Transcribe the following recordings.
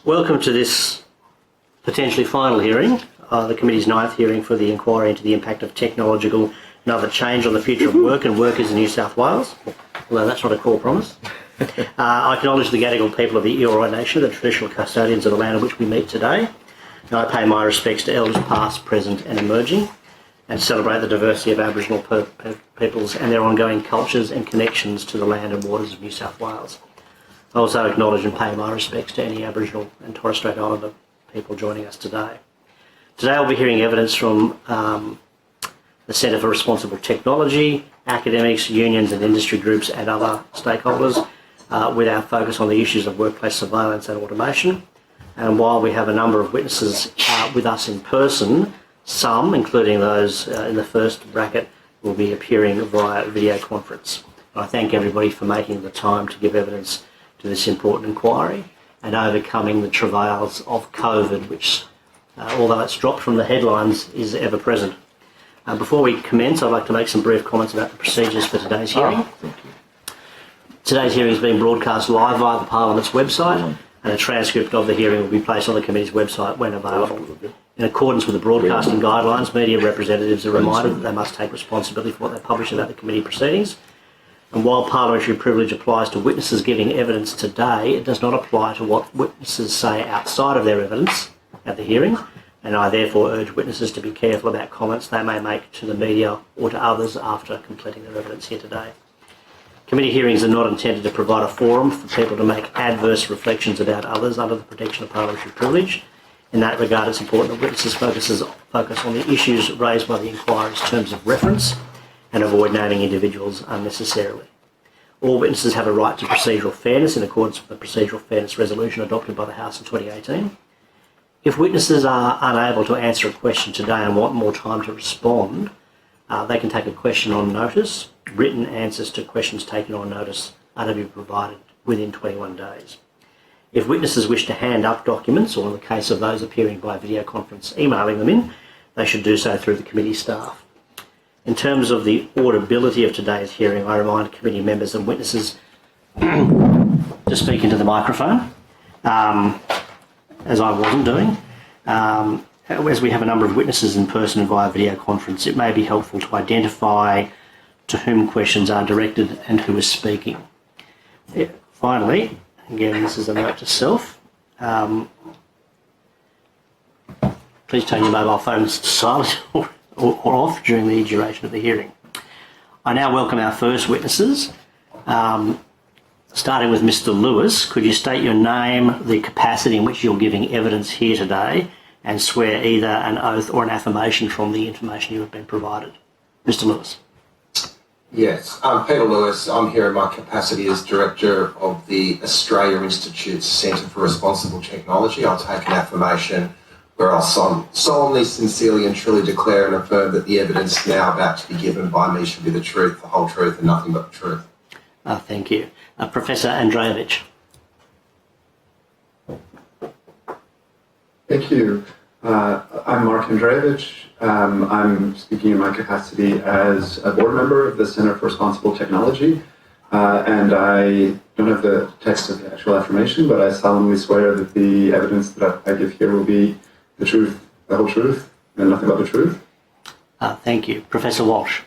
Welcome to this potentially final hearing, the committee's 9th hearing for the inquiry into the impact of technological and other change on the future of work and workers in New South Wales, although that's not a core promise. I acknowledge the Gadigal people of the Eora Nation, the traditional custodians of the land on which we meet today, and I pay my respects to elders past, present and emerging, and celebrate the diversity of Aboriginal peoples and their ongoing cultures and connections to the land and waters of New South Wales. I also acknowledge and pay my respects to any Aboriginal and Torres Strait Islander people joining us today. Today I'll be hearing evidence from the Centre for Responsible Technology, academics, unions and industry groups and other stakeholders, with our focus on the issues of workplace surveillance and automation. And while we have a number of witnesses with us in person, some, including those in the first bracket, will be appearing via video conference. I thank everybody for making the time to give evidence to this important inquiry and overcoming the travails of COVID, which, although it's dropped from the headlines, is ever present. Before we commence, I'd like to make some brief comments about the procedures for today's hearing. Today's hearing is being broadcast live via the Parliament's website, and a transcript of the hearing will be placed on the committee's website when available. In accordance with the broadcasting guidelines, media representatives are reminded that they must take responsibility for what they publish about the committee proceedings. And while parliamentary privilege applies to witnesses giving evidence today, it does not apply to what witnesses say outside of their evidence at the hearing, and I therefore urge witnesses to be careful about comments they may make to the media or to others after completing their evidence here today. Committee hearings are not intended to provide a forum for people to make adverse reflections about others under the protection of parliamentary privilege. In that regard, it's important that witnesses focus on the issues raised by the inquiry's terms of reference and avoid naming individuals unnecessarily. All witnesses have a right to procedural fairness in accordance with the Procedural Fairness Resolution adopted by the House in 2018. If witnesses are unable to answer a question today and want more time to respond, they can take a question on notice. Written answers to questions taken on notice are to be provided within 21 days. If witnesses wish to hand up documents, or in the case of those appearing by video conference, emailing them in, they should do so through the committee staff. In terms of the audibility of today's hearing, I remind committee members and witnesses to speak into the microphone, as I wasn't doing. As we have a number of witnesses in person and via video conference, it may be helpful to identify to whom questions are directed and who is speaking. Finally, again, this is a note to self. Please turn your mobile phones to silent or off during the duration of the hearing. I now welcome our first witnesses. Starting with Mr. Lewis, could you state your name, the capacity in which you're giving evidence here today, and swear either an oath or an affirmation from the information you have been provided? Mr. Lewis. Yes, I'm Peter Lewis. I'm here in my capacity as Director of the Australia Institute's Centre for Responsible Technology. I'll take an affirmation where I'll solemnly, sincerely and truly declare and affirm that the evidence now about to be given by me should be the truth, the whole truth and nothing but the truth. Thank you. Professor Andreevich. Thank you. I'm Mark Andreevich. I'm speaking in my capacity as a board member of the Centre for Responsible Technology, and I don't have the text of the actual affirmation, but I solemnly swear that the evidence that I give here will be the truth, the whole truth, and nothing but the truth. Thank you. Professor Walsh.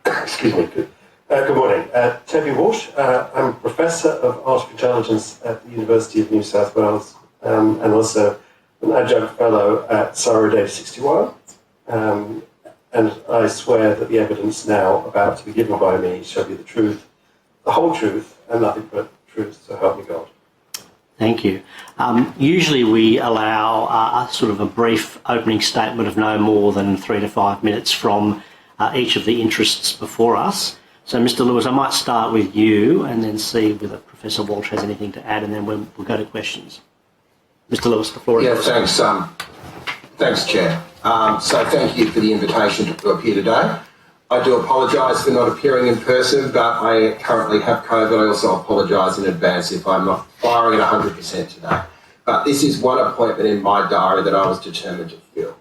Excuse me. Good morning. Toby Walsh. I'm Professor of Artificial Intelligence at the University of New South Wales, and also an adjunct fellow at Sara Data 61. And I swear that the evidence now about to be given by me shall be the truth, the whole truth, and nothing but truth, so help me God. Thank you. Usually we allow sort of a brief opening statement of no more than 3 to 5 minutes from each of the interests before us. So, Mr. Lewis, I might start with you and then see whether Professor Walsh has anything to add, and then we'll go to questions. Mr. Lewis, the floor is yours. Yeah, thanks, Chair. So thank you for the invitation to appear today. I do apologise for not appearing in person, but I currently have COVID. I also apologise in advance if I'm not firing at 100% today. But this is one appointment in my diary that I was determined to fill.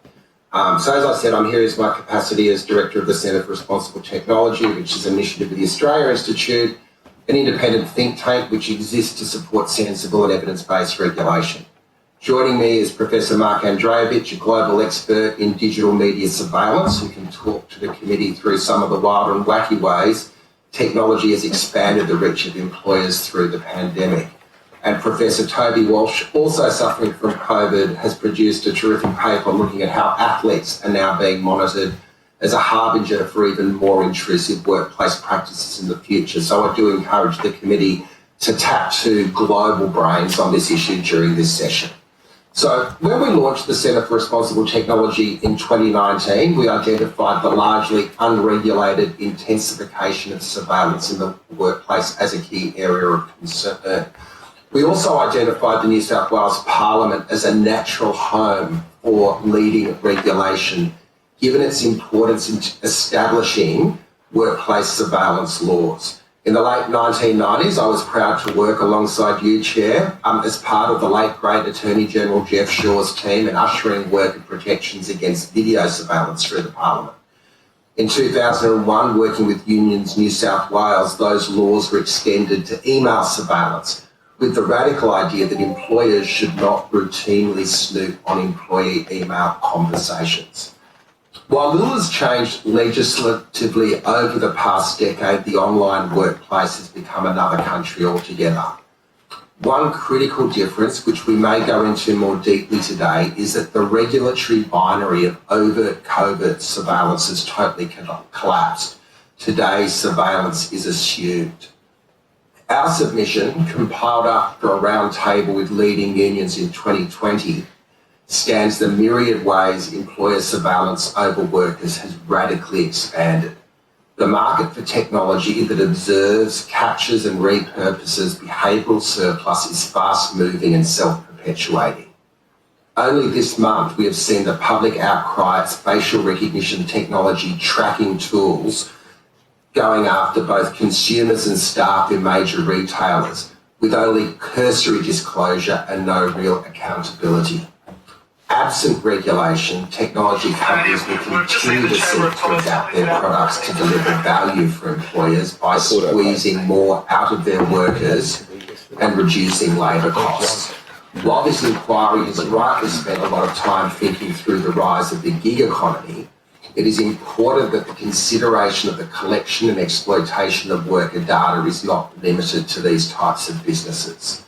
So as I said, I'm here as my capacity as Director of the Centre for Responsible Technology, which is an initiative of the Australia Institute an independent think tank which exists to support sensible and evidence-based regulation. Joining me is Professor Mark Andreevich, a global expert in digital media surveillance, who can talk to the committee through some of the wild and wacky ways technology has expanded the reach of employers through the pandemic. And Professor Toby Walsh, also suffering from COVID, has produced a terrific paper looking at how athletes are now being monitored as a harbinger for even more intrusive workplace practices in the future. So I do encourage the committee to tap to global brains on this issue during this session. So when we launched the Centre for Responsible Technology in 2019, we identified the largely unregulated intensification of surveillance in the workplace as a key area of concern. We also identified the New South Wales Parliament as a natural home for leading regulation, given its importance in establishing workplace surveillance laws. In the late 1990s, I was proud to work alongside you, Chair, as part of the late great Attorney General Jeff Shaw's team in ushering worker protections against video surveillance through the Parliament. In 2001, working with Unions New South Wales, those laws were extended to email surveillance, with the radical idea that employers should not routinely snoop on employee email conversations. While little has changed legislatively over the past decade, the online workplace has become another country altogether. One critical difference, which we may go into more deeply today, is that the regulatory binary of overt covert surveillance has totally collapsed. Today, surveillance is assumed. Our submission, compiled after a round table with leading unions in 2020, scans the myriad ways employer surveillance over workers has radically expanded. The market for technology that observes, captures and repurposes behavioural surplus is fast-moving and self-perpetuating. Only this month we have seen the public outcry at facial recognition technology tracking tools going after both consumers and staff in major retailers, with only cursory disclosure and no real accountability. Absent regulation, technology companies will continue to seek to adapt their products to deliver value for employers by squeezing more out of their workers and reducing labour costs. While this inquiry has rightly spent a lot of time thinking through the rise of the gig economy, it is important that the consideration of the collection and exploitation of worker data is not limited to these types of businesses.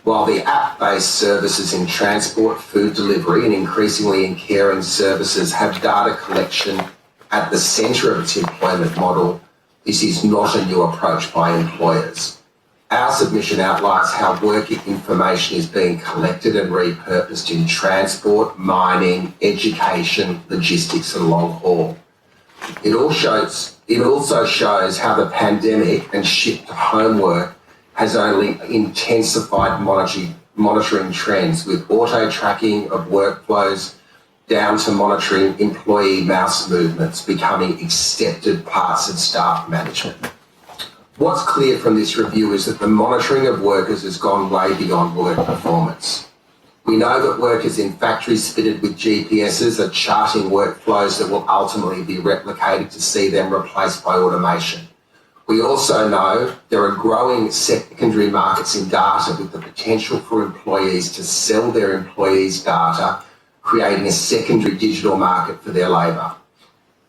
While the app-based services in transport, food delivery and increasingly in care and services have data collection at the centre of its employment model, this is not a new approach by employers. Our submission outlines how worker information is being collected and repurposed in transport, mining, education, logistics and long haul. It also shows how the pandemic and shift to homework has only intensified monitoring trends, with auto-tracking of workflows down to monitoring employee mouse movements becoming accepted parts of staff management. What's clear from this review is that the monitoring of workers has gone way beyond work performance. We know that workers in factories fitted with GPSs are charting workflows that will ultimately be replicated to see them replaced by automation. We also know there are growing secondary markets in data with the potential for employees to sell their employees' data, creating a secondary digital market for their labour.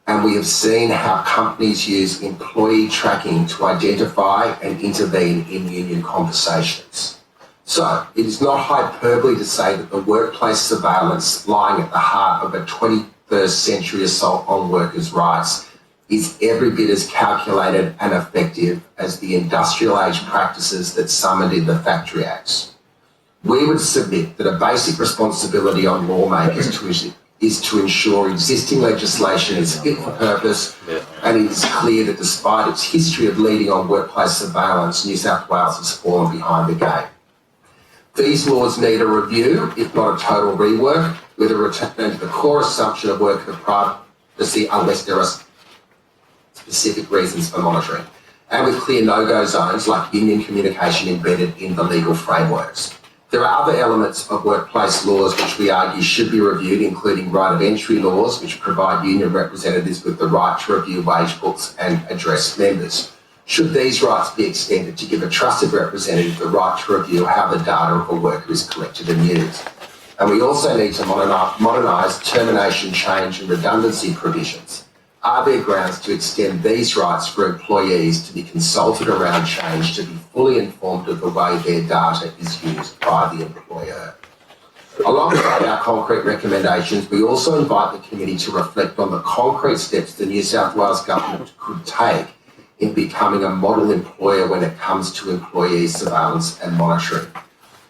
And we have seen how companies use employee tracking to identify and intervene in union conversations. So it is not hyperbole to say that the workplace surveillance lying at the heart of a 21st century assault on workers' rights is every bit as calculated and effective as the industrial age practices that summoned in the Factory Acts. We would submit that a basic responsibility on lawmakers is to ensure existing legislation is fit for purpose, and it is clear that despite its history of leading on workplace surveillance, New South Wales has fallen behind the game. These laws need a review, if not a total rework, with a return to the core assumption of worker privacy unless there are specific reasons for monitoring, and with clear no-go zones like union communication embedded in the legal frameworks. There are other elements of workplace laws which we argue should be reviewed, including right of entry laws, which provide union representatives with the right to review wage books and address members. should these rights be extended to give a trusted representative the right to review how the data of a worker is collected and used. And we also need to modernise termination, change and redundancy provisions. Are there grounds to extend these rights for employees to be consulted around change, to be fully informed of the way their data is used by the employer? Alongside our concrete recommendations, we also invite the committee to reflect on the concrete steps the New South Wales Government could take in becoming a model employer when it comes to employee surveillance and monitoring.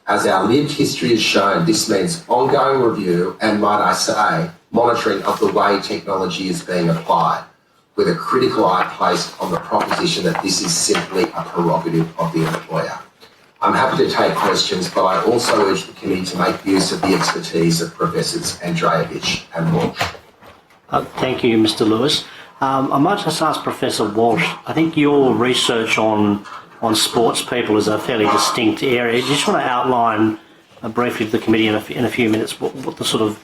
As our lived history has shown, this means ongoing review and, might I say, monitoring of the way technology is being applied, with a critical eye placed on the proposition that this is simply a prerogative of the employer. I'm happy to take questions, but I also urge the committee to make use of the expertise of Professors Andreevich and Walsh. Thank you, Mr. Lewis. I might just ask Professor Walsh, I think your research on sports people is a fairly distinct area. Do you just want to outline briefly to the committee in a few minutes what the sort of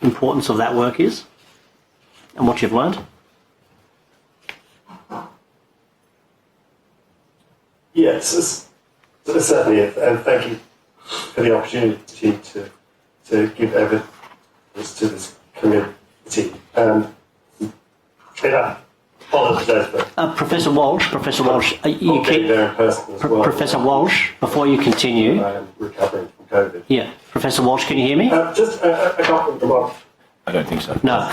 importance of that work is and what you've learned? Yes, certainly, and thank you for the opportunity to give evidence to this committee. I apologise for Professor Walsh, you keep there in person as well. Professor Walsh, before you continue. I am recovering from COVID. Yeah, Professor Walsh, can you hear me? Just a couple of remarks. I don't think so. No.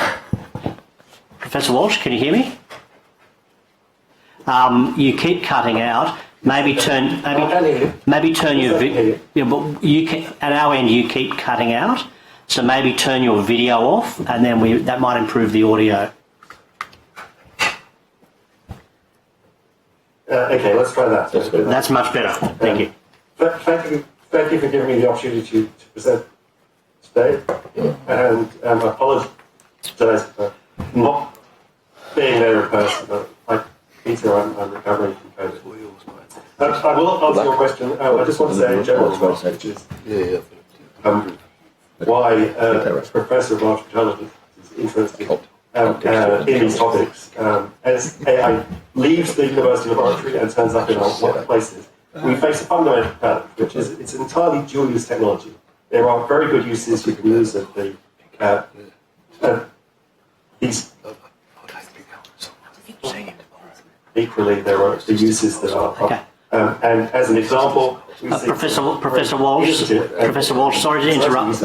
Professor Walsh, can you hear me? You keep cutting out. Maybe turn your video. Yeah, but you at our end you keep cutting out. So maybe turn your video off, and then that might improve the audio. Okay, let's try that. That's much better. Thank you. Thank you for giving me the opportunity to present today, and I apologise for not being there in person. But like Peter, I'm recovering from COVID. I will answer your question. I just want to say a general remark, which is why a professor of artificial intelligence is interested in these topics. As AI leaves the university laboratory and turns up in our workplaces, we face a fundamental challenge, which is it's an entirely dual-use technology. There are very good uses you can use of these. Equally, there are the uses that are. Okay. And as an example, Professor Walsh, sorry to interrupt.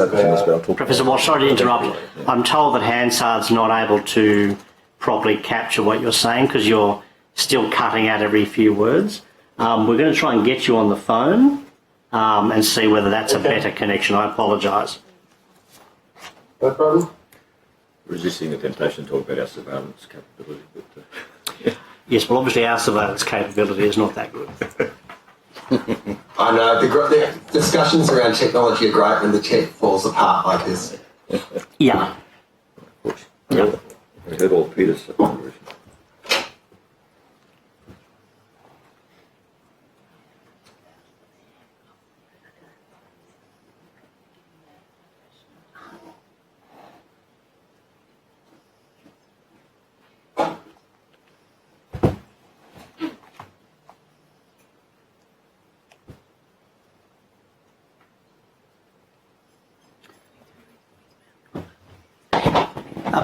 Professor Walsh, sorry to interrupt. I'm told that Hansard's not able to properly capture what you're saying because you're still cutting out every few words. We're going to try and get you on the phone and see whether that's a better connection. I apologise. No problem. Resisting the temptation to talk about our surveillance capability. But, Yes, well, obviously our surveillance capability is not that good. I know, the discussions around technology are great when the tech falls apart like this. Yeah. yeah. We heard all Peter's version.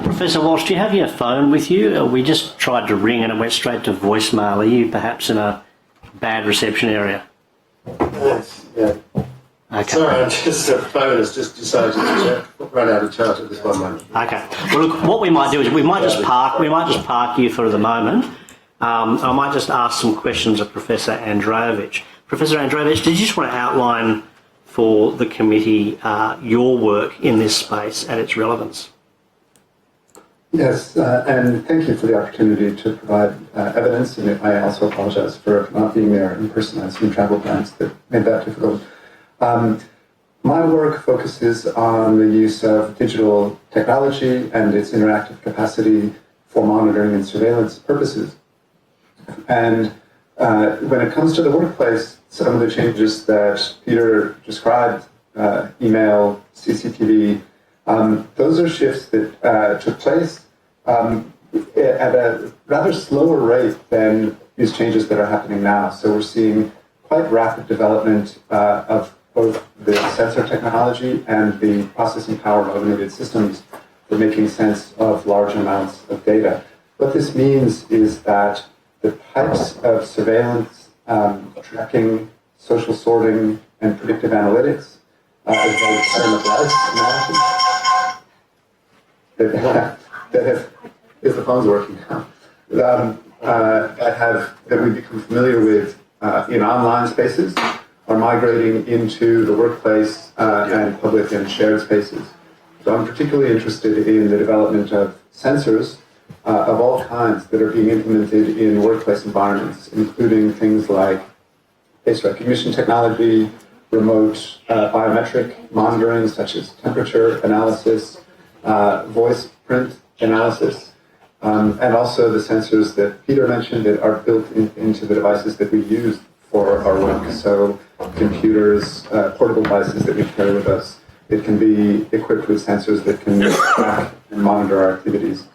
Professor Walsh, do you have your phone with you? We just tried to ring and it went straight to voicemail. Are you perhaps in a bad reception area? Yes, yeah. Okay. Sorry, the phone has just decided to run out of charge at this one moment. Okay. Well, look, what we might do is we might just park you for the moment. I might just ask some questions of Professor Andreevich. Professor Andreevich, did you just want to outline for the committee your work in this space and its relevance? Yes, and thank you for the opportunity to provide evidence, and I also apologize for not being there in person. I had some travel plans that made that difficult. My work focuses on the use of digital technology and its interactive capacity for monitoring and surveillance purposes. And when it comes to the workplace, some of the changes that Peter described, email, CCTV, those are shifts that took place at a rather slower rate than these changes that are happening now. So we're seeing quite rapid development of both the sensor technology and the processing power of automated systems for making sense of large amounts of data. What this means is that the types of surveillance, tracking, social sorting, and predictive analytics, as well as pattern of life analysis, is the phone's working now, that we become familiar with in online spaces are migrating into the workplace and public and shared spaces. So I'm particularly interested in the development of sensors of all kinds that are being implemented in workplace environments, including things like face recognition technology, remote biometric monitoring, such as temperature analysis, voice print analysis, and also the sensors that Peter mentioned that are built into the devices that we use for our work. So computers, portable devices that we carry with us. It can be equipped with sensors that can track and monitor our activities.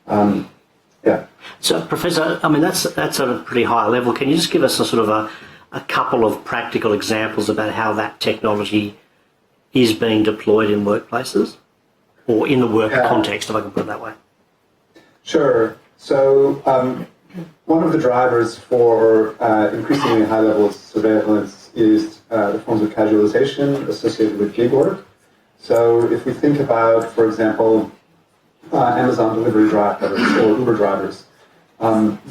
Yeah. So, Professor, I mean, that's at a pretty high level. Can you just give us a sort of a couple of practical examples about how that technology is being deployed in workplaces or in the work context, if I can put it that way? Sure. So one of the drivers for increasingly high levels of surveillance is the forms of casualization associated with gig work. So if we think about, for example, Amazon delivery drivers or Uber drivers,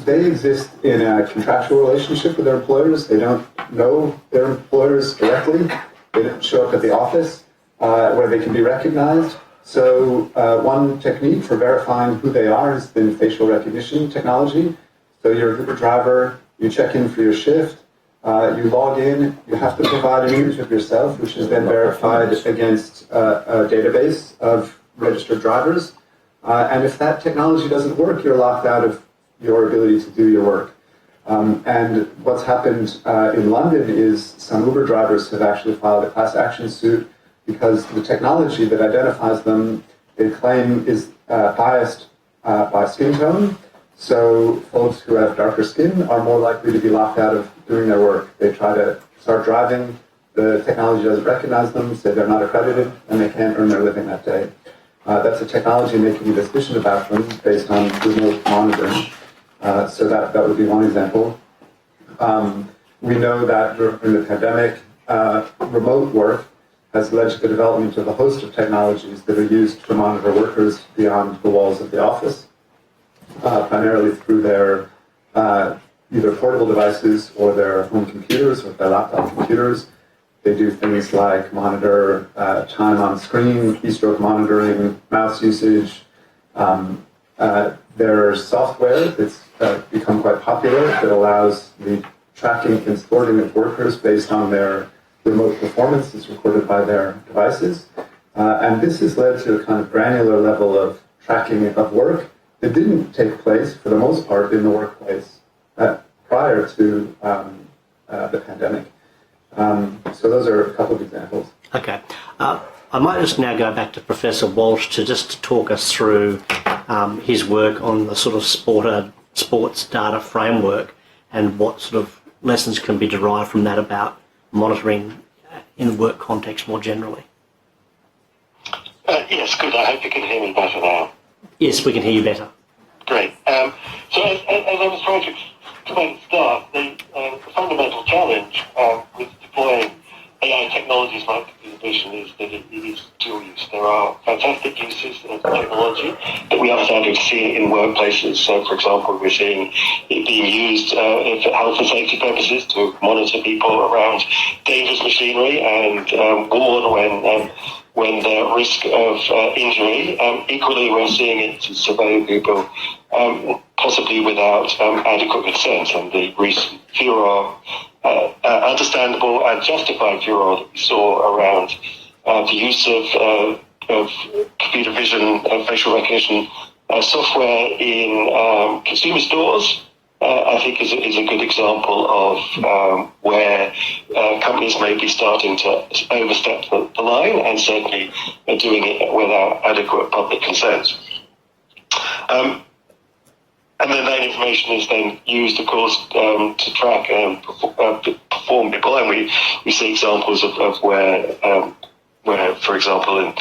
they exist in a contractual relationship with their employers. They don't know their employers directly. They don't show up at the office where they can be recognized. So one technique for verifying who they are has been facial recognition technology. So you're an Uber driver, you check in for your shift, you log in, you have to provide an image of yourself, which is then verified against a database of registered drivers. And if that technology doesn't work, you're locked out of your ability to do your work. And what's happened in London is some Uber drivers have actually filed a class action suit because the technology that identifies them, they claim, is biased by skin tone. So folks who have darker skin are more likely to be locked out of doing their work. They try to start driving, the technology doesn't recognize them, say they're not accredited, and they can't earn their living that day. That's a technology making a decision about them based on remote monitoring. So that would be one example. We know that during the pandemic, remote work has led to the development of a host of technologies that are used to monitor workers beyond the walls of the office, primarily through their either portable devices or their home computers or their laptop computers. They do things like monitor time on screen, keystroke monitoring, mouse usage. There's software that's become quite popular that allows the tracking and sorting of workers based on their remote performance is recorded by their devices. And this has led to a kind of granular level of tracking of work that didn't take place, for the most part, in the workplace prior to the pandemic. So those are a couple of examples. Okay. I might just now go back to Professor Walsh to just talk us through his work on the sort of sports data framework and what sort of lessons can be derived from that about monitoring in the work context more generally. Yes, good. I hope you can hear me better now. Yes, we can hear you better. Great. So as I was trying to explain at the start, the fundamental challenge with deploying AI technologies like computer vision is that it is dual use. There are fantastic uses of technology that we are starting to see in workplaces. So, for example, we're seeing it being used for health and safety purposes to monitor people around dangerous machinery and warn when they're at risk of injury. Equally, we're seeing it to survey people possibly without adequate consent, and the recent furor, understandable and justified furor that we saw around the use of computer vision facial recognition software in consumer stores, I think is a good example of where companies may be starting to overstep the line and certainly are doing it without adequate public consent. And then that information is then used, of course, to track and perform people. And we see examples of where, for example,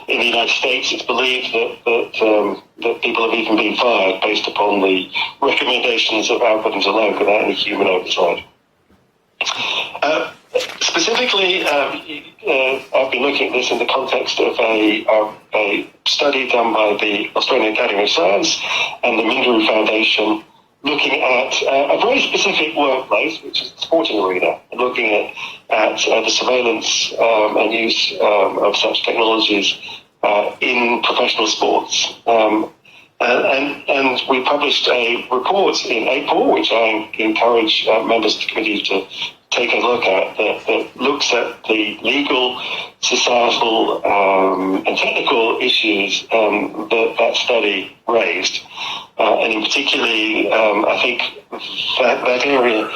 in the United States, it's believed that people have even been fired based upon the recommendations of algorithms alone without any human oversight. Specifically, I've been looking at this in the context of a study done by the Australian Academy of Science and the Mindru Foundation, looking at a very specific workplace, which is the sporting arena, and looking at the surveillance and use of such technologies in professional sports. And we published a report in April, which I encourage members of the committee to take a look at, that looks at the legal, societal, and technical issues that study raised. And in particularly, I think that area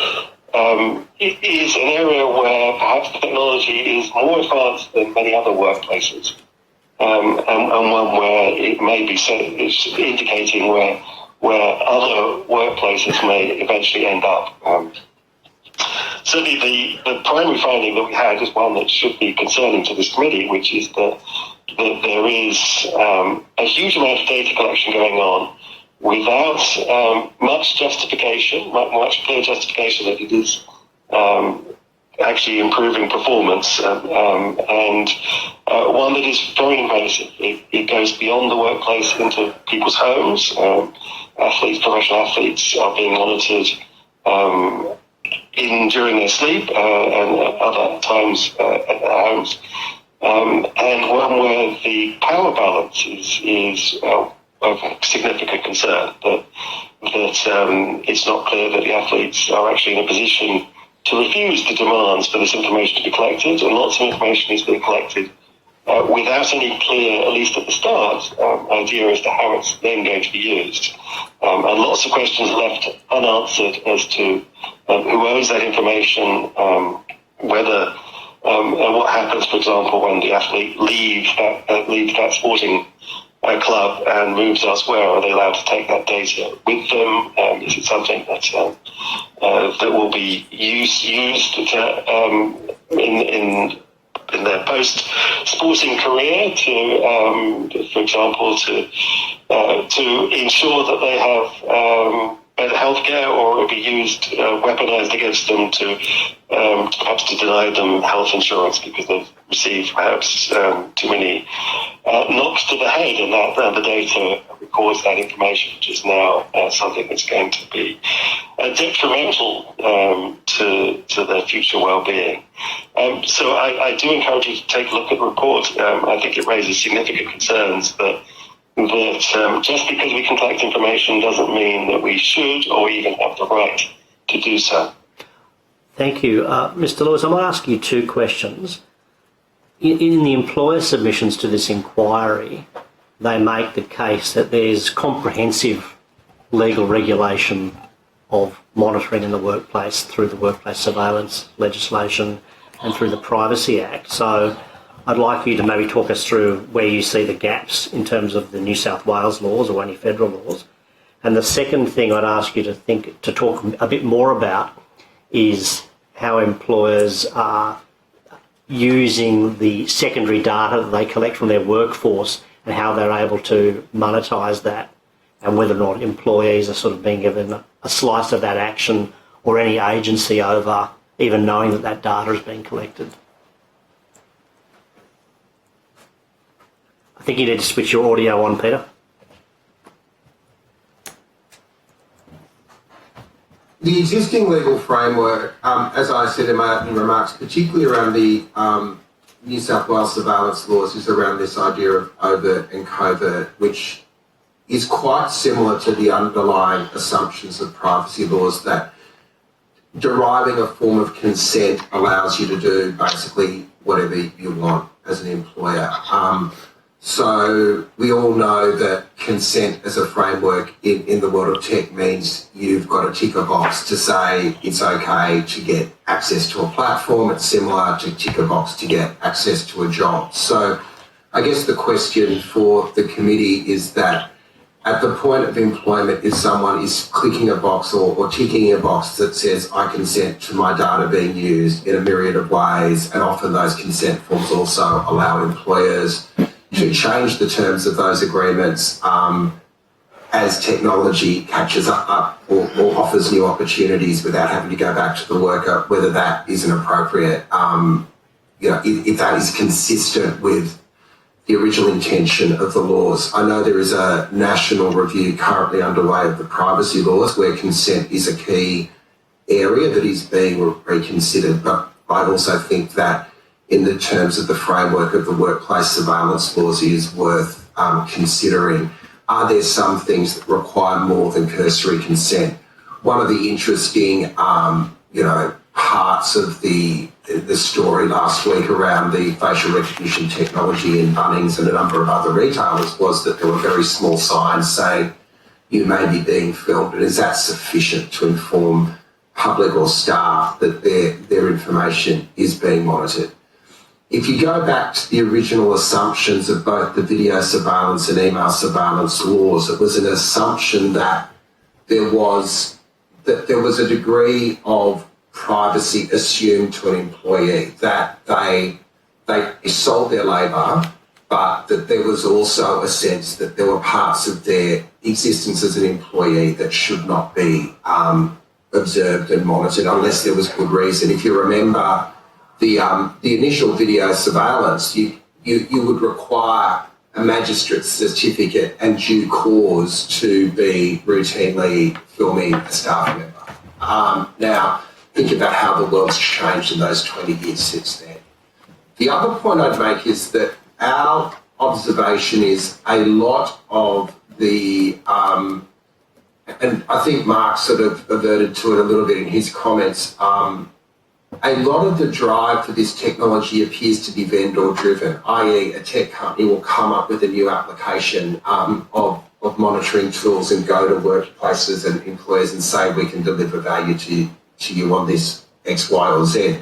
is an area where perhaps the technology is more advanced than many other workplaces. And one where it may be indicating where other workplaces may eventually end up. Certainly the primary finding that we had is one that should be concerning to this committee, which is that there is a huge amount of data collection going on without much justification, much clear justification that it is actually improving performance, and one that is very invasive. It goes beyond the workplace into people's homes. Professional athletes are being monitored during their sleep and other times at their homes. And one where the power balance is of significant concern, that it's not clear that the athletes are actually in a position to refuse the demands for this information to be collected, and lots of information is being collected without any clear, at least at the start, idea as to how it's then going to be used. And lots of questions left unanswered as to who owns that information, whether and what happens, for example, when the athlete leaves that sporting club and moves elsewhere. Are they allowed to take that data with them? Is it something that will be used in their post-sporting career to, for example, to ensure that they have better healthcare, or it will be used, weaponized against them to perhaps to deny them health insurance because they've received perhaps too many knocks to the head, and the data records that information, which is now something that's going to be detrimental to their future well-being. So I do encourage you to take a look at the report. I think it raises significant concerns that just because we can collect information doesn't mean that we should or even have the right to do so. Thank you. Mr. Lewis, I might ask you two questions. In the employer submissions to this inquiry, they make the case that there's comprehensive legal regulation of monitoring in the workplace through the workplace surveillance legislation and through the Privacy Act. So I'd like you to maybe talk us through where you see the gaps in terms of the New South Wales laws or any federal laws. And the second thing I'd ask you to talk a bit more about is how employers are using the secondary data that they collect from their workforce and how they're able to monetize that, and whether or not employees are sort of being given a slice of that action or any agency over even knowing that that data is being collected. I think you need to switch your audio on, Peter. The existing legal framework, as I said in my opening remarks, particularly around the New South Wales surveillance laws, is around this idea of overt and covert, which is quite similar to the underlying assumptions of privacy laws, that deriving a form of consent allows you to do basically whatever you want as an employer. So we all know that consent as a framework in the world of tech means you've got to tick a box to say it's okay to get access to a platform. It's similar to tick a box to get access to a job. So I guess the question for the committee is that at the point of employment if someone is clicking a box or ticking a box that says, I consent to my data being used in a myriad of ways, and often those consent forms also allow employers to change the terms of those agreements as technology catches up or offers new opportunities without having to go back to the worker, whether that is an appropriate, if that is consistent with the original intention of the laws. I know there is a national review currently underway of the privacy laws where consent is a key area that is being reconsidered, but I also think that in the terms of the framework of the workplace surveillance laws is worth considering. Are there some things that require more than cursory consent? One of the interesting, parts of the story last week around the facial recognition technology in Bunnings and a number of other retailers was that there were very small signs saying you may be being filmed, and is that sufficient to inform public or staff that their information is being monitored? If you go back to the original assumptions of both the video surveillance and email surveillance laws, it was an assumption that there was a degree of privacy assumed to an employee, that they sold their labour, but that there was also a sense that there were parts of their existence as an employee that should not be observed and monitored unless there was good reason. If you remember the initial video surveillance, you would require a magistrate's certificate and due cause to be routinely filming a staff member. Now, think about how the world's changed in those 20 years since then. The other point I'd make is that our observation is a lot of the, and I think Mark sort of adverted to it a little bit in his comments, a lot of the drive for this technology appears to be vendor-driven, i.e. a tech company will come up with a new application of monitoring tools and go to workplaces and employers and say we can deliver value to you on this X, Y, or Z.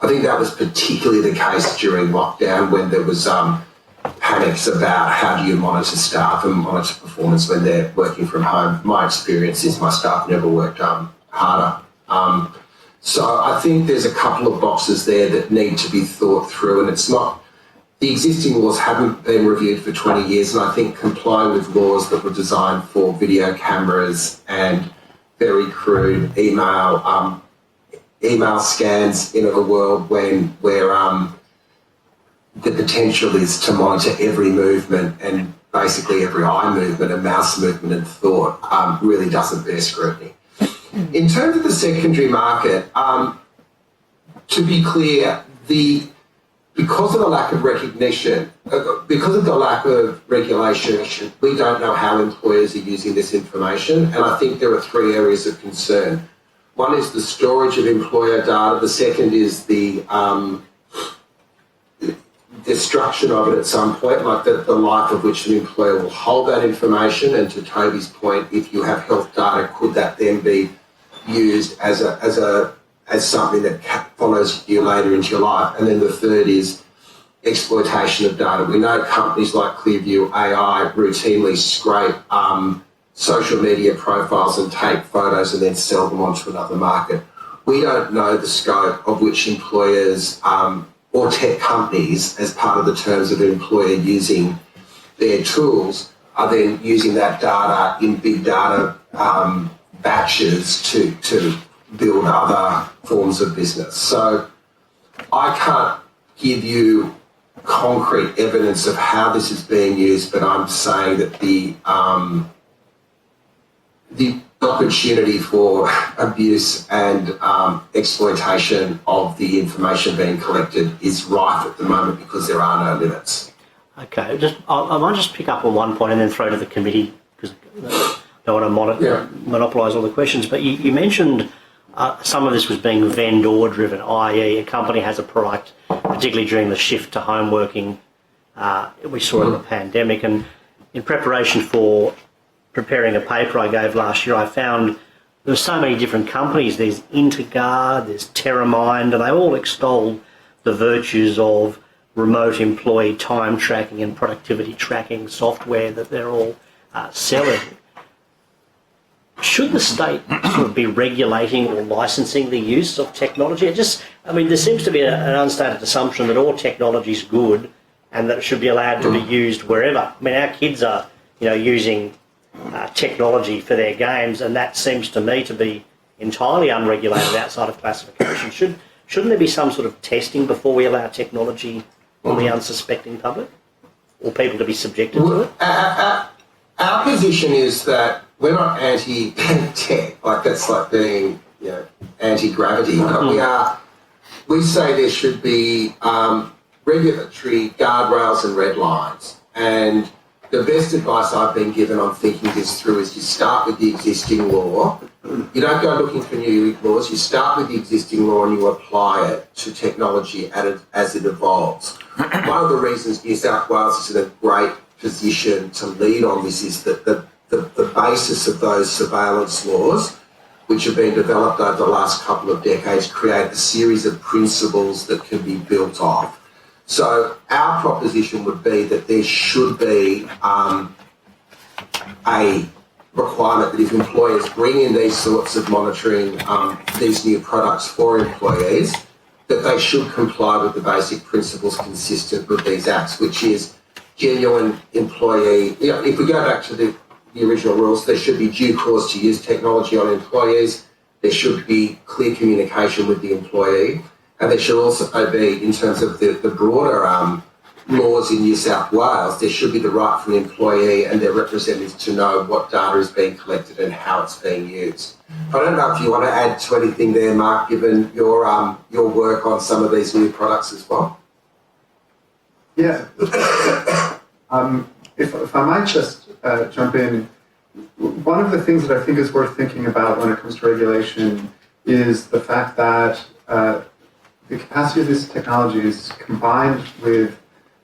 I think that was particularly the case during lockdown when there was panics about how do you monitor staff and monitor performance when they're working from home. My experience is my staff never worked harder. So I think there's a couple of boxes there that need to be thought through, and it's not, the existing laws haven't been reviewed for 20 years, and I think complying with laws that were designed for video cameras and very crude email scans in a world where the potential is to monitor every movement and basically every eye movement and mouse movement and thought really doesn't bear scrutiny. In terms of the secondary market, to be clear, because of the lack of recognition, because of the lack of regulation, we don't know how employers are using this information, and I think there are three areas of concern. One is the storage of employer data. The second is the destruction of it at some point, like the life of which an employer will hold that information. And to Toby's point, if you have health data, could that then be used as something that follows you later into your life? And then the third is exploitation of data. We know companies like Clearview AI routinely scrape social media profiles and take photos and then sell them onto another market. We don't know the scope of which employers or tech companies, as part of the terms of an employer using their tools, are then using that data in big data batches to build other forms of business. So I can't give you concrete evidence of how this is being used, but I'm saying that the opportunity for abuse and exploitation of the information being collected is rife at the moment because there are no limits. Okay, I might just pick up on one point and then throw to the committee because I don't want to monopolise all the questions. But you mentioned some of this was being vendor-driven, i.e. a company has a product, particularly during the shift to home working. We saw it in the pandemic, and in preparation for preparing a paper I gave last year, I found there's so many different companies. There's Interguard, there's TerraMind, and they all extol the virtues of remote employee time tracking and productivity tracking software that they're all selling, should the state sort of be regulating or licensing the use of technology? There seems to be an unstated assumption that all technology is good and that it should be allowed to be used wherever. Our kids are, using technology for their games, and that seems to me to be entirely unregulated outside of classification. Shouldn't there be some sort of testing before we allow technology on the unsuspecting public, or people to be subjected to it? Our position is that we're not anti-tech, that's like being anti-gravity. We say there should be regulatory guardrails and red lines. And the best advice I've been given on thinking this through is you start with the existing law. You don't go looking for new laws. You start with the existing law and you apply it to technology as it evolves. One of the reasons New South Wales is in a great position to lead on this is that the basis of those surveillance laws, which have been developed over the last couple of decades, create a series of principles that can be built off. So our proposition would be that there should be a requirement that if employers bring in these sorts of monitoring, these new products for employees, that they should comply with the basic principles consistent with these acts, which is genuine employee. If we go back to the original rules, there should be due cause to use technology on employees. There should be clear communication with the employee. And there should also be, in terms of the broader laws in New South Wales, there should be the right for an employee and their representatives to know what data is being collected and how it's being used. I don't know if you want to add to anything there, Mark, given your work on some of these new products as well. Yeah. If I might just jump in, one of the things that I think is worth thinking about when it comes to regulation is the fact that the capacity of these technologies combined with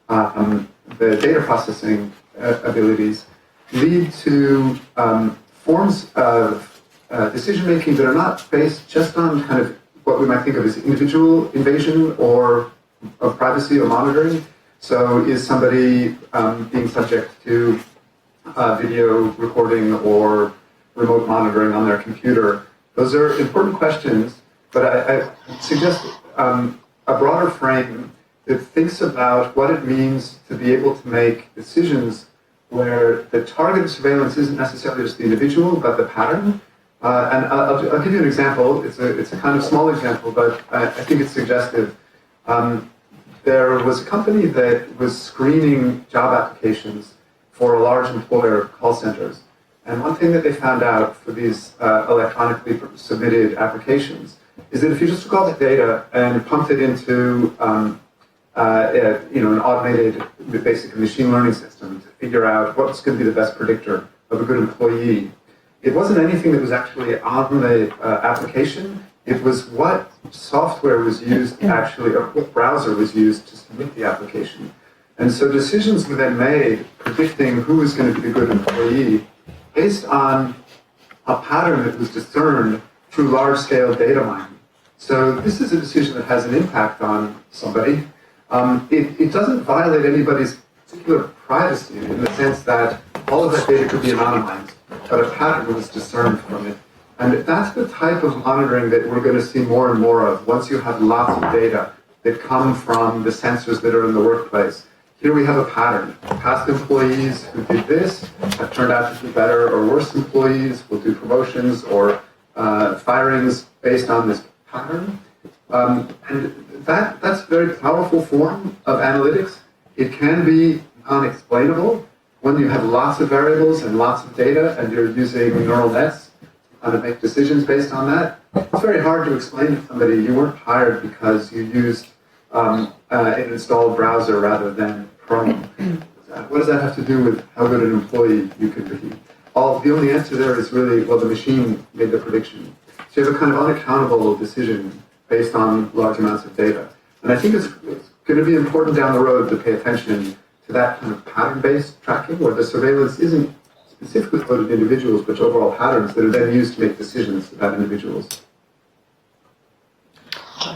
the data processing abilities lead to forms of decision-making that are not based just on kind of what we might think of as individual invasion or of privacy or monitoring. So is somebody being subject to video recording or remote monitoring on their computer? Those are important questions, but I suggest a broader frame that thinks about what it means to be able to make decisions where the target of surveillance isn't necessarily just the individual, but the pattern. And I'll give you an example. It's a kind of small example, but I think it's suggestive. There was a company that was screening job applications for a large employer call centers. And one thing that they found out for these electronically submitted applications is that if you just took all the data and pumped it into an automated, basic machine learning system to figure out what's going to be the best predictor of a good employee, it wasn't anything that was actually on the application. It was what software was used actually, or what browser was used to submit the application. And so decisions were then made predicting who was going to be the good employee based on a pattern that was discerned through large-scale data mining. So this is a decision that has an impact on somebody. It doesn't violate anybody's particular privacy in the sense that all of that data could be anonymized, but a pattern was discerned from it. And that's the type of monitoring that we're going to see more and more of once you have lots of data that come from the sensors that are in the workplace. Here we have a pattern. Past employees who did this have turned out to be better or worse employees. Will do promotions or firings based on this pattern. And that's a very powerful form of analytics. It can be unexplainable when you have lots of variables and lots of data and you're using neural nets to make decisions based on that. It's very hard to explain to somebody you weren't hired because you used an installed browser rather than Chrome. What does that have to do with how good an employee you could be? The only answer there is really, well, the machine made the prediction. So you have a kind of unaccountable decision based on large amounts of data. And I think it's going to be important down the road to pay attention to that kind of pattern-based tracking where the surveillance isn't specifically put at individuals, but overall patterns that are then used to make decisions about individuals.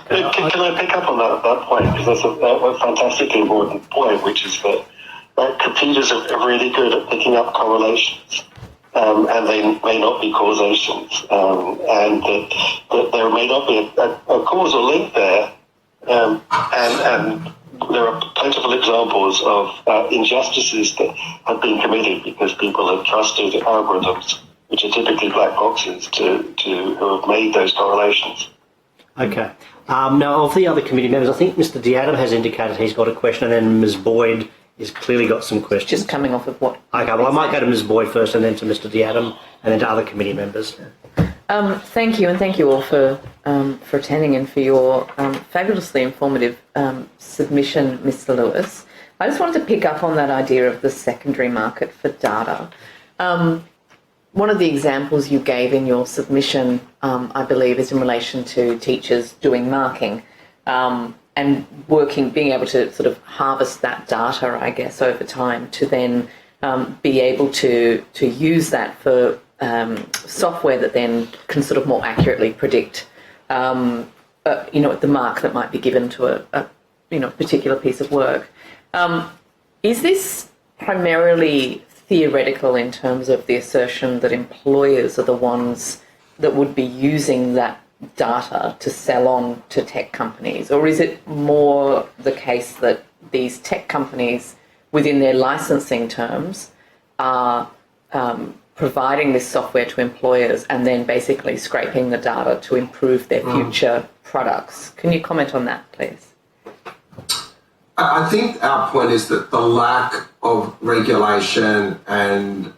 Can I pick up on that point? Because that's a fantastically important point, which is that computers are really good at picking up correlations, and they may not be causations, and that there may not be a causal link there, and there are plentiful examples of injustices that have been committed because people have trusted algorithms, which are typically black boxes, to who have made those correlations. Okay. Now, of the other committee members, I think Mr. Diadam has indicated he's got a question, and then Ms. Boyd has clearly got some questions. Just coming off of what? Okay, well, I might go to Ms. Boyd first, and then to Mr. Diadam, and then to other committee members. Thank you, and thank you all for attending and for your fabulously informative submission, Mr. Lewis. I just wanted to pick up on that idea of the secondary market for data. One of the examples you gave in your submission, I believe, is in relation to teachers doing marking and being able to sort of harvest that data, I guess, over time to then be able to use that for software that then can sort of more accurately predict, the mark that might be given to a particular piece of work. Is this primarily theoretical in terms of the assertion that employers are the ones that would be using that data to sell on to tech companies, or is it more the case that these tech companies within their licensing terms are providing this software to employers and then basically scraping the data to improve their future products? Can you comment on that, please? I think our point is that the lack of regulation and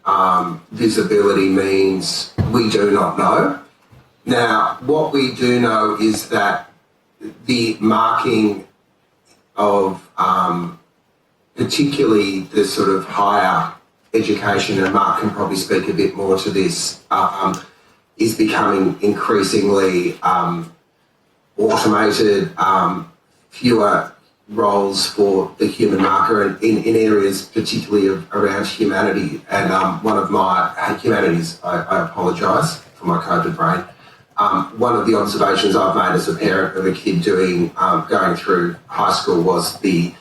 visibility means we do not know. Now, what we do know is that the marking of particularly the sort of higher education, and Mark can probably speak a bit more to this, is becoming increasingly automated, fewer roles for the human marker in areas particularly around humanity. And one of my humanities, I apologise for my COVID brain. One of the observations I've made as a parent of a kid going through high school was the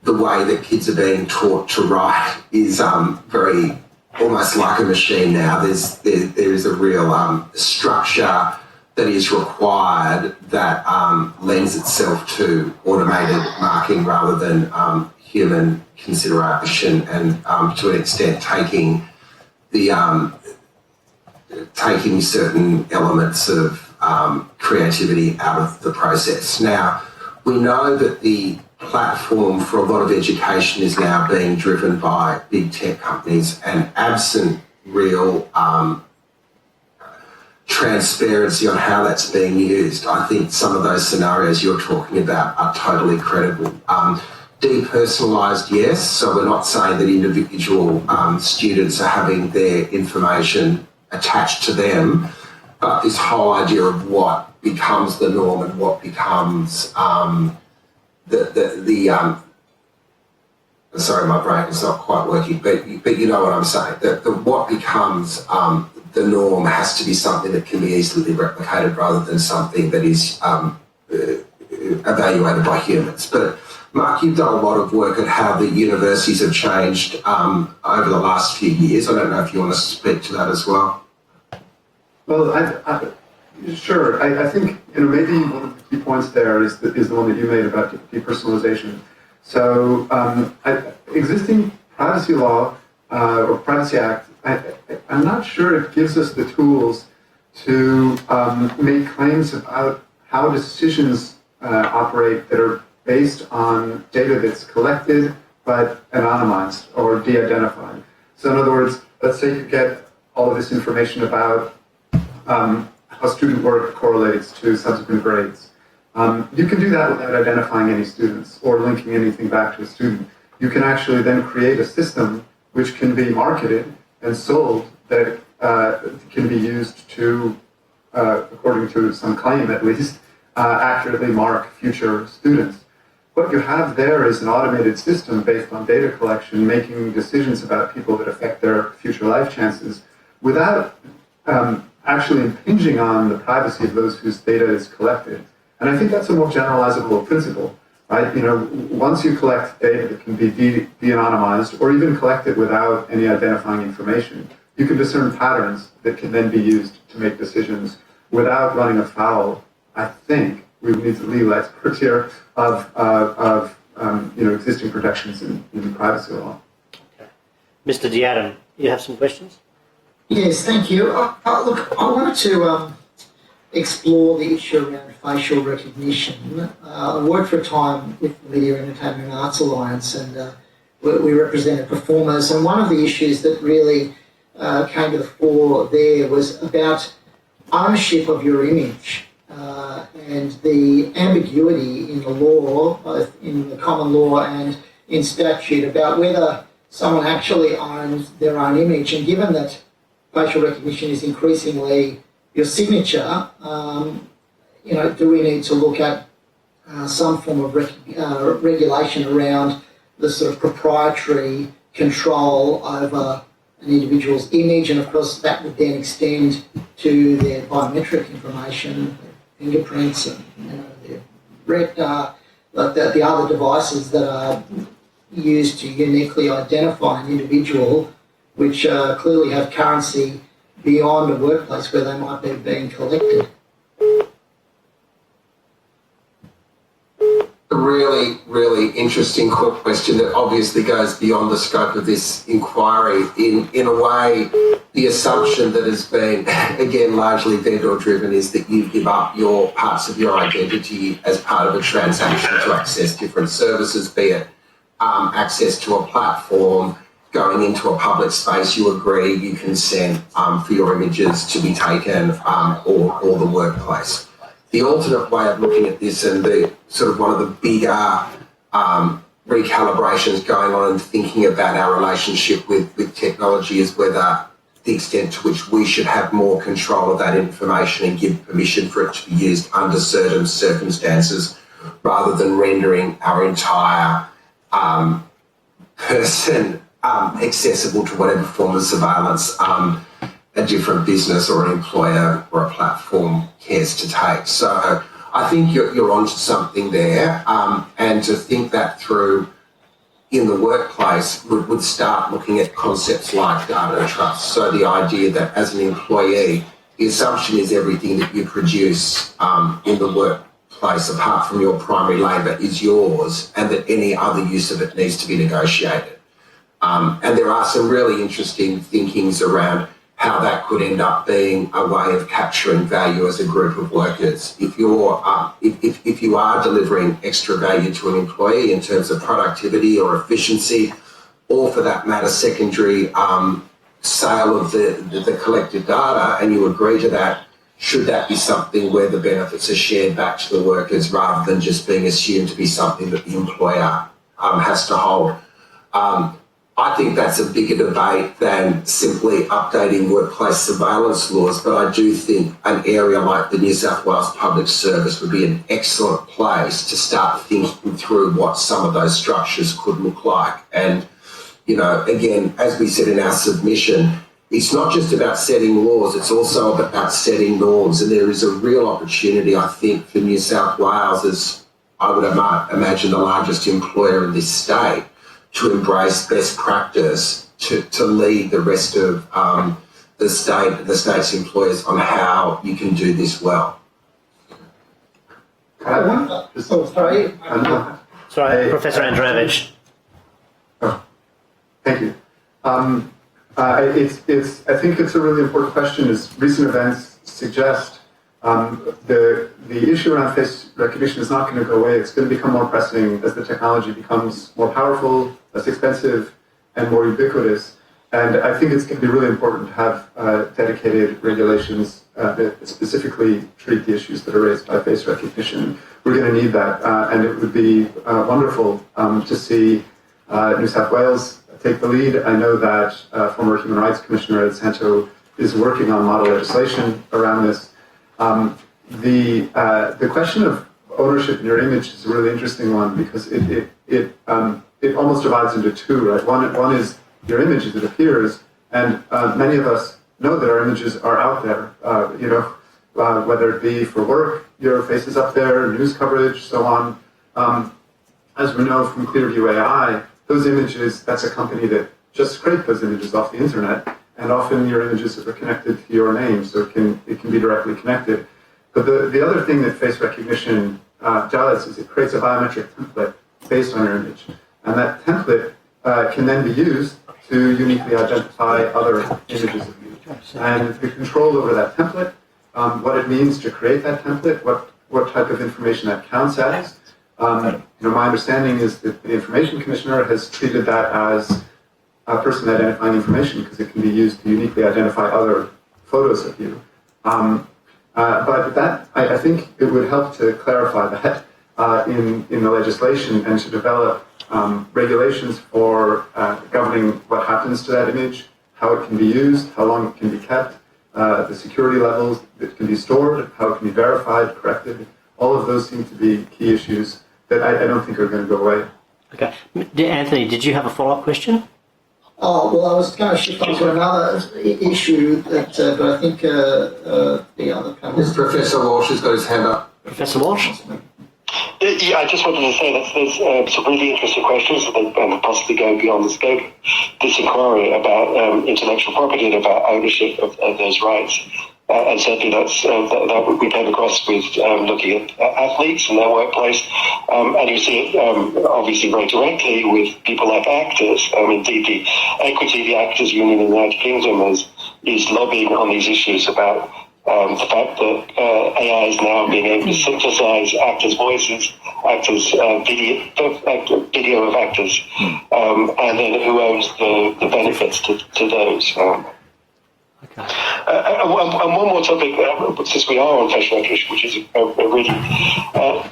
way that kids are being taught to write is very almost like a machine now. There is a real structure that is required that lends itself to automated marking rather than human consideration, and to an extent taking certain elements of creativity out of the process. Now, we know that the platform for a lot of education is now being driven by big tech companies, and absent real transparency on how that's being used, I think some of those scenarios you're talking about are totally credible. Depersonalised, yes, so we're not saying that individual students are having their information attached to them, but this whole idea of what becomes the norm and what becomes sorry, my brain is not quite working, but you know what I'm saying, that what becomes the norm has to be something that can be easily replicated rather than something that is evaluated by humans. But Mark, you've done a lot of work at how the universities have changed over the last few years. I don't know if you want to speak to that as well. Well, sure. I think maybe one of the key points there is the one that you made about depersonalization. So existing privacy law or Privacy Act, I'm not sure it gives us the tools to make claims about how decisions operate that are based on data that's collected but anonymized or de-identified. So in other words, let's say you get all of this information about how student work correlates to subsequent grades. You can do that without identifying any students or linking anything back to a student. You can actually then create a system which can be marketed and sold that can be used to, according to some claim at least, accurately mark future students. What you have there is an automated system based on data collection, making decisions about people that affect their future life chances without actually impinging on the privacy of those whose data is collected. And I think that's a more generalizable principle. Once you collect data that can be de-anonymized or even collect it without any identifying information, you can discern patterns that can then be used to make decisions without running afoul, I think, we need the legal experts here, of existing protections in privacy law. Okay. Mr. Diadam, you have some questions? Yes, thank you. Look, I wanted to explore the issue around facial recognition. I worked for a time with the Media, Entertainment and Arts Alliance, and we represented performers, and one of the issues that really came to the fore there was about ownership of your image and the ambiguity in the law, both in the common law and in statute, about whether someone actually owns their own image. And given that facial recognition is increasingly your signature, do we need to look at some form of regulation around the sort of proprietary control over an individual's image? And of course that would then extend to their biometric information, their fingerprints, and their retina, like the other devices that are used to uniquely identify an individual, which clearly have currency beyond a workplace where they might be being collected. A really, really interesting question that obviously goes beyond the scope of this inquiry. In a way, the assumption that has been, again, largely vendor-driven is that you give up your parts of your identity as part of a transaction to access different services, be it access to a platform, going into a public space, you agree, you consent for your images to be taken, or the workplace. The alternate way of looking at this, and the sort of one of the bigger recalibrations going on and thinking about our relationship with technology, is whether the extent to which we should have more control of that information and give permission for it to be used under certain circumstances, rather than rendering our entire person accessible to whatever form of surveillance a different business or an employer or a platform cares to take. So I think you're onto something there, and to think that through in the workplace would start looking at concepts like data trust. So the idea that as an employee, the assumption is everything that you produce in the workplace, apart from your primary labour, is yours, and that any other use of it needs to be negotiated. And there are some really interesting thinkings around how that could end up being a way of capturing value as a group of workers. If you're, if you are delivering extra value to an employee in terms of productivity or efficiency, or for that matter, secondary sale of the collected data, and you agree to that, should that be something where the benefits are shared back to the workers rather than just being assumed to be something that the employer has to hold? I think that's a bigger debate than simply updating workplace surveillance laws, but I do think an area like the New South Wales Public Service would be an excellent place to start thinking through what some of those structures could look like. And, you know, again, as we said in our submission, it's not just about setting laws, it's also about setting norms. And there is a real opportunity, I think, for New South Wales, as I would imagine the largest employer in this state, to embrace best practice, to lead the rest of the state's employers on how you can do this well. Sorry, Professor Andreevich. Oh, thank you. I think it's a really important question. As recent events suggest, the issue around face recognition is not going to go away. It's going to become more pressing as the technology becomes more powerful, less expensive, and more ubiquitous. And I think it's going to be really important to have dedicated regulations that specifically treat the issues that are raised by face recognition. We're going to need that, and it would be wonderful to see New South Wales take the lead. I know that former Human Rights Commissioner Ed Santo is working on model legislation around this. The question of ownership in your image is a really interesting one, because it almost divides into two, right? One is your image as it appears, and many of us know that our images are out there. Whether it be for work, your face is up there, news coverage, so on. as we know from Clearview AI, those images, that's a company that just scraped those images off the internet, and often your images are connected to your name, so it can be directly connected. But the other thing that face recognition does is it creates a biometric template based on your image. And that template can then be used to uniquely identify other images of you. And the control over that template, what it means to create that template, what type of information that counts as. My understanding is that the Information Commissioner has treated that as a person identifying information because it can be used to uniquely identify other photos of you. But that, I think it would help to clarify that in the legislation and to develop regulations for governing what happens to that image, how it can be used, how long it can be kept, the security levels that can be stored, how it can be verified, corrected. All of those seem to be key issues that I don't think are going to go away. Okay. Anthony, did you have a follow-up question? Oh, well, I was going to shift on to another issue, but I think the other panel... Professor Walsh has got his hand up. Professor Walsh? Yeah, I just wanted to say that there's some really interesting questions that possibly go beyond the scope of this inquiry about intellectual property and about ownership of those rights. And certainly that we came across with looking at athletes and their workplace. And you see it obviously very directly with people like actors. Indeed, the Equity, the Actors Union in the United Kingdom is lobbying on these issues about the fact that AI is now being able to synthesize actors' voices, actors' video of actors, and then who owns the benefits to those. Okay. And one more topic, since we are on facial recognition, which is a really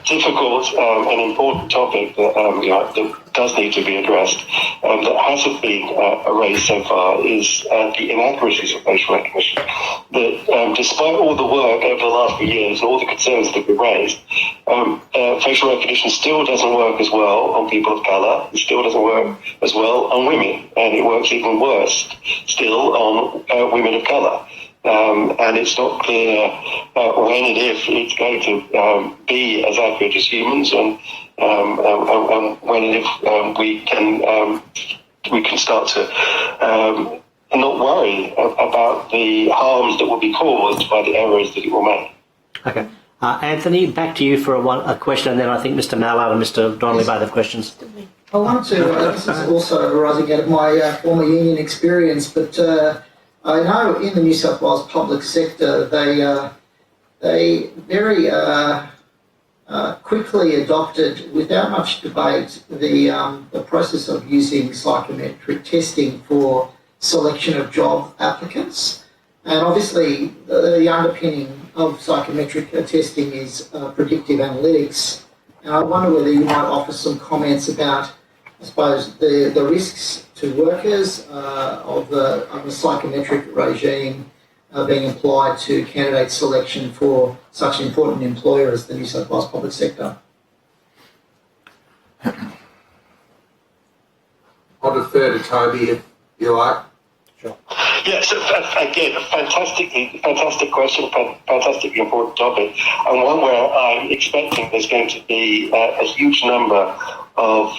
difficult and important topic that does need to be addressed, that hasn't been raised so far, is the inaccuracies of facial recognition. That despite all the work over the last few years, all the concerns that we've raised, facial recognition still doesn't work as well on people of colour. It still doesn't work as well on women, and it works even worse still on women of colour. And it's not clear when and if it's going to be as accurate as humans, and when and if we can start to not worry about the harms that will be caused by the errors that it will make. Okay. Anthony, back to you for a question, and then I think Mr. Mallard and Mr. Donnelly both have questions. I want to, this is also arising out of my former union experience, but I know in the New South Wales public sector, they very quickly adopted, without much debate, the process of using psychometric testing for selection of job applicants. And obviously, the underpinning of psychometric testing is predictive analytics. And I wonder whether you might offer some comments about, I suppose, the risks to workers of the psychometric regime being applied to candidate selection for such an important employer as the New South Wales public sector. I'll defer to Toby if you like. Sure. Yeah, so again, fantastic question, fantastically important topic, and one where I'm expecting there's going to be a huge number of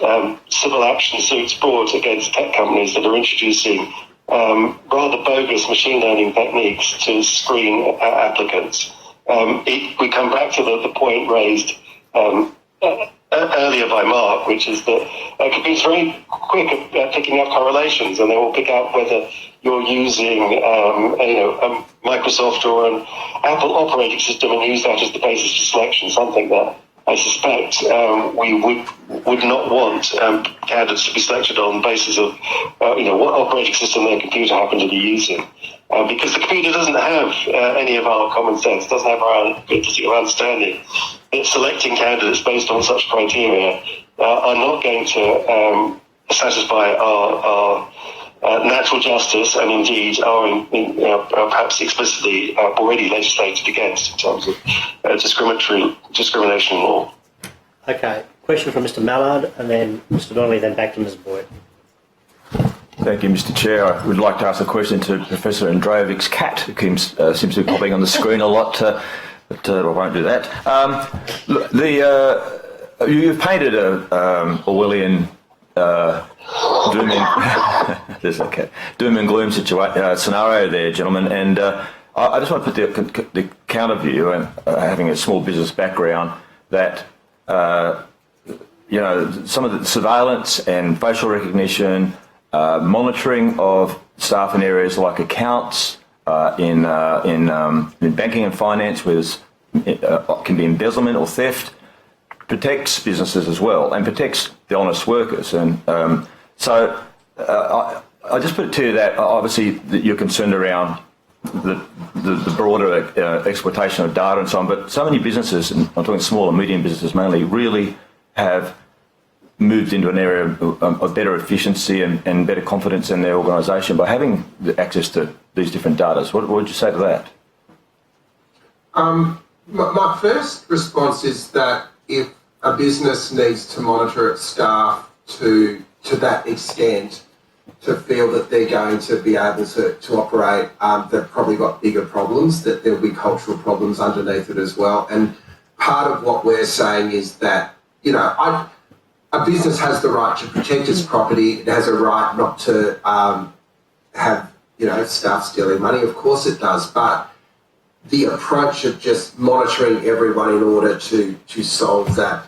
civil action suits brought against tech companies that are introducing rather bogus machine learning techniques to screen applicants. We come back to the point raised earlier by Mark, which is that computers are very quick at picking up correlations, and they will pick out whether you're using a Microsoft or an Apple operating system and use that as the basis for selection, something that I suspect we would not want candidates to be selected on the basis of what operating system their computer happens to be using. Because the computer doesn't have any of our common sense, doesn't have our particular understanding. It's selecting candidates based on such criteria are not going to satisfy our natural justice, and indeed are perhaps explicitly already legislated against in terms of discrimination law. Okay. Question from Mr. Mallard, and then Mr. Donnelly, then back to Ms. Boyd. Thank you, Mr. Chair. I would like to ask a question to Professor Andrejevic's cat, who seems to be popping on the screen a lot, but I won't do that. You've painted a Orwellian doom and gloom scenario there, gentlemen, and I just want to put the counter view, and having a small business background, that some of the surveillance and facial recognition, monitoring of staff in areas like accounts, in banking and finance, where can be embezzlement or theft, protects businesses as well and protects the honest workers. And so I just put it to you that obviously that you're concerned around the broader exploitation of data and so on, but so many businesses, and I'm talking small and medium businesses mainly, really have moved into an area of better efficiency and better confidence in their organisation by having access to these different data. What would you say to that? My first response is that if a business needs to monitor its staff to that extent, to feel that they're going to be able to operate, they've probably got bigger problems, that there'll be cultural problems underneath it as well. And part of what we're saying is that, a business has the right to protect its property. It has a right not to have, staff stealing money. Of course it does. But the approach of just monitoring everyone in order to solve that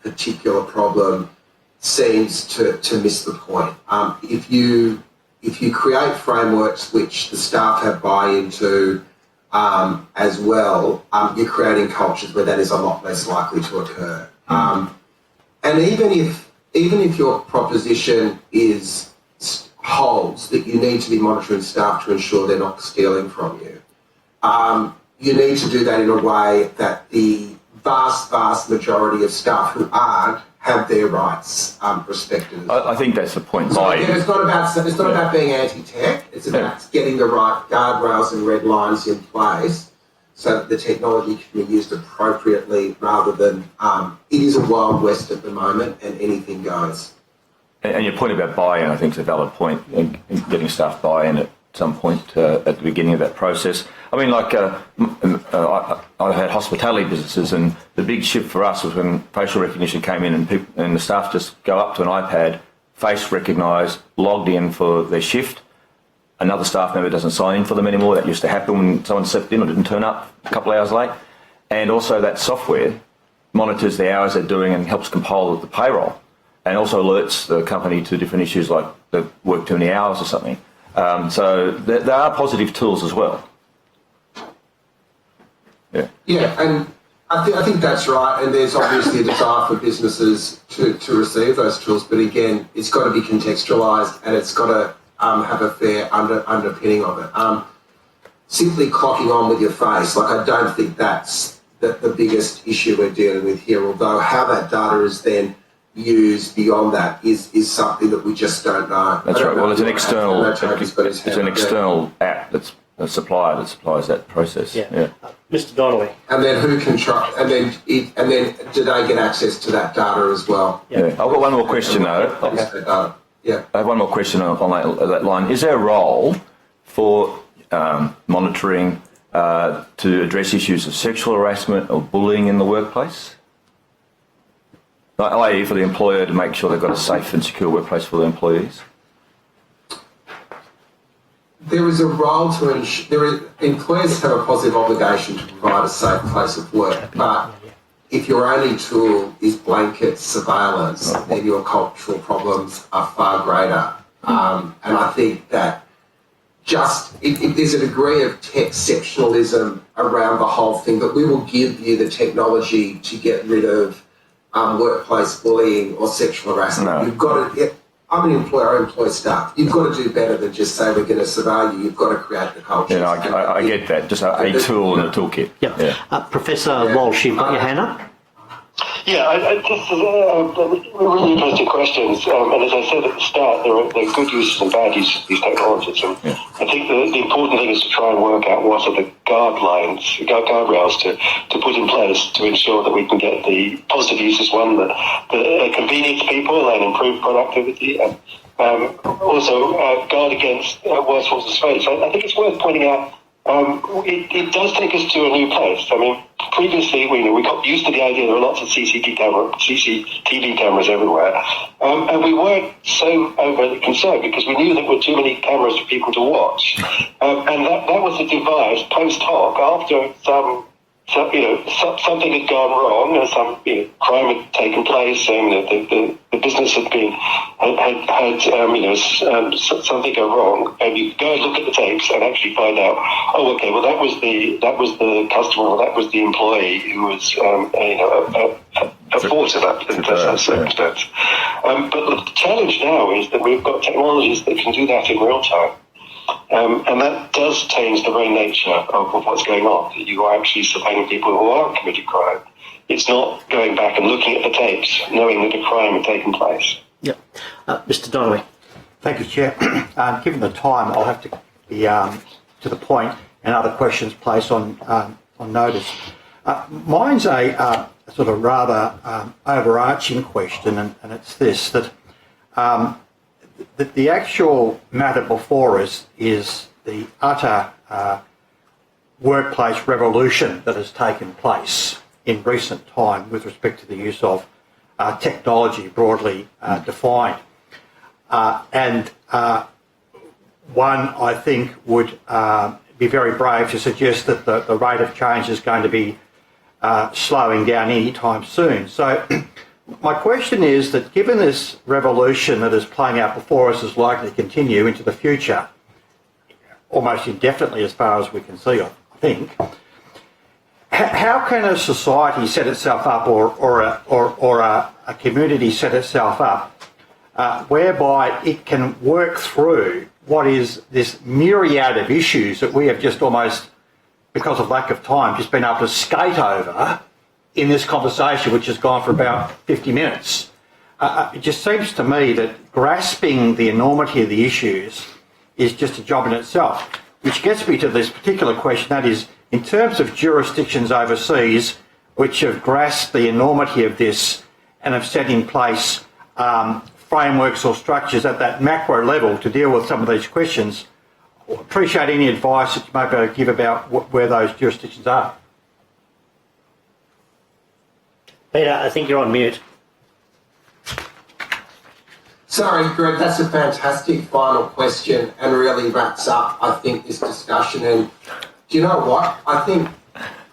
particular problem seems to miss the point. If you create frameworks which the staff have buy-in to as well, you're creating cultures where that is a lot less likely to occur. And even if your proposition holds that you need to be monitoring staff to ensure they're not stealing from you, you need to do that in a way that the vast majority of staff who aren't have their rights respected. I think that's the point. It's not about being anti-tech. It's about getting the right guardrails and red lines in place so that the technology can be used appropriately, rather than it is a wild west at the moment and anything goes. And your point about buy-in, I think, is a valid point, in getting staff buy-in at some point at the beginning of that process. I mean, like I had hospitality businesses, and the big shift for us was when facial recognition came in, and the staff just go up to an iPad, face recognised, logged in for their shift. Another staff member doesn't sign in for them anymore. That used to happen when someone stepped in or didn't turn up a couple of hours late. And also that software monitors the hours they're doing and helps compile the payroll, and also alerts the company to different issues like they work too many hours or something. So there are positive tools as well. Yeah, and I think that's right. And there's obviously a desire for businesses to receive those tools, but again, it's got to be contextualised and it's got to have a fair underpinning of it. Simply clocking on with your face, I don't think that's the biggest issue we're dealing with here, although how that data is then used beyond that is something that we just don't know. That's right. Well, it's an external app that's a supplier that supplies that process. Yeah. Mr. Donnelly. And then who control? And then do they get access to that data as well? Yeah. I've got one more question though. Yeah. I have one more question on that line. Is there a role for monitoring to address issues of sexual harassment or bullying in the workplace? i.e. for the employer to make sure they've got a safe and secure workplace for their employees? There is a role to ensure, employers have a positive obligation to provide a safe place of work, but if your only tool is blanket surveillance, then your cultural problems are far greater. And I think that if there's a degree of exceptionalism around the whole thing, that we will give you the technology to get rid of workplace bullying or sexual harassment. No. You've got to. I'm an employer, I employ staff. You've got to do better than just say we're going to surveil you. You've got to create the culture. Yeah, I get that. Just a tool in the toolkit. Yep. Yeah. Professor Walsh, you've got your hand up? Yeah, this is really interesting questions. And as I said at the start, there are good uses and bad uses of these technologies. And I think the important thing is to try and work out what are the guardrails to put in place to ensure that we can get the positive uses, one that convenience people and improve productivity, and also guard against worse forms of surveillance. I think it's worth pointing out it does take us to a new place. I mean, previously, we got used to the idea there were lots of CCTV cameras everywhere, and we weren't so overly concerned because we knew there were too many cameras for people to watch, and that was a device post hoc after something had gone wrong, and some crime had taken place, and the business had something go wrong, and you go and look at the tapes and actually find out, oh, okay, well that was the customer, or that was the employee who was at fault in that circumstance. But the challenge now is that we've got technologies that can do that in real time. And that does change the very nature of what's going on. You are actually surveilling people who are committing crime. It's not going back and looking at the tapes, knowing that a crime had taken place. Yep. Mr. Donnelly. Thank you, Chair. Given the time, I'll have to be to the point and other questions placed on notice. Mine's a sort of rather overarching question, and it's this, that the actual matter before us is the utter workplace revolution that has taken place in recent time with respect to the use of technology broadly defined. And one, I think, would be very brave to suggest that the rate of change is going to be slowing down any time soon. So my question is that given this revolution that is playing out before us is likely to continue into the future, almost indefinitely as far as we can see, I think, how can a society set itself up or a community set itself up whereby it can work through what is this myriad of issues that we have just almost, because of lack of time, just been able to skate over in this conversation, which has gone for about 50 minutes. It just seems to me that grasping the enormity of the issues is just a job in itself, which gets me to this particular question, that is, in terms of jurisdictions overseas which have grasped the enormity of this and have set in place frameworks or structures at that macro level to deal with some of these questions, appreciate any advice that you may be able to give about where those jurisdictions are. Peter, I think you're on mute. Sorry, Greg, that's a fantastic final question and really wraps up, I think, this discussion. And do you know what? I think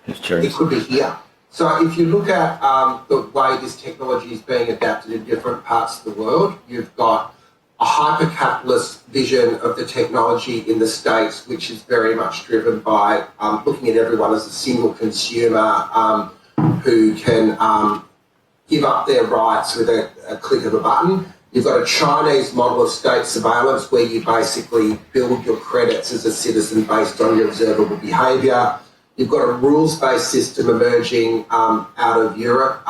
it could be here. So if you look at the way this technology is being adapted in different parts of the world, you've got a hyper-capitalist vision of the technology in the States, which is very much driven by looking at everyone as a single consumer who can give up their rights with a click of a button. You've got a Chinese model of state surveillance where you basically build your credits as a citizen based on your observable behaviour. You've got a rules-based system emerging out of Europe,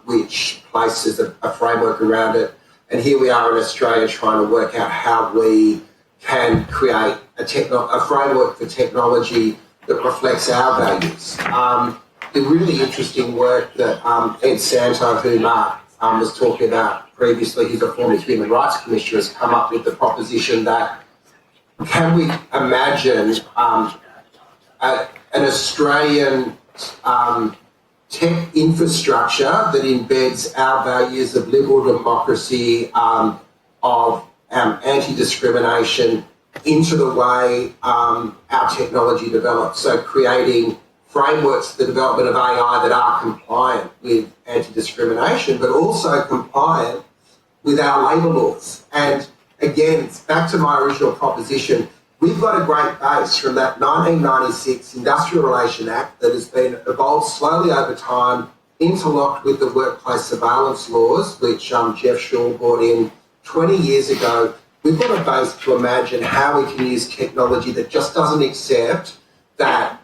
which places a framework around it. And here we are in Australia trying to work out how we can create a framework for technology that reflects our values. The really interesting work that Ed Santo, who Mark was talking about previously, who's a former Human Rights Commissioner, has come up with the proposition that can we imagine an Australian tech infrastructure that embeds our values of liberal democracy, of anti-discrimination into the way our technology develops. So creating frameworks for the development of AI that are compliant with anti-discrimination, but also compliant with our labour laws. And again, it's back to my original proposition. We've got a great base from that 1996 Industrial Relations Act that has been evolved slowly over time, interlocked with the workplace surveillance laws, which Jeff Shaw brought in 20 years ago. We've got a base to imagine how we can use technology that just doesn't accept that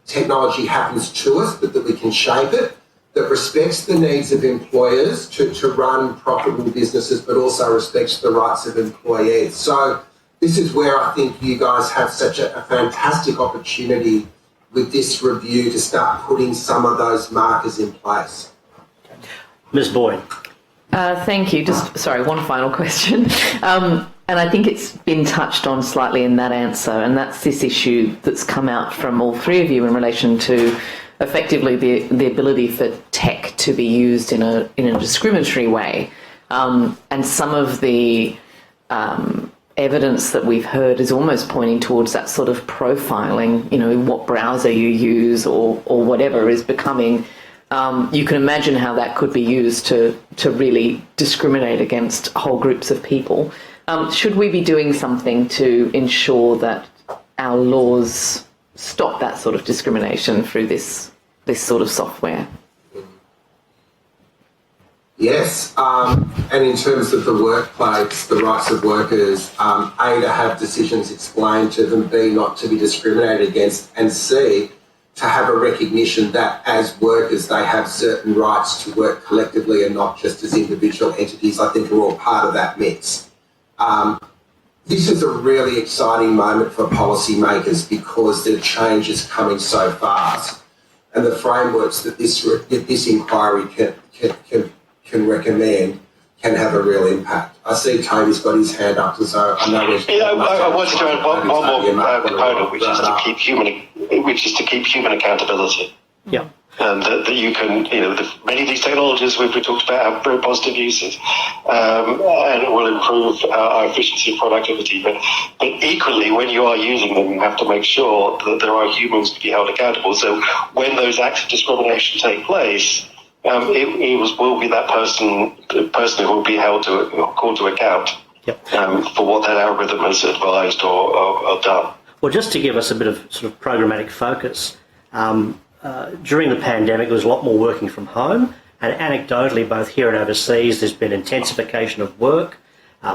technology happens to us, but that we can shape it, that respects the needs of employers to run profitable businesses, but also respects the rights of employees. So this is where I think you guys have such a fantastic opportunity with this review to start putting some of those markers in place. Ms. Boyd. Thank you. Just, sorry, one final question. And I think it's been touched on slightly in that answer, and that's this issue that's come out from all three of you in relation to effectively the ability for tech to be used in a discriminatory way. And some of the evidence that we've heard is almost pointing towards that sort of profiling, what browser you use or whatever is becoming. You can imagine how that could be used to really discriminate against whole groups of people. Should we be doing something to ensure that our laws stop that sort of discrimination through this sort of software? Yes, and in terms of the workplace, the rights of workers, A, to have decisions explained to them, B, not to be discriminated against, and C, to have a recognition that as workers they have certain rights to work collectively and not just as individual entities, I think are all part of that mix. This is a really exciting moment for policymakers because the change is coming so fast, and the frameworks that this inquiry can recommend can have a real impact. I see Toby's got his hand up, so I know there's... I wanted to add one more component, which is to keep human accountability. Yeah. And that you can, many of these technologies we talked about have very positive uses, and it will improve our efficiency and productivity. But equally, when you are using them, you have to make sure that there are humans to be held accountable. So when those acts of discrimination take place, it will be that person who will be called to account for what that algorithm has advised or done. Well, just to give us a bit of sort of programmatic focus, during the pandemic, there was a lot more working from home, and anecdotally, both here and overseas, there's been intensification of work,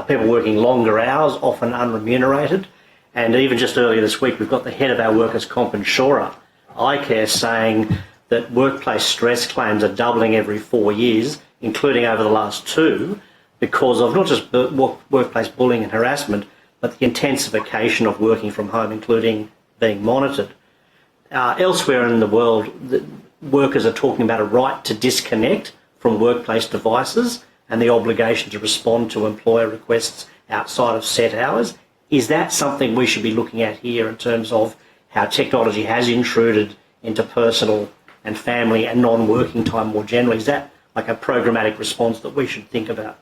people working longer hours, often unremunerated, and even just earlier this week, we've got the head of our workers' comp insurer, iCare, saying that workplace stress claims are doubling every 4 years, including over the last 2, because of not just workplace bullying and harassment, but the intensification of working from home, including being monitored. Elsewhere in the world, workers are talking about a right to disconnect from workplace devices and the obligation to respond to employer requests outside of set hours. Is that something we should be looking at here in terms of how technology has intruded into personal and family and non-working time more generally? Is that like a programmatic response that we should think about?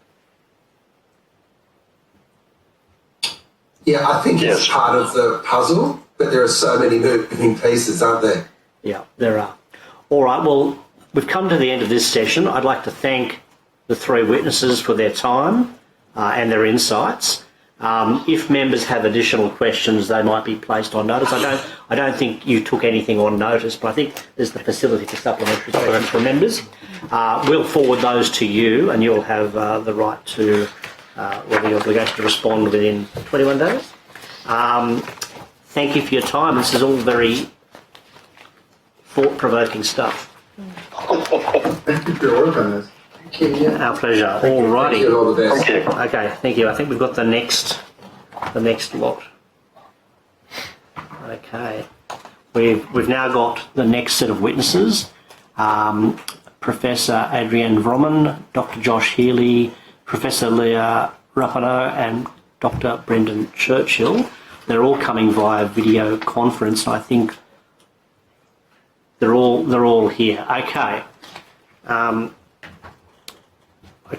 Yeah, I think it's part of the puzzle, but there are so many moving pieces, aren't there? Yeah, there are. All right, well, we've come to the end of this session. I'd like to thank the 3 witnesses for their time and their insights. If members have additional questions, they might be placed on notice. I don't think you took anything on notice, but I think there's the facility for supplementary questions for members. We'll forward those to you, and you'll have the right to, or the obligation to respond within 21 days. Thank you for your time. This is all very thought-provoking stuff. Thank you for your work on this. Thank you. Yeah. Our pleasure. All righty. Thank you, all the best. Thank you. Okay, thank you. I think we've got the next lot. Okay. We've now got the next set of witnesses. Professor Adrienne Vroman, Dr. Josh Healy, Professor Leah Rapano, and Dr. Brendan Churchill. They're all coming via video conference, and I think they're all here. Okay.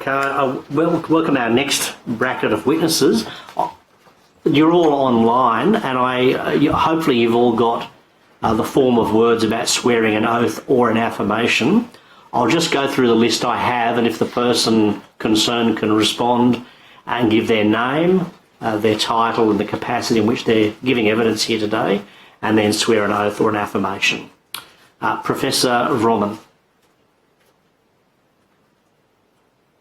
I welcome our next bracket of witnesses. You're all online, and hopefully you've all got the form of words about swearing an oath or an affirmation. I'll just go through the list I have, and if the person concerned can respond and give their name, their title and the capacity in which they're giving evidence here today, and then swear an oath or an affirmation. Professor Vroman.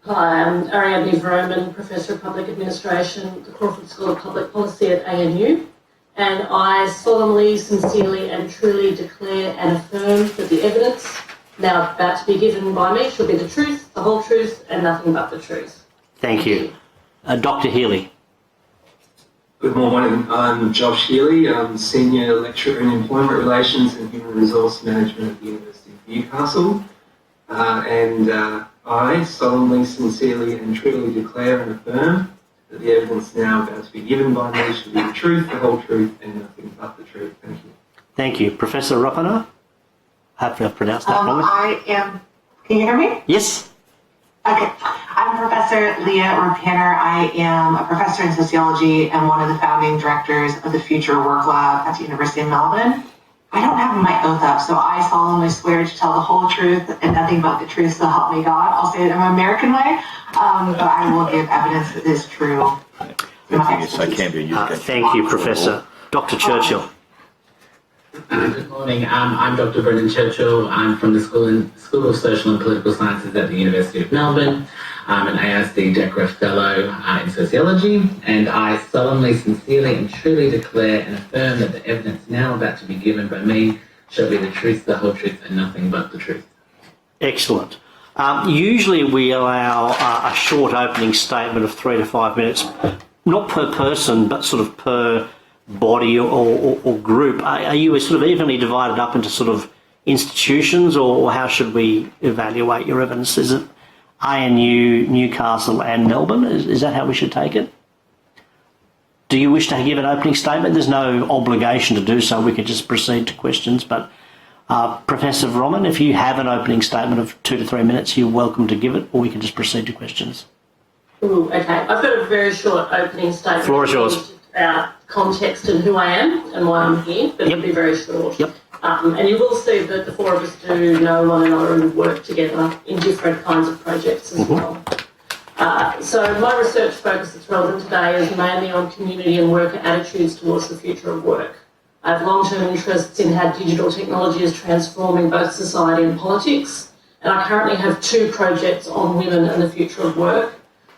Hi, I'm Ariadne Vroman, Professor of Public Administration at the Crawford School of Public Policy at ANU, and I solemnly, sincerely and truly declare and affirm that the evidence now about to be given by me shall be the truth, the whole truth, and nothing but the truth. Thank you. Dr. Healy. Good morning. I'm Josh Healy. I'm Senior Lecturer in Employment Relations and Human Resource Management at the University of Newcastle. I solemnly, sincerely and truly declare and affirm that the evidence now about to be given by me shall be the truth, the whole truth and nothing but the truth. Thank you. Thank you. Professor Rapana? Hopefully I've pronounced that properly. can you hear me? Yes. Okay. I'm Professor Leah Rapiner. I am a professor in sociology and one of the founding directors of the Future Work Lab at the University of Melbourne. I don't have my oath up, so I solemnly swear to tell the whole truth and nothing but the truth, so help me God. I'll say it in an American way, but I will give evidence that is true. Thank you, Professor. Dr. Churchill. Good morning. I'm Dr. Brendan Churchill. I'm from the School of Social and Political Sciences at the University of Melbourne. I'm an AISD DECRA Fellow in Sociology, and I solemnly, sincerely and truly declare and affirm that the evidence now about to be given by me shall be the truth, the whole truth, and nothing but the truth. Excellent. Usually we allow a short opening statement of 3 to 5 minutes, not per person, but sort of per body or group. Are you sort of evenly divided up into sort of institutions, or how should we evaluate your evidence? Is it ANU, Newcastle and Melbourne? Is that how we should take it? Do you wish to give an opening statement? There's no obligation to do so. We could just proceed to questions. But Professor Vroman, if you have an opening statement of 2 to 3 minutes, you're welcome to give it, or we can just proceed to questions. Ooh, okay. I've got a very short opening statement. Floor is yours. About context and who I am and why I'm here, but it'll be very short. Yep. And you will see that the four of us do know one another and work together in different kinds of projects as well. So my research focus that's relevant today is mainly on community and worker attitudes towards the future of work. I have long-term interests in how digital technology is transforming both society and politics, and I currently have 2 projects on women and the future of work.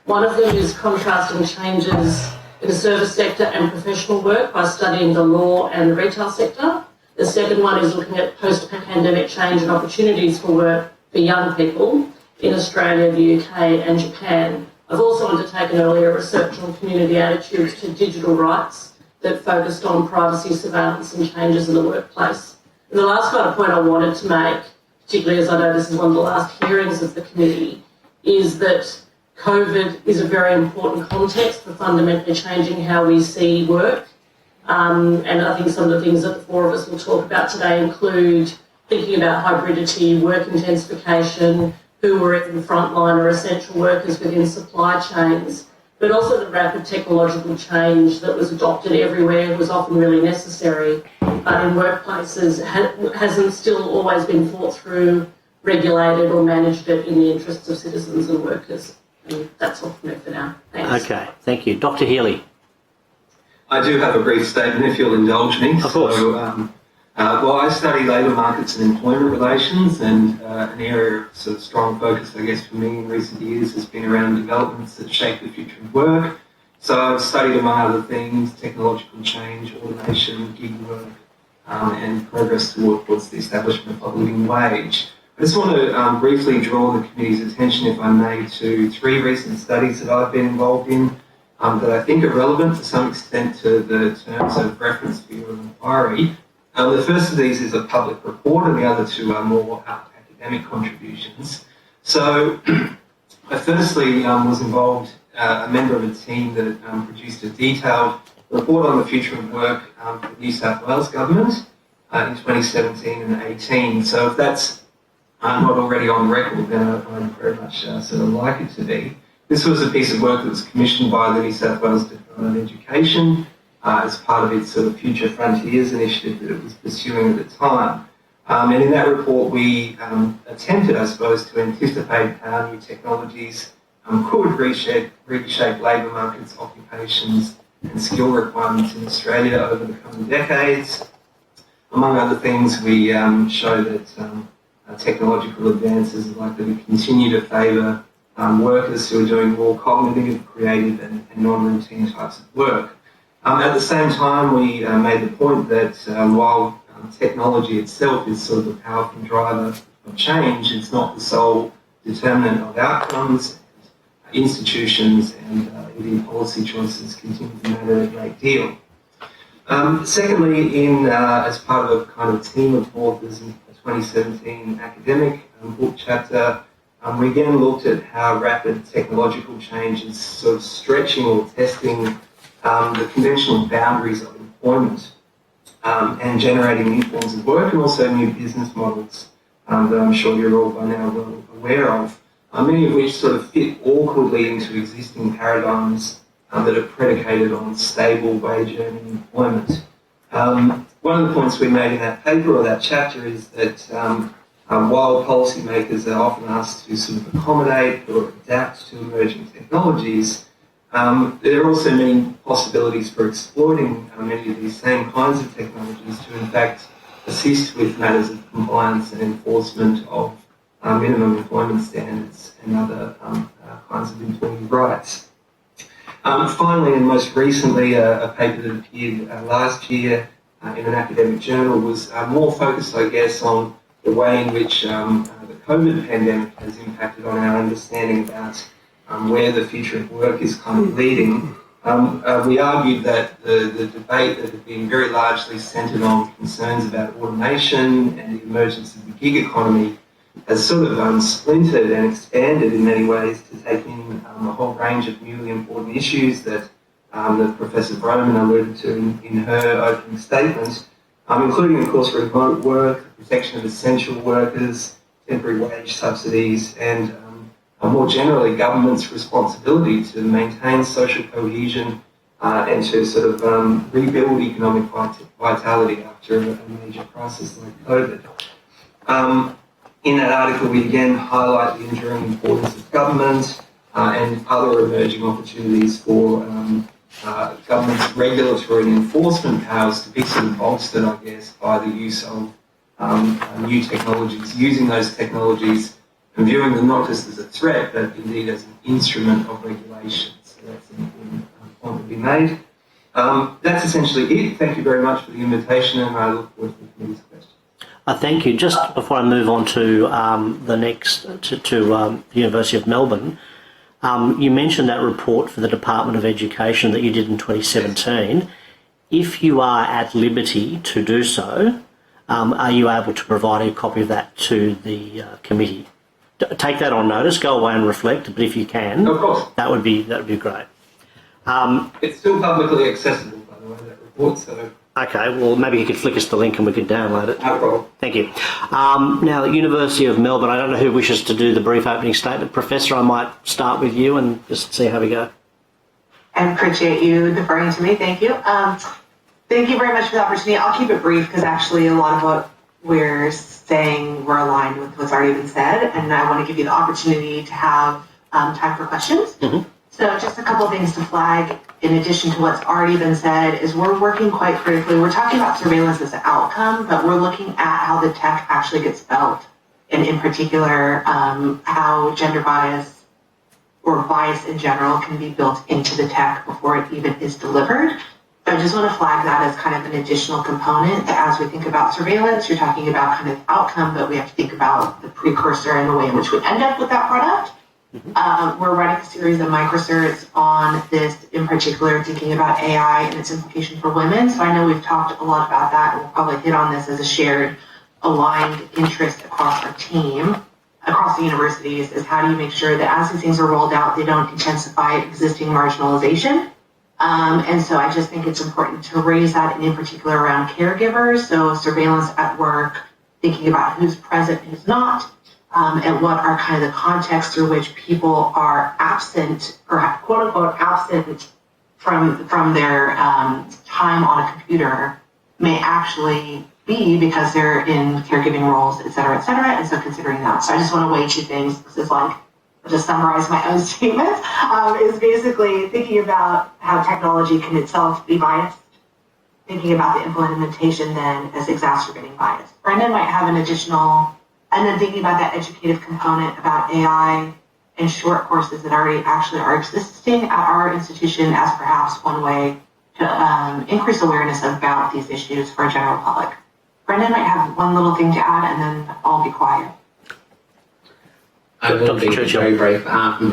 One of them is contrasting changes in the service sector and professional work by studying the law and the retail sector. The second one is looking at post-pandemic change and opportunities for work for young people in Australia, the UK and Japan. I've also undertaken earlier research on community attitudes to digital rights that focused on privacy, surveillance and changes in the workplace. And the last kind of point I wanted to make, particularly as I know this is one of the last hearings of the committee, is that COVID is a very important context for fundamentally changing how we see work. And I think some of the things that the four of us will talk about today include thinking about hybridity, work intensification, who were in frontline or essential workers within supply chains, but also the rapid technological change that was adopted everywhere was often really necessary, but in workplaces hasn't still always been thought through, regulated or managed it in the interests of citizens and workers. And that's all from me for now. Thanks. Okay, thank you. Dr. Healy. I do have a brief statement, if you'll indulge me. Of course. So, well, I study labour markets and employment relations, and an area of sort of strong focus, I guess, for me in recent years has been around developments that shape the future of work. So I've studied, among other things, technological change, automation, gig work, and progress towards the establishment of a living wage. I just want to briefly draw the committee's attention, if I may, to 3 recent studies that I've been involved in that I think are relevant to some extent to the terms of reference for your inquiry. The first of these is a public report, and the other 2 are more academic contributions. So I firstly was involved, a member of a team that produced a detailed report on the future of work for the New South Wales Government in 2017 and 18. So if that's not already on record, then I'd very much sort of like it to be. This was a piece of work that was commissioned by the New South Wales Department of Education as part of its sort of Future Frontiers initiative that it was pursuing at the time. And in that report, we attempted, I suppose, to anticipate how new technologies could reshape labour markets, occupations and skill requirements in Australia over the coming decades. Among other things, we show that technological advances are likely to continue to favour workers who are doing more cognitive, creative and non-routine types of work. At the same time, we made the point that while technology itself is sort of a powerful driver of change, it's not the sole determinant of outcomes. Institutions and indeed policy choices continue to matter a great deal. Secondly, as part of a kind of team of authors in the 2017 academic book chapter, we again looked at how rapid technological change is sort of stretching or testing the conventional boundaries of employment and generating new forms of work and also new business models. that I'm sure you're all by now well aware of, many of which sort of fit awkwardly into existing paradigms that are predicated on stable wage-earning employment. One of the points we made in that paper or that chapter is that while policymakers are often asked to sort of accommodate or adapt to emerging technologies, there are also many possibilities for exploiting many of these same kinds of technologies to in fact assist with matters of compliance and enforcement of minimum employment standards and other kinds of employee rights. Finally, and most recently, a paper that appeared last year in an academic journal was more focused, I guess, on the way in which the COVID pandemic has impacted on our understanding about where the future of work is kind of leading. We argued that the debate that had been very largely centred on concerns about automation and the emergence of the gig economy has sort of splintered and expanded in many ways to take in a whole range of newly important issues that Professor Broman alluded to in her opening statement, including, of course, remote work, protection of essential workers, temporary wage subsidies, and more generally government's responsibility to maintain social cohesion and to sort of rebuild economic vitality after a major crisis like COVID. In that article, we again highlight the enduring importance of government and other emerging opportunities for government's regulatory and enforcement powers to be sort of bolstered, I guess, by the use of new technologies, using those technologies and viewing them not just as a threat, but indeed as an instrument of regulation. So that's an important point to be made. That's essentially it. Thank you very much for the invitation, and I look forward to the committee's questions. Thank you. Just before I move on to the next, to the University of Melbourne, you mentioned that report for the Department of Education that you did in 2017. If you are at liberty to do so, are you able to provide a copy of that to the committee? Take that on notice, go away and reflect, but if you can, of course, that would be great. It's still publicly accessible, by the way, that report, so... Okay, well, maybe you could flick us the link and we could download it. No problem. Thank you. Now, the University of Melbourne, I don't know who wishes to do the brief opening statement. Professor, I might start with you and just see how we go. I appreciate you deferring to me. Thank you. Thank you very much for the opportunity. I'll keep it brief because actually a lot of what we're saying we're aligned with what's already been said, and I want to give you the opportunity to have time for questions. Mm-hmm. So just a couple of things to flag in addition to what's already been said is we're working quite critically. We're talking about surveillance as an outcome, but we're looking at how the tech actually gets built, and in particular, how gender bias or bias in general can be built into the tech before it even is delivered. So I just want to flag that as kind of an additional component that as we think about surveillance, you're talking about kind of outcome, but we have to think about the precursor and the way in which we end up with that product. We're running a series of microcerts on this, in particular, thinking about AI and its implication for women. So I know we've talked a lot about that, and we'll probably hit on this as a shared, aligned interest across our team, across the universities, is how do you make sure that as these things are rolled out, they don't intensify existing marginalization. And so I just think it's important to raise that, and in particular around caregivers, so surveillance at work, thinking about who's present and who's not, and what are kind of the contexts through which people are absent, or quote unquote absent from their time on a computer may actually be because they're in caregiving roles, et cetera, and so considering that. So I just want to weigh two things. This is like, just summarize my own statement, is basically thinking about how technology can itself be biased, thinking about the implementation then as exacerbating bias. Brendan might have an additional, and then thinking about that educative component about AI and short courses that already actually are existing at our institution as perhaps one way to increase awareness about these issues for a general public. Brendan might have one little thing to add, and then I'll be quiet. I will be very brief.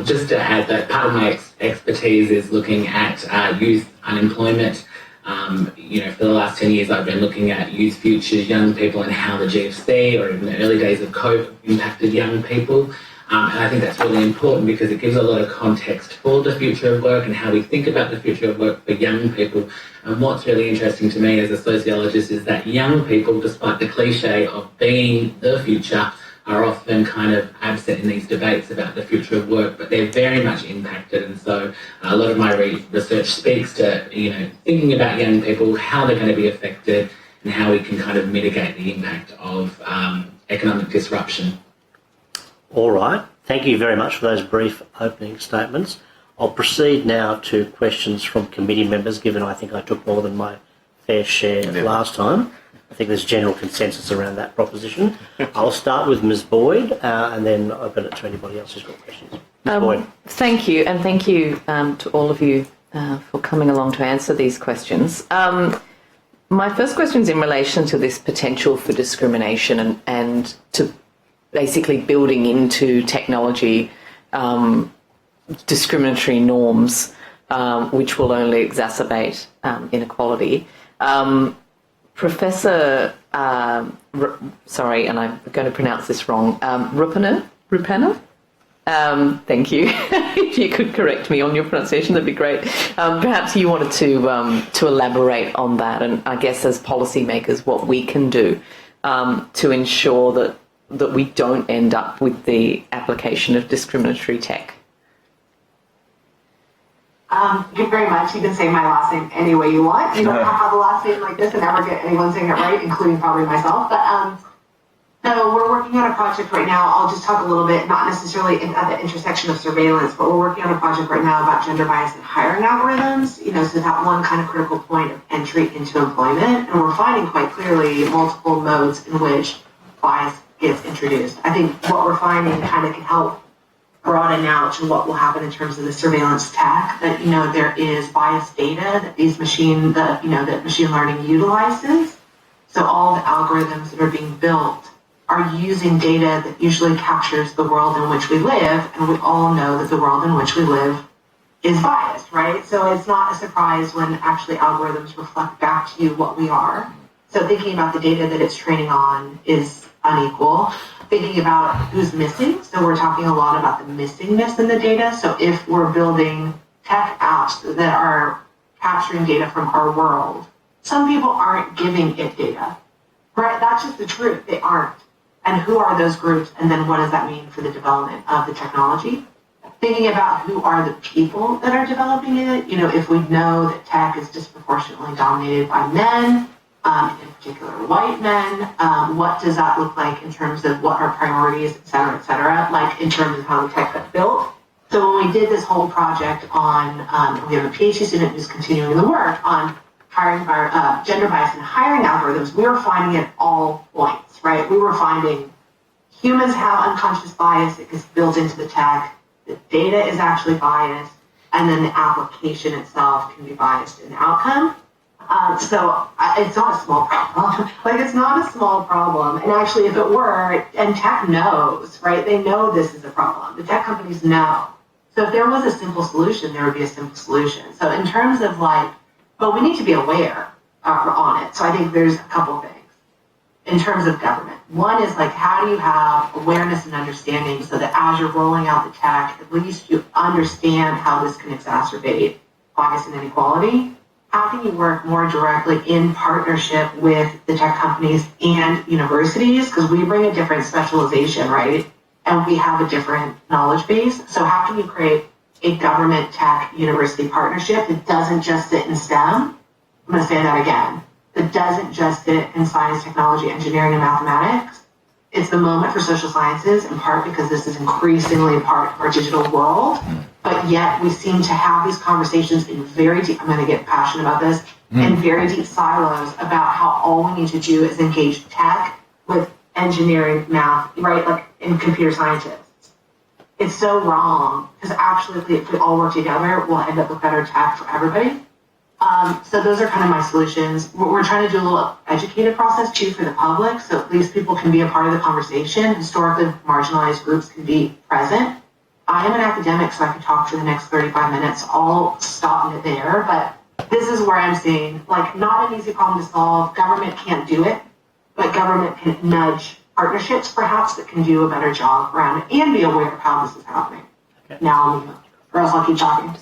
Just to add that part of my expertise is looking at youth unemployment. For the last 10 years, I've been looking at youth futures, young people, and how the GFC or even the early days of COVID impacted young people. And I think that's really important because it gives a lot of context for the future of work and how we think about the future of work for young people. And what's really interesting to me as a sociologist is that young people, despite the cliche of being the future, are often kind of absent in these debates about the future of work, but they're very much impacted. And so a lot of my research speaks to, thinking about young people, how they're going to be affected and how we can kind of mitigate the impact of economic disruption. All right. Thank you very much for those brief opening statements. I'll proceed now to questions from committee members, given I think I took more than my fair share last time. I think there's general consensus around that proposition. I'll start with Ms Boyd and then open it to anybody else who's got questions. Ms Boyd. Thank you, and thank you to all of you for coming along to answer these questions. My first question is in relation to this potential for discrimination and to basically building into technology discriminatory norms, which will only exacerbate inequality. Professor, sorry, and I'm going to pronounce this wrong, Rupana? Thank you. If you could correct me on your pronunciation, that'd be great. Perhaps you wanted to elaborate on that, and I guess as policymakers, what we can do to ensure that we don't end up with the application of discriminatory tech. Thank you very much. You can say my last name any way you want. You don't have to have a last name like this and never get anyone saying it right, including probably myself. But so we're working on a project right now. I'll just talk a little bit, not necessarily at the intersection of surveillance, but we're working on a project right now about gender bias in hiring algorithms. So that one kind of critical point of entry into employment, and we're finding quite clearly multiple modes in which bias gets introduced. I think what we're finding kind of can help broaden out to what will happen in terms of the surveillance tech, that there is biased data that that machine learning utilizes. So all the algorithms that are being built are using data that usually captures the world in which we live, and we all know that the world in which we live is biased, right? So it's not a surprise when actually algorithms reflect back to you what we are. So thinking about the data that it's training on is unequal. Thinking about who's missing, so we're talking a lot about the missingness in the data. So if we're building tech apps that are capturing data from our world, some people aren't giving it data, right? That's just the truth, they aren't. And who are those groups, and then what does that mean for the development of the technology? Thinking about who are the people that are developing it, if we know that tech is disproportionately dominated by men, in particular white men, what does that look like in terms of what our priorities, et cetera, like in terms of how the tech got built. So when we did this whole project on, we have a PhD student who's continuing the work on hiring gender bias in hiring algorithms, we were finding it at all points, right? We were finding humans have unconscious bias that is built into the tech, the data is actually biased, and then the application itself can be biased in the outcome. So it's not a small problem. It's not a small problem. And actually, if it were, and tech knows, right? They know this is a problem. The tech companies know. So if there was a simple solution, there would be a simple solution. So in terms of but we need to be aware on it. So I think there's a couple things. In terms of government, one is how do you have awareness and understanding so that as you're rolling out the tech, at least you understand how this can exacerbate bias and inequality. How can you work more directly in partnership with the tech companies and universities? Because we bring a different specialization, right? And we have a different knowledge base. So how can you create a government tech university partnership that doesn't just sit in STEM? I'm going to say that again. That doesn't just sit in science, technology, engineering, and mathematics. It's the moment for social sciences, in part because this is increasingly a part of our digital world. But yet we seem to have these conversations in very deep, I'm going to get passionate about this, in very deep silos about how all we need to do is engage tech with engineering, math, right? And computer scientists. It's so wrong, because actually if we all work together, we'll end up with better tech for everybody. So those are kind of my solutions. We're trying to do a little educated process too for the public, so at least people can be a part of the conversation. Historically marginalized groups can be present. I am an academic, so I could talk for the next 35 minutes. I'll stop it there, but this is where I'm seeing, not an easy problem to solve. Government can't do it, but government can nudge partnerships, perhaps, that can do a better job around it and be aware of how this is happening. Okay. Now I'll move on, or else I'll keep talking.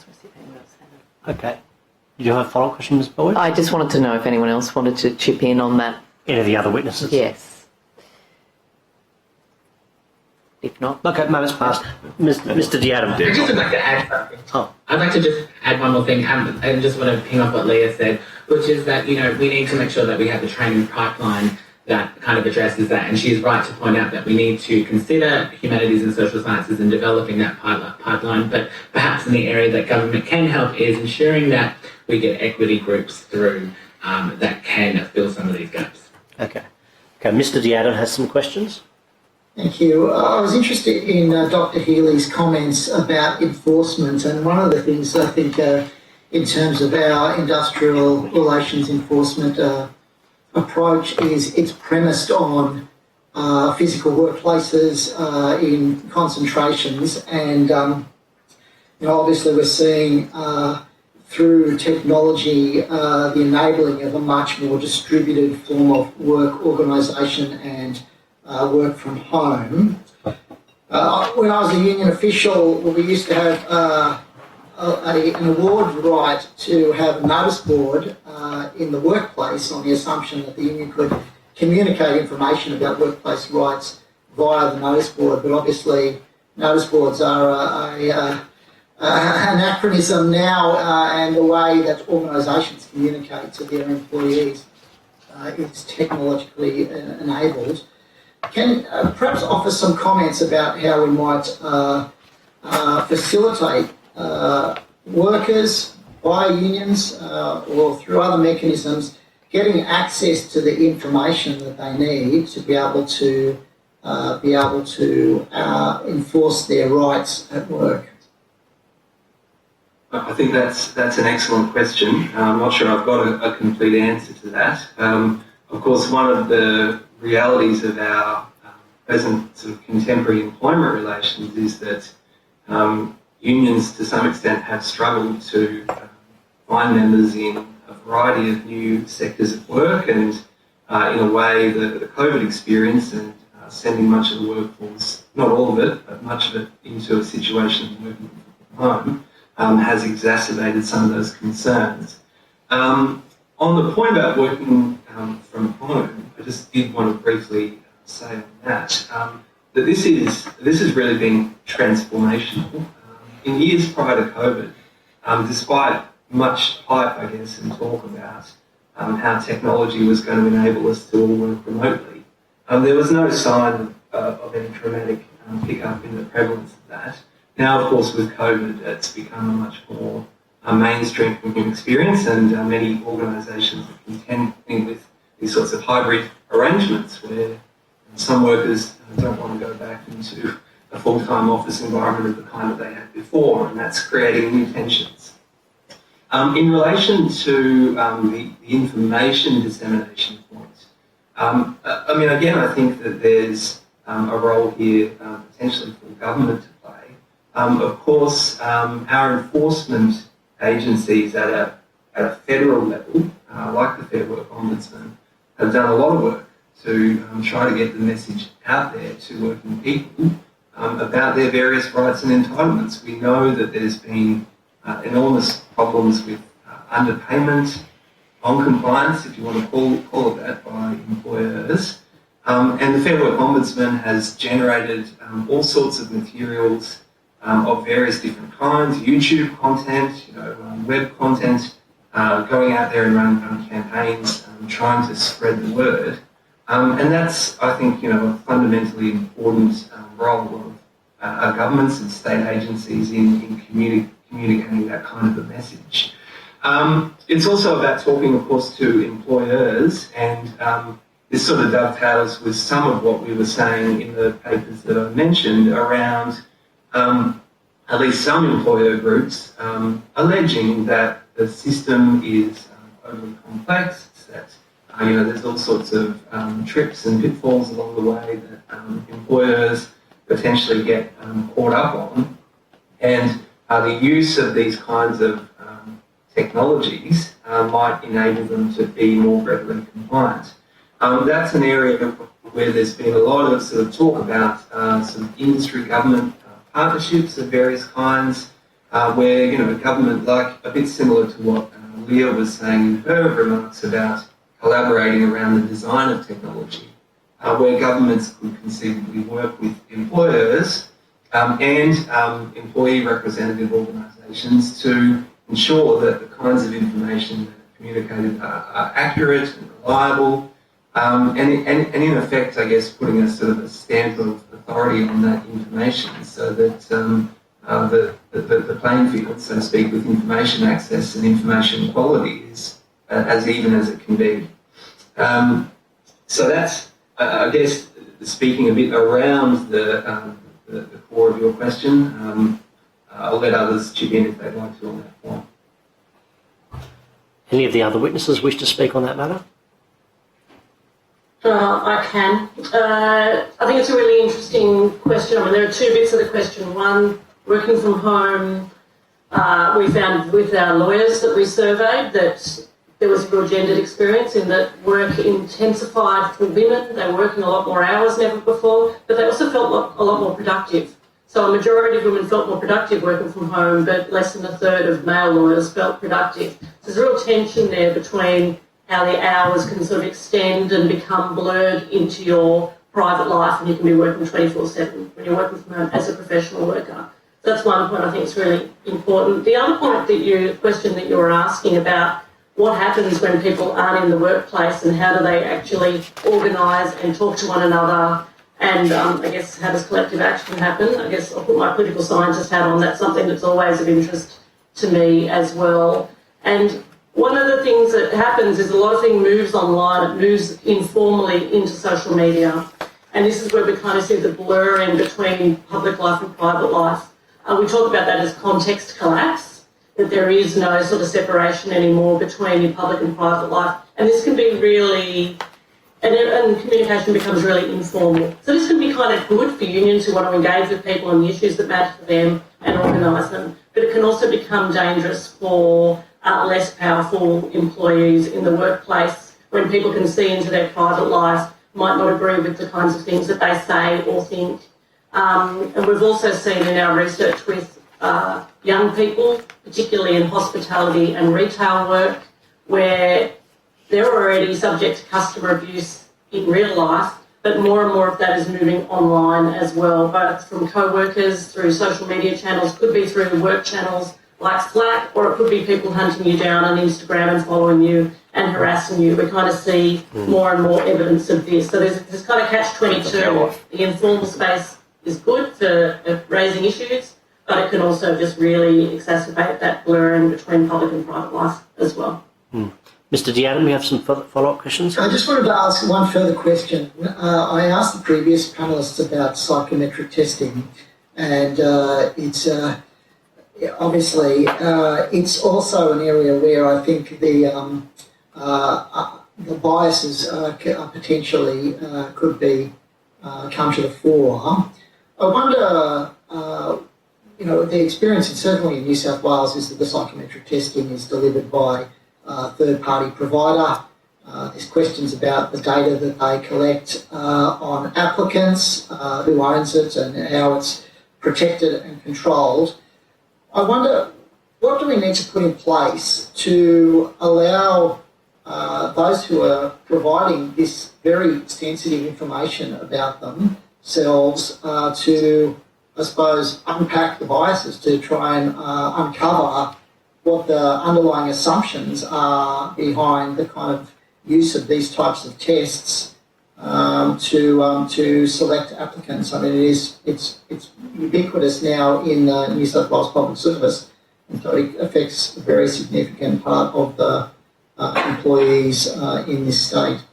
Okay. Did you have a follow-up question, Ms. Boyd? I just wanted to know if anyone else wanted to chip in on that. Any of the other witnesses? Yes. If not, Okay, no, that's passed. Mr. Diadam. I just would like to add something. Oh. I'd like to just add one more thing, and just want to ping up what Leah said, which is that, you know, we need to make sure that we have the training pipeline that kind of addresses that. And she's right to point out that we need to consider humanities and social sciences in developing that pipeline. But perhaps in the area that government can help is ensuring that we get equity groups through that can fill some of these gaps. Okay. Okay, Mr. Diadam has some questions. Thank you. I was interested in Dr. Healy's comments about enforcement, and one of the things I think in terms of our industrial relations enforcement approach is it's premised on physical workplaces in concentrations, and you know, obviously we're seeing through technology the enabling of a much more distributed form of work organisation and work from home. When I was a union official, we used to have an award right to have a notice board in the workplace on the assumption that the union could communicate information about workplace rights via the notice board. But obviously, notice boards are an anachronism now, and the way that organisations communicate to their employees is technologically enabled. Can perhaps offer some comments about how we might facilitate workers by unions or through other mechanisms getting access to the information that they need to be able to enforce their rights at work? I think that's an excellent question. I'm not sure I've got a complete answer to that. Of course, one of the realities of our present sort of contemporary employment relations is that unions to some extent have struggled to find members in a variety of new sectors of work, and in a way the COVID experience and sending much of the workforce, not all of it, but much of it into a situation of working from home has exacerbated some of those concerns. On the point about working from home, I just did want to briefly say on that that this has really been transformational. In years prior to COVID, despite much hype, I guess, and talk about how technology was going to enable us to all work remotely, there was no sign of any dramatic pickup in the prevalence of that. Now, of course, with COVID, it's become a much more mainstream experience, and many organisations are contending with these sorts of hybrid arrangements where some workers don't want to go back into a full-time office environment of the kind that they had before, and that's creating new tensions. In relation to the information dissemination point, I mean, again, I think that there's a role here potentially for government to play. Of course, our enforcement agencies at a federal level, like the Fair Work Ombudsman, have done a lot of work to try to get the message out there to working people about their various rights and entitlements. We know that there's been enormous problems with underpayment, non-compliance, if you want to call it that, by employers. And the Fair Work Ombudsman has generated all sorts of materials of various different kinds, YouTube content, web content, going out there and running campaigns, trying to spread the word. And that's, I think, a fundamentally important role of our governments and state agencies in communicating that kind of a message. It's also about talking, of course, to employers, and this sort of dovetails with some of what we were saying in the papers that I mentioned around at least some employer groups alleging that the system is overly complex, that there's all sorts of trips and pitfalls along the way that employers potentially get caught up on, and the use of these kinds of technologies might enable them to be more readily compliant. That's an area where there's been a lot of sort of talk about some industry-government partnerships of various kinds, where government, like a bit similar to what Leah was saying in her remarks about collaborating around the design of technology. where governments could conceivably work with employers and employee representative organisations to ensure that the kinds of information that are communicated are accurate and reliable, and in effect, I guess, putting a sort of a stamp of authority on that information so that the playing field, so to speak, with information access and information quality is as even as it can be. So that's, I guess, speaking a bit around the core of your question. I'll let others chip in if they'd like to on that point. Any of the other witnesses wish to speak on that matter? I can. I think it's a really interesting question. I mean, there are two bits of the question. One, working from home, we found with our lawyers that we surveyed that there was a real gendered experience in that work intensified for women. They were working a lot more hours than ever before, but they also felt a lot more productive. So a majority of women felt more productive working from home, but less than a third of male lawyers felt productive. So there's a real tension there between how the hours can sort of extend and become blurred into your private life, and you can be working 24/7 when you're working from home as a professional worker. So that's one point I think is really important. The other point question that you were asking about what happens when people aren't in the workplace and how do they actually organise and talk to one another, and I guess how does collective action happen? I guess I'll put my political scientist hat on. That's something that's always of interest to me as well. And one of the things that happens is a lot of things moves online, it moves informally into social media. And this is where we kind of see the blurring between public life and private life. We talk about that as context collapse, that there is no sort of separation anymore between your public and private life. And this can be really, and communication becomes really informal. So this can be kind of good for unions who want to engage with people on the issues that matter to them and organise them. But it can also become dangerous for less powerful employees in the workplace when people can see into their private life, might not agree with the kinds of things that they say or think. And we've also seen in our research with young people, particularly in hospitality and retail work, where they're already subject to customer abuse in real life, but more and more of that is moving online as well, both from co-workers, through social media channels, could be through work channels like Slack, or it could be people hunting you down on Instagram and following you and harassing you. We kind of see more and more evidence of this. So there's this kind of catch-22. The informal space is good for raising issues, but it can also just really exacerbate that blurring between public and private life as well. Mr. D'Adam, you have some follow-up questions? I just wanted to ask one further question. I asked the previous panellists about psychometric testing, and it's obviously it's also an area where I think the biases potentially could be come to the fore. I wonder, the experience, and certainly in New South Wales, is that the psychometric testing is delivered by a third-party provider. There's questions about the data that they collect on applicants, who owns it and how it's protected and controlled. I wonder, what do we need to put in place to allow those who are providing this very sensitive information about themselves to, I suppose, unpack the biases, to try and uncover what the underlying assumptions are behind the kind of use of these types of tests to select applicants. I mean, it's ubiquitous now in New South Wales Public Service, and so it affects a very significant part of the employees in this state.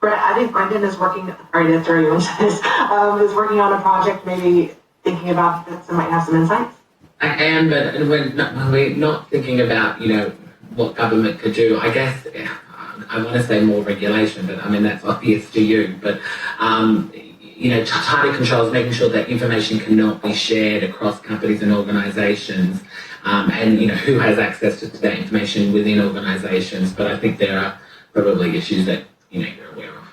I think Brendan is working, is working on a project, maybe thinking about this and might have some insights. I am, but we're not thinking about, what government could do. I guess I want to say more regulation, but I mean, that's obvious to you. But, tighter controls, making sure that information cannot be shared across companies and organisations, and, who has access to that information within organisations. But I think there are probably issues that, you're aware of.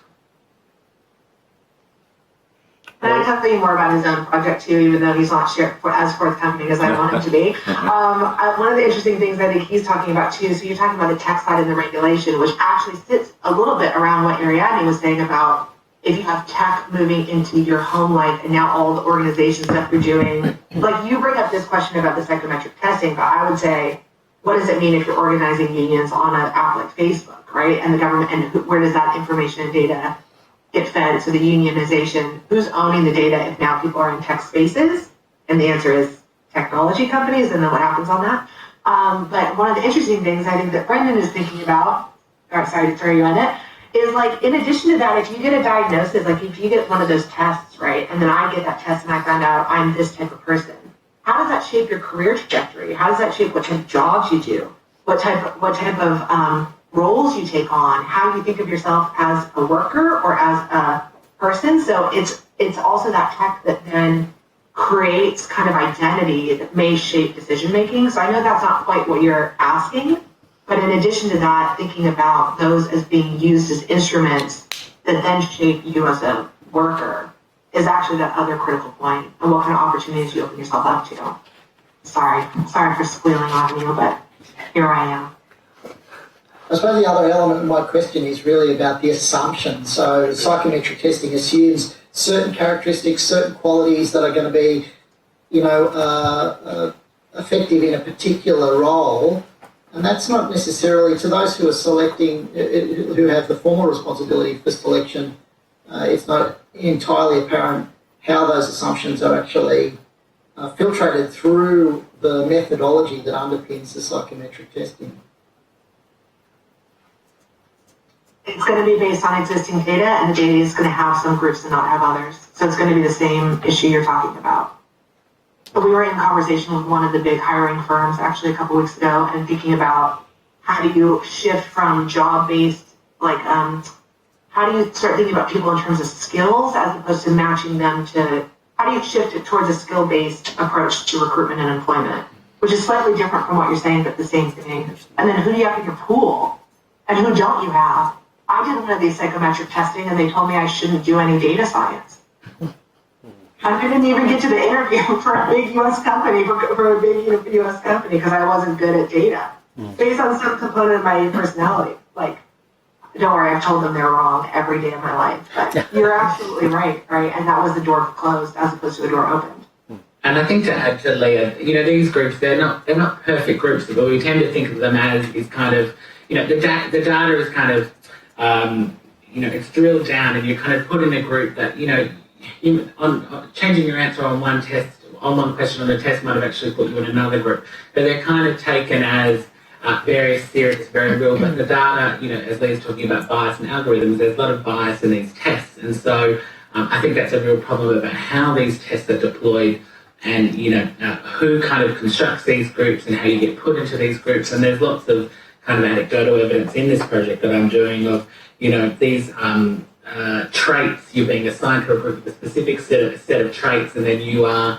And I tell you more about his own project too, even though he's not as forthcoming as I want him to be. One of the interesting things I think he's talking about too, so you're talking about the tech side and the regulation, which actually sits a little bit around what Ariadne was saying about if you have tech moving into your home life and now all the organization stuff you're doing. Like you bring up this question about the psychometric testing, but I would say, what does it mean if you're organizing unions on an app like Facebook, right? And the government, and where does that information and data get fed? So the unionization, who's owning the data if now people are in tech spaces? And the answer is technology companies, and then what happens on that? But one of the interesting things I think that Brendan is thinking about, sorry to throw you on it, is like, in addition to that, if you get a diagnosis, like if you get one of those tests, right, and then I get that test and I find out I'm this type of person, how does that shape your career trajectory? How does that shape what type of jobs you do? What type of roles you take on? How you think of yourself as a worker or as a person? So it's also that tech that then creates kind of identity that may shape decision making. So I know that's not quite what you're asking, but in addition to that, thinking about those as being used as instruments that then shape you as a worker is actually that other critical point, and what kind of opportunities you open yourself up to. Sorry for squealing on you, but here I am. I suppose the other element of my question is really about the assumption. So psychometric testing assumes certain characteristics, certain qualities that are going to be, effective in a particular role. And that's not necessarily, to those who are selecting, who have the formal responsibility for selection, it's not entirely apparent how those assumptions are actually filtrated through the methodology that underpins the psychometric testing. It's going to be based on existing data, and the data is going to have some groups and not have others. So it's going to be the same issue you're talking about. But we were in conversation with one of the big hiring firms actually a couple weeks ago, and thinking about how do you shift from job-based, like how do you start thinking about people in terms of skills as opposed to matching them to, how do you shift it towards a skill-based approach to recruitment and employment, which is slightly different from what you're saying, but the same thing. And then who do you have in your pool, and who don't you have? I did one of these psychometric testing, and they told me I shouldn't do any data science. I didn't even get to the interview for a big U.S. company, for a big U.S. company, because I wasn't good at data, based on some component of my personality. Like, don't worry, I've told them they're wrong every day of my life. But you're absolutely right? And that was the door closed as opposed to the door opened. And I think to add to Leah, these groups, they're not perfect groups, but we tend to think of them as these kind of, the data is kind of, it's drilled down, and you're kind of put in a group that, on changing your answer on one test, on one question on the test might have actually put you in another group. But they're kind of taken as very serious, very real. But the data, as Leah's talking about bias and algorithms, there's a lot of bias in these tests. And so I think that's a real problem about how these tests are deployed, and, who kind of constructs these groups and how you get put into these groups. And there's lots of kind of anecdotal evidence in this project that I'm doing of, these traits, you're being assigned to a group with a specific set of traits, and then you are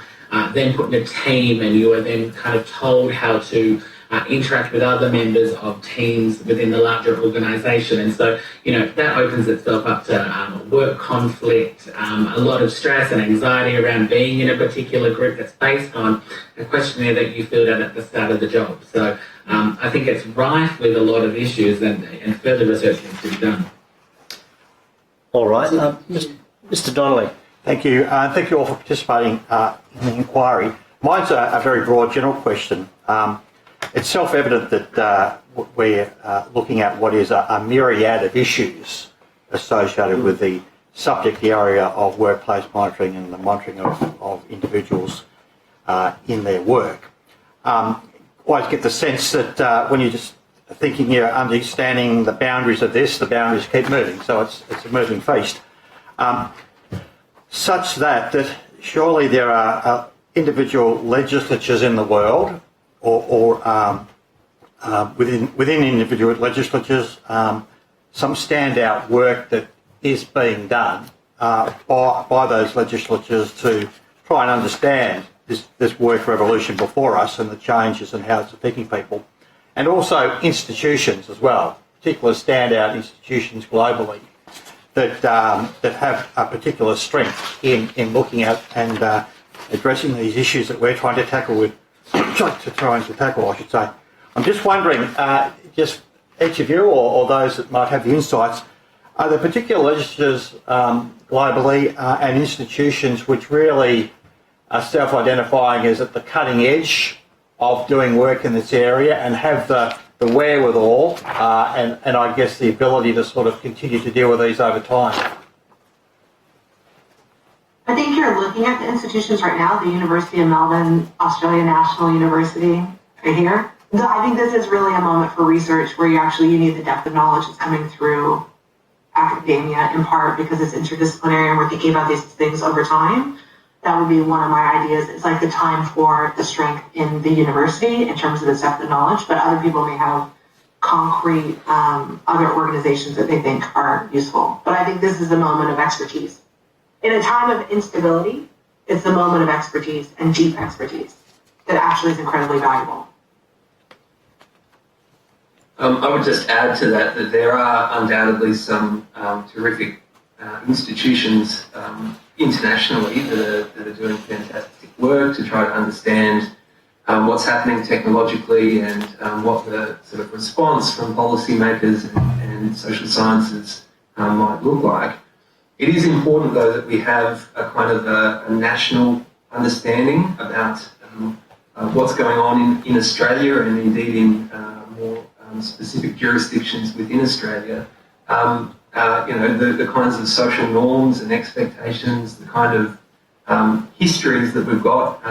then put in a team, and you are then kind of told how to interact with other members of teams within the larger organisation. And so, that opens itself up to work conflict, a lot of stress and anxiety around being in a particular group that's based on a questionnaire that you filled out at the start of the job. So I think it's rife with a lot of issues, and further research needs to be done. All right, Mr. Donnelly. Thank you. Thank you all for participating in the inquiry. Mine's a very broad general question. It's self-evident that we're looking at what is a myriad of issues associated with the subject area of workplace monitoring and the monitoring of individuals in their work. Always get the sense that when you're just thinking you're understanding the boundaries of this, the boundaries keep moving, so it's a moving feast. Such that surely there are individual legislatures in the world, or within individual legislatures, some standout work that is being done by those legislatures to try and understand this work revolution before us and the changes and how it's affecting people. And also institutions as well, particular standout institutions globally that have a particular strength in looking at and addressing these issues that we're trying to tackle I should say. I'm just wondering, just each of you or those that might have the insights, are there particular legislatures globally and institutions which really are self-identifying as at the cutting edge of doing work in this area and have the wherewithal and I guess the ability to sort of continue to deal with these over time? I think you're looking at the institutions right now, the University of Melbourne, Australia National University, right here. I think this is really a moment for research where you need the depth of knowledge that's coming through academia, in part because it's interdisciplinary and we're thinking about these things over time. That would be one of my ideas. It's like the time for the strength in the university in terms of the depth of knowledge, but other people may have concrete other organizations that they think are useful. But I think this is the moment of expertise. In a time of instability, it's the moment of expertise and deep expertise that actually is incredibly valuable. I would just add to that there are undoubtedly some terrific institutions internationally that are doing fantastic work to try to understand what's happening technologically and what the sort of response from policymakers and social sciences might look like. It is important, though, that we have a kind of a national understanding about what's going on in Australia and indeed in more specific jurisdictions within Australia. The kinds of social norms and expectations, the kind of histories that we've got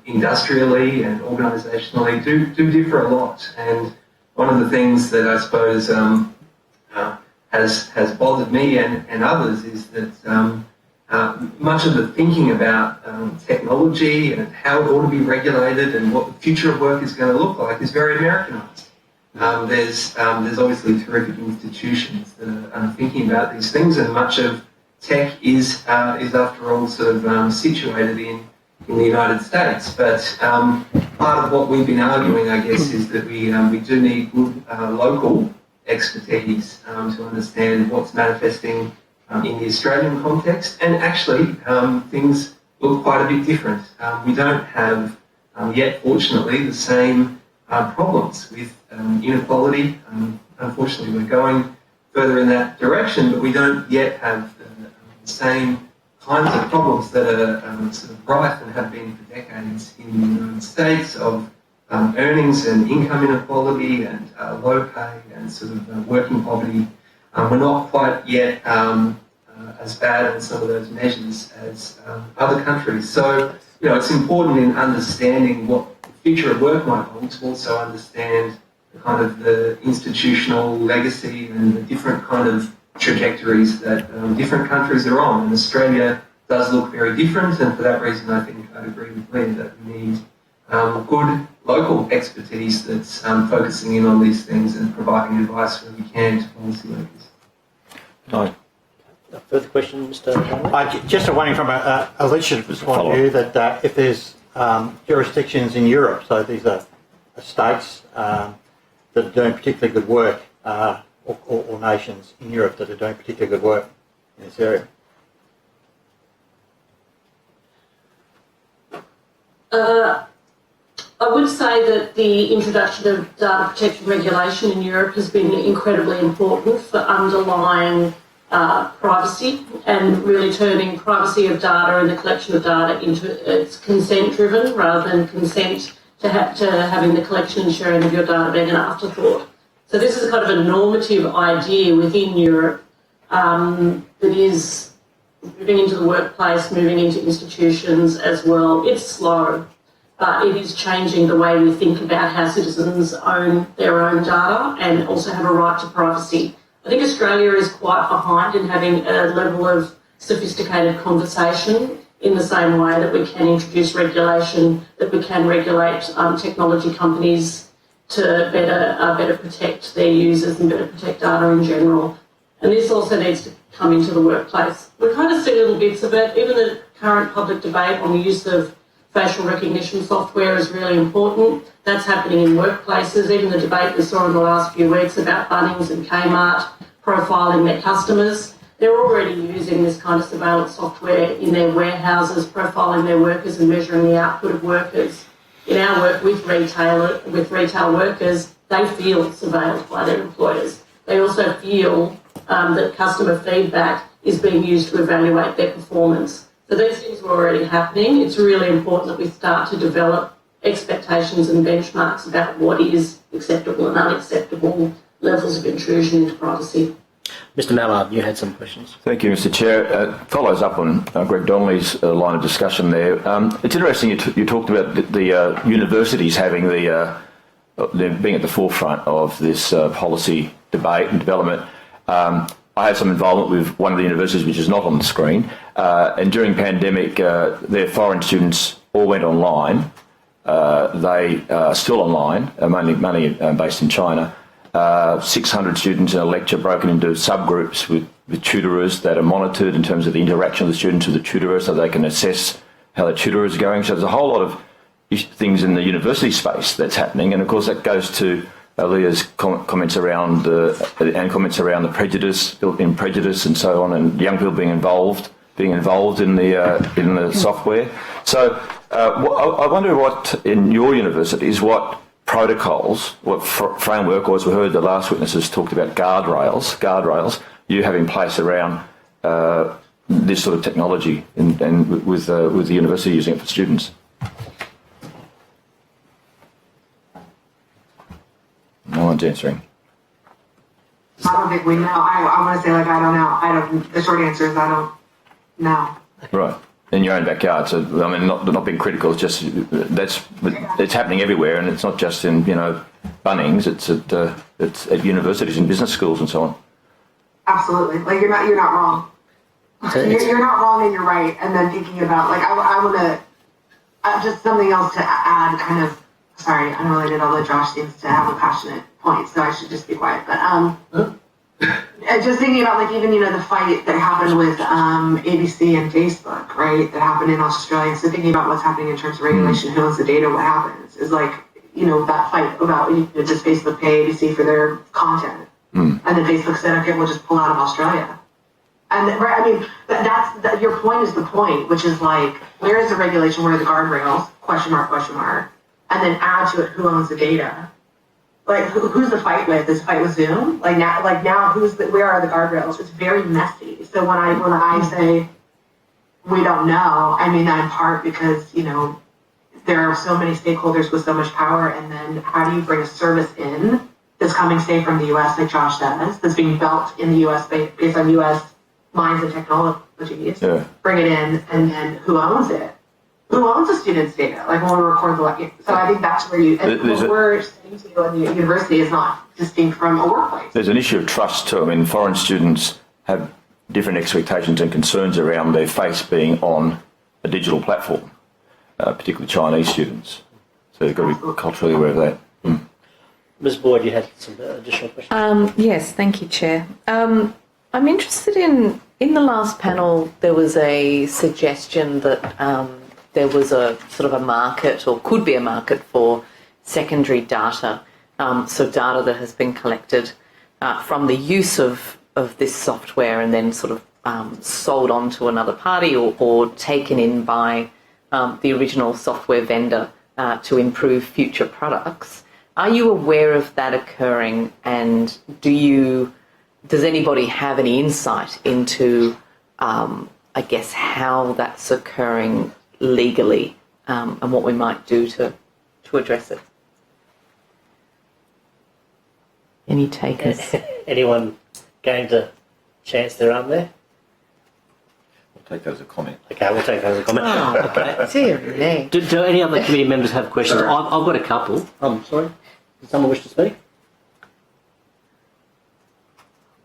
industrially and organisationally do differ a lot. And one of the things that I suppose has bothered me and others is that much of the thinking about technology and how it ought to be regulated and what the future of work is going to look like is very Americanised. There's obviously terrific institutions that are thinking about these things, and much of tech is after all sort of situated in the United States. But part of what we've been arguing, I guess, is that we do need good local expertise to understand what's manifesting in the Australian context, and actually things look quite a bit different. We don't have yet, fortunately, the same problems with inequality. Unfortunately, we're going further in that direction, but we don't yet have the same kinds of problems that are sort of rife and have been for decades in the United States of earnings and income inequality and low pay and sort of working poverty. We're not quite yet as bad on some of those measures as other countries. So, it's important in understanding what the future of work might hold to also understand the kind of the institutional legacy and the different kind of trajectories that different countries are on. And Australia does look very different, and for that reason I think I'd agree with Lee that we need good local expertise that's focusing in on these things and providing advice where we can to policymakers. No. A further question, Mr. Conley? Just wondering from a legislative point of view that if there's jurisdictions in Europe, so these are states that are doing particularly good work, or nations in Europe that are doing particularly good work in this area. I would say that the introduction of data protection regulation in Europe has been incredibly important for underlying privacy and really turning privacy of data and the collection of data into it's consent-driven rather than consent to having the collection and sharing of your data being an afterthought. So this is kind of a normative idea within Europe that is moving into the workplace, moving into institutions as well. It's slow, but it is changing the way we think about how citizens own their own data and also have a right to privacy. I think Australia is quite behind in having a level of sophisticated conversation in the same way that we can introduce regulation, that we can regulate technology companies to better protect their users and better protect data in general. And this also needs to come into the workplace. We've kind of seen little bits of it. Even the current public debate on the use of facial recognition software is really important. That's happening in workplaces. Even the debate we saw in the last few weeks about Bunnings and Kmart profiling their customers. they're already using this kind of surveillance software in their warehouses, profiling their workers and measuring the output of workers. In our work with retail workers, they feel surveilled by their employers. They also feel that customer feedback is being used to evaluate their performance. So these things are already happening. It's really important that we start to develop expectations and benchmarks about what is acceptable and unacceptable levels of intrusion into privacy. Mr. Mallard, you had some questions. Thank you, Mr. Chair. Follows up on Greg Donnelly's line of discussion there. It's interesting you talked about the universities having being at the forefront of this policy debate and development. I had some involvement with one of the universities which is not on the screen, and during pandemic, their foreign students all went online. They are still online, mainly based in China. 600 students in a lecture broken into subgroups with tutorers that are monitored in terms of the interaction of the students with the tutorer so they can assess how the tutor is going. So there's a whole lot of things in the university space that's happening, and of course that goes to Leah's comments around the prejudice, built-in prejudice and so on, and young people being involved in the software. So I wonder what in your universities, what protocols, what framework, or as we heard the last witnesses talked about guardrails you have in place around this sort of technology and with the university using it for students. No one's answering. I don't think we know. I want to say, I don't know. The short answer is I don't know. Right. In your own backyard. So, I mean, not being critical, it's just, it's happening everywhere, and it's not just in, Bunnings, it's at universities and business schools and so on. Absolutely. You're not wrong. You're not wrong and you're right. And then thinking about, I want to, just something else to add, kind of, sorry, unrelated, although Josh seems to have a passionate point, so I should just be quiet. But just thinking about, even, the fight that happened with ABC and Facebook, right, that happened in Australia. So thinking about what's happening in terms of regulation, who owns the data, what happens, is that fight about, does Facebook pay ABC for their content? And then Facebook said, okay, we'll just pull out of Australia. And right, your point is the point, which is where is the regulation, where are the guardrails, question mark, and then add to it who owns the data. Who's the fight with? Is the fight with Zoom? Now where are the guardrails? It's very messy. So when I say we don't know, I mean that in part because, there are so many stakeholders with so much power, and then how do you bring a service in that's coming, say, from the US, like Josh says, that's being built in the US based on US minds and technologies, bring it in, and then who owns it? Who owns the student's data? When we record the lecture. So I think that's where what we're saying to you in the university is not distinct from a workplace. There's an issue of trust too. I mean, foreign students have different expectations and concerns around their face being on a digital platform, particularly Chinese students. So they've got to be culturally aware of that. Ms. Boyd, you had some additional questions? Yes, thank you, Chair. I'm interested in the last panel, there was a suggestion that there was a sort of a market, or could be a market, for secondary data, so data that has been collected from the use of this software and then sort of sold on to another party or taken in by the original software vendor to improve future products. Are you aware of that occurring, and does anybody have any insight into, how that's occurring legally, and what we might do to address it? Any takers? Anyone going to chance their arm there? We'll take that as a comment. Okay, we'll take that as a comment. Oh, okay. Dear me. Do any other committee members have questions? I've got a couple. Sorry. Does someone wish to speak?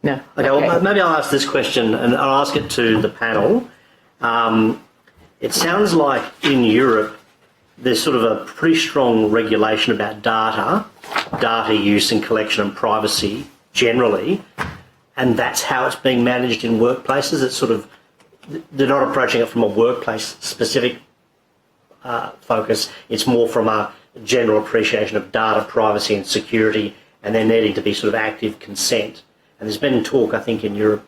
No. Okay, well, maybe I'll ask this question, and I'll ask it to the panel. It sounds like in Europe there's sort of a pretty strong regulation about data use and collection and privacy generally, and that's how it's being managed in workplaces. It's sort of, they're not approaching it from a workplace specific focus. It's more from a general appreciation of data privacy and security, and there needing to be sort of active consent. And there's been talk, I think, in Europe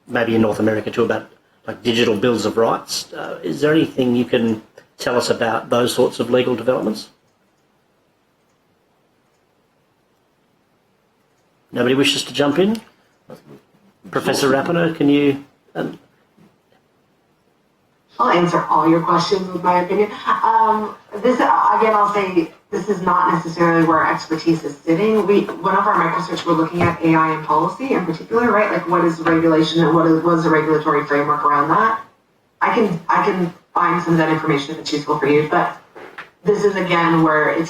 maybe in North America too, about like digital bills of rights. Is there anything you can tell us about those sorts of legal developments? Nobody wishes to jump in? Professor Rapinoe, can you... I'll answer all your questions with my opinion. This, again, I'll say this is not necessarily where our expertise is sitting. One of our microsearch, we're looking at AI and policy in particular, right? Like what is regulation and what is the regulatory framework around that? I can find some of that information if it's useful for you, but this is again where I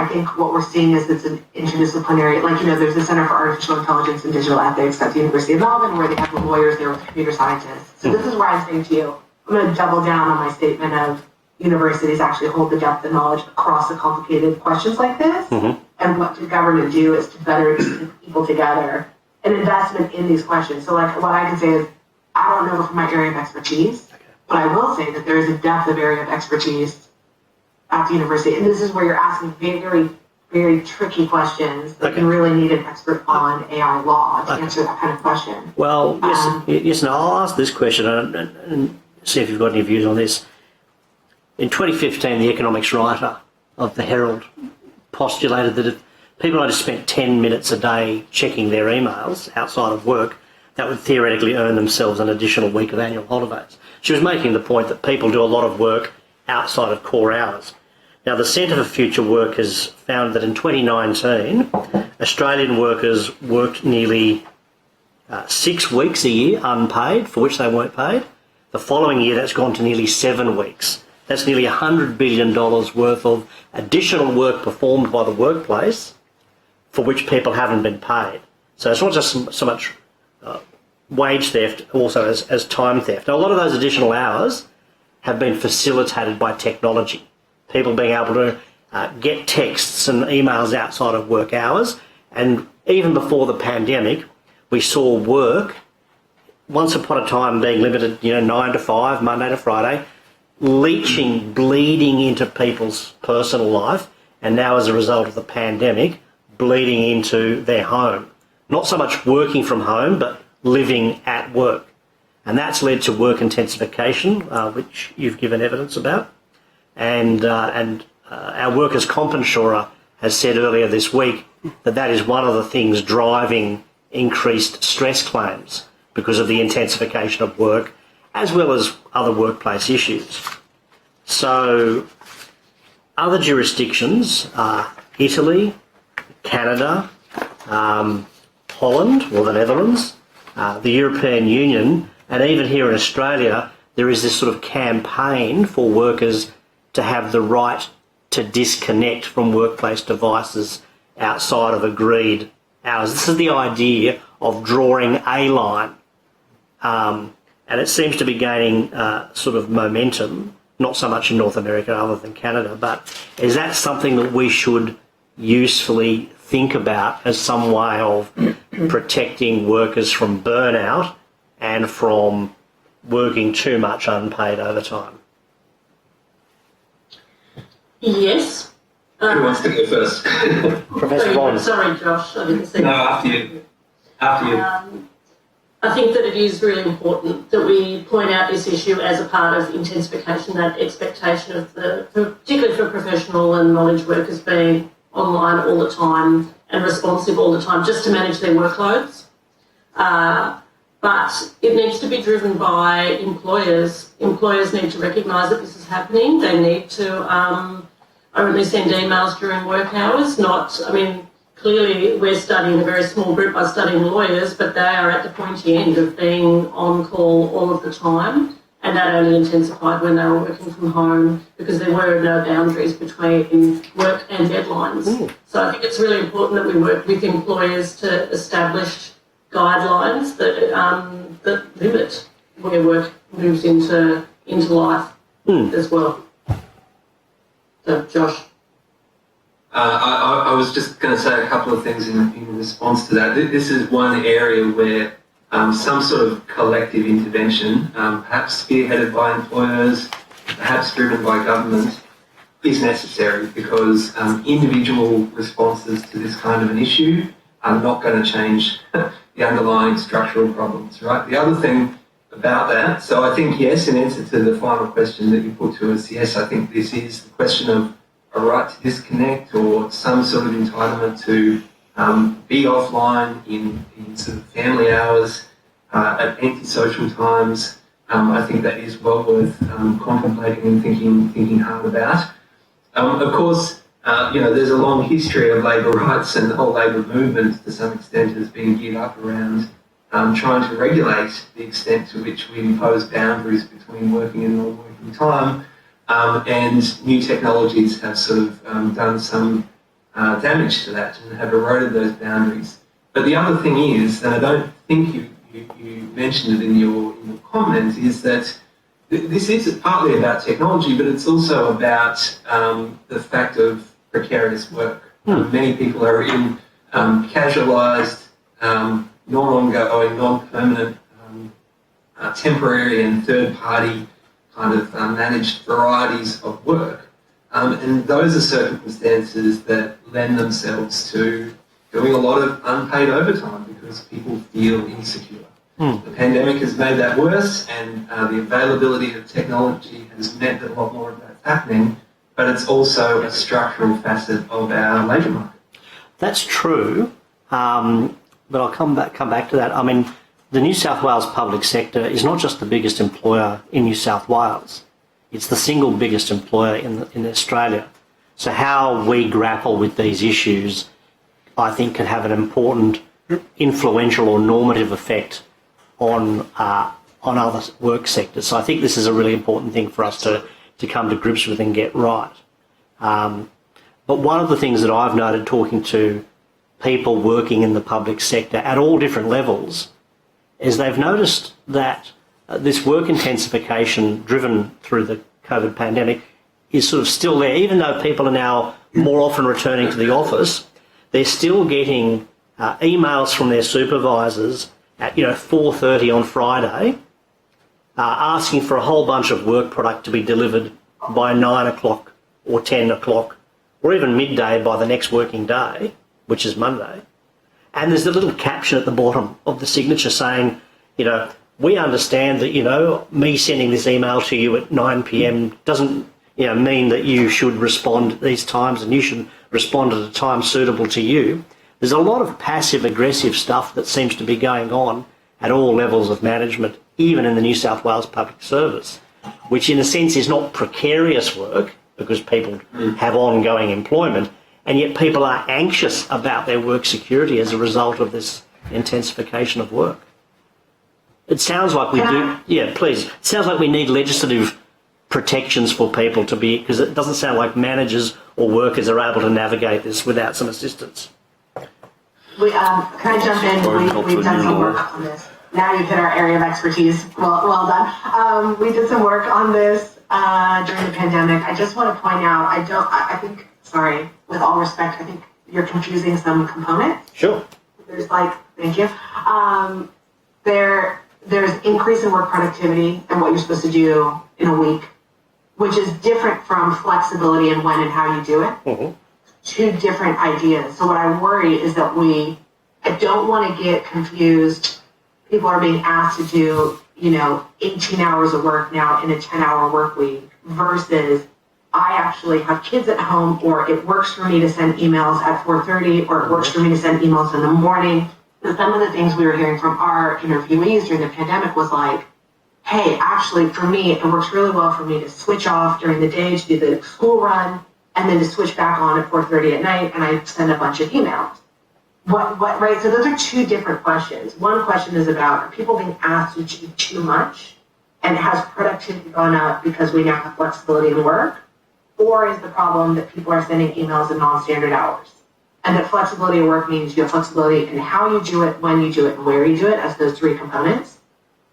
think what we're seeing is it's an interdisciplinary, like, you know, there's the Center for Artificial Intelligence and Digital Ethics at the University of Melbourne where they have the lawyers there with the computer scientists. So this is where I'm saying to you, I'm going to double down on my statement of universities actually hold the depth of knowledge across the complicated questions like this. Mm-hmm. And what the government do is to better keep people together, an investment in these questions. So like what I can say is, I don't know from my area of expertise, but I will say that there is a depth of area of expertise at the university. And this is where you're asking very, very tricky questions that you really need an expert on AI law to answer that kind of question. Well, yes, and I'll ask this question and see if you've got any views on this. In 2015, the economics writer of the Herald postulated that if people only spent 10 minutes a day checking their emails outside of work, that would theoretically earn themselves an additional week of annual holidays. She was making the point that people do a lot of work outside of core hours. Now, the Centre for Future Work has found that in 2019, Australian workers worked nearly 6 weeks a year unpaid, for which they weren't paid. The following year, that's gone to nearly 7 weeks. That's nearly $100 billion worth of additional work performed by the workplace for which people haven't been paid. So it's not just so much wage theft, also as time theft. Now, a lot of those additional hours have been facilitated by technology. People being able to get texts and emails outside of work hours. And even before the pandemic, we saw work, once upon a time being limited, 9 to 5, Monday to Friday, bleeding into people's personal life, and now as a result of the pandemic, bleeding into their home. Not so much working from home, but living at work. And that's led to work intensification, which you've given evidence about. And our workers' comp insurer has said earlier this week that that is one of the things driving increased stress claims because of the intensification of work, as well as other workplace issues. So other jurisdictions, Italy, Canada, Holland, or the Netherlands, the European Union, and even here in Australia, there is this sort of campaign for workers to have the right to disconnect from workplace devices outside of agreed hours. This is the idea of drawing a line. And it seems to be gaining sort of momentum, not so much in North America other than Canada, but is that something that we should usefully think about as some way of protecting workers from burnout and from working too much unpaid overtime? Yes. Who wants to go first? Professor Bond. Sorry, Josh, I didn't see No, that. after you. After you. I think that it is really important that we point out this issue as a part of intensification, that expectation of particularly for professional and knowledge workers being online all the time and responsive all the time just to manage their workloads. But it needs to be driven by employers. Employers need to recognise that this is happening. They need to only send emails during work hours, clearly we're studying a very small group by studying lawyers, but they are at the pointy end of being on call all of the time, and that only intensified when they were working from home because there were no boundaries between work and deadlines. Ooh. So I think it's really important that we work with employers to establish guidelines that limit where work moves into life as well. So, Josh. I was just going to say a couple of things in response to that. This is one area where some sort of collective intervention, perhaps spearheaded by employers, perhaps driven by government, is necessary because individual responses to this kind of an issue are not going to change the underlying structural problems, right? The other thing about that, so I think, yes, in answer to the final question that you put to us, yes, I think this is the question of a right to disconnect or some sort of entitlement to be offline in sort of family hours, at antisocial times. I think that is well worth contemplating and thinking hard about. Of course, there's a long history of labour rights, and the whole labour movement to some extent has been geared up around trying to regulate the extent to which we impose boundaries between working and non-working time, and new technologies have sort of done some damage to that and have eroded those boundaries. But the other thing is, and I don't think you mentioned it in your comment, is that this is partly about technology, but it's also about the fact of precarious work. Many people are in casualised, non-ongoing, non-permanent, temporary and third-party kind of managed varieties of work. And those are circumstances that lend themselves to doing a lot of unpaid overtime because people feel insecure. The pandemic has made that worse, and the availability of technology has meant that a lot more of that's happening, but it's also a structural facet of our labour market. That's true, but I'll come back to that. I mean, the New South Wales public sector is not just the biggest employer in New South Wales, it's the single biggest employer in Australia. So how we grapple with these issues, I think, can have an important influential or normative effect on other work sectors. So I think this is a really important thing for us to come to grips with and get right. But one of the things that I've noted talking to people working in the public sector at all different levels is they've noticed that this work intensification driven through the COVID pandemic is sort of still there. Even though people are now more often returning to the office, they're still getting emails from their supervisors at 4:30 on Friday, asking for a whole bunch of work product to be delivered by 9 o'clock or 10 o'clock or even midday by the next working day, which is Monday. And there's a little caption at the bottom of the signature saying, we understand that, me sending this email to you at 9 p.m. doesn't, mean that you should respond at these times and you should respond at a time suitable to you. There's a lot of passive-aggressive stuff that seems to be going on at all levels of management, even in the New South Wales Public Service, which in a sense is not precarious work because people have ongoing employment, and yet people are anxious about their work security as a result of this intensification of work. It sounds like we do... Yeah, please. It sounds like we need legislative protections for people to be... because it doesn't sound like managers or workers are able to navigate this without some assistance. Can I jump in? We've done some work on this. Now you've hit our area of expertise. Well done. We did some work on this during the pandemic. I just want to point out, I think, sorry, with all respect, I think you're confusing some components. Sure. Thank you. There's increase in work productivity and what you're supposed to do in a week, which is different from flexibility and when and how you do it. Mm-hmm. Two different ideas. So what I worry is that I don't want to get confused. People are being asked to do, 18 hours of work now in a 10-hour work week versus I actually have kids at home, or it works for me to send emails at 4:30, or it works for me to send emails in the morning. So some of the things we were hearing from our interviewees during the pandemic was like, hey, actually for me, it works really well for me to switch off during the day to do the school run, and then to switch back on at 4:30 at night, and I send a bunch of emails. Right? So those are two different questions. One question is about, are people being asked to do too much, and has productivity gone up because we now have flexibility in work? Or is the problem that people are sending emails at non-standard hours? And that flexibility of work means you have flexibility in how you do it, when you do it, and where you do it, as those three components.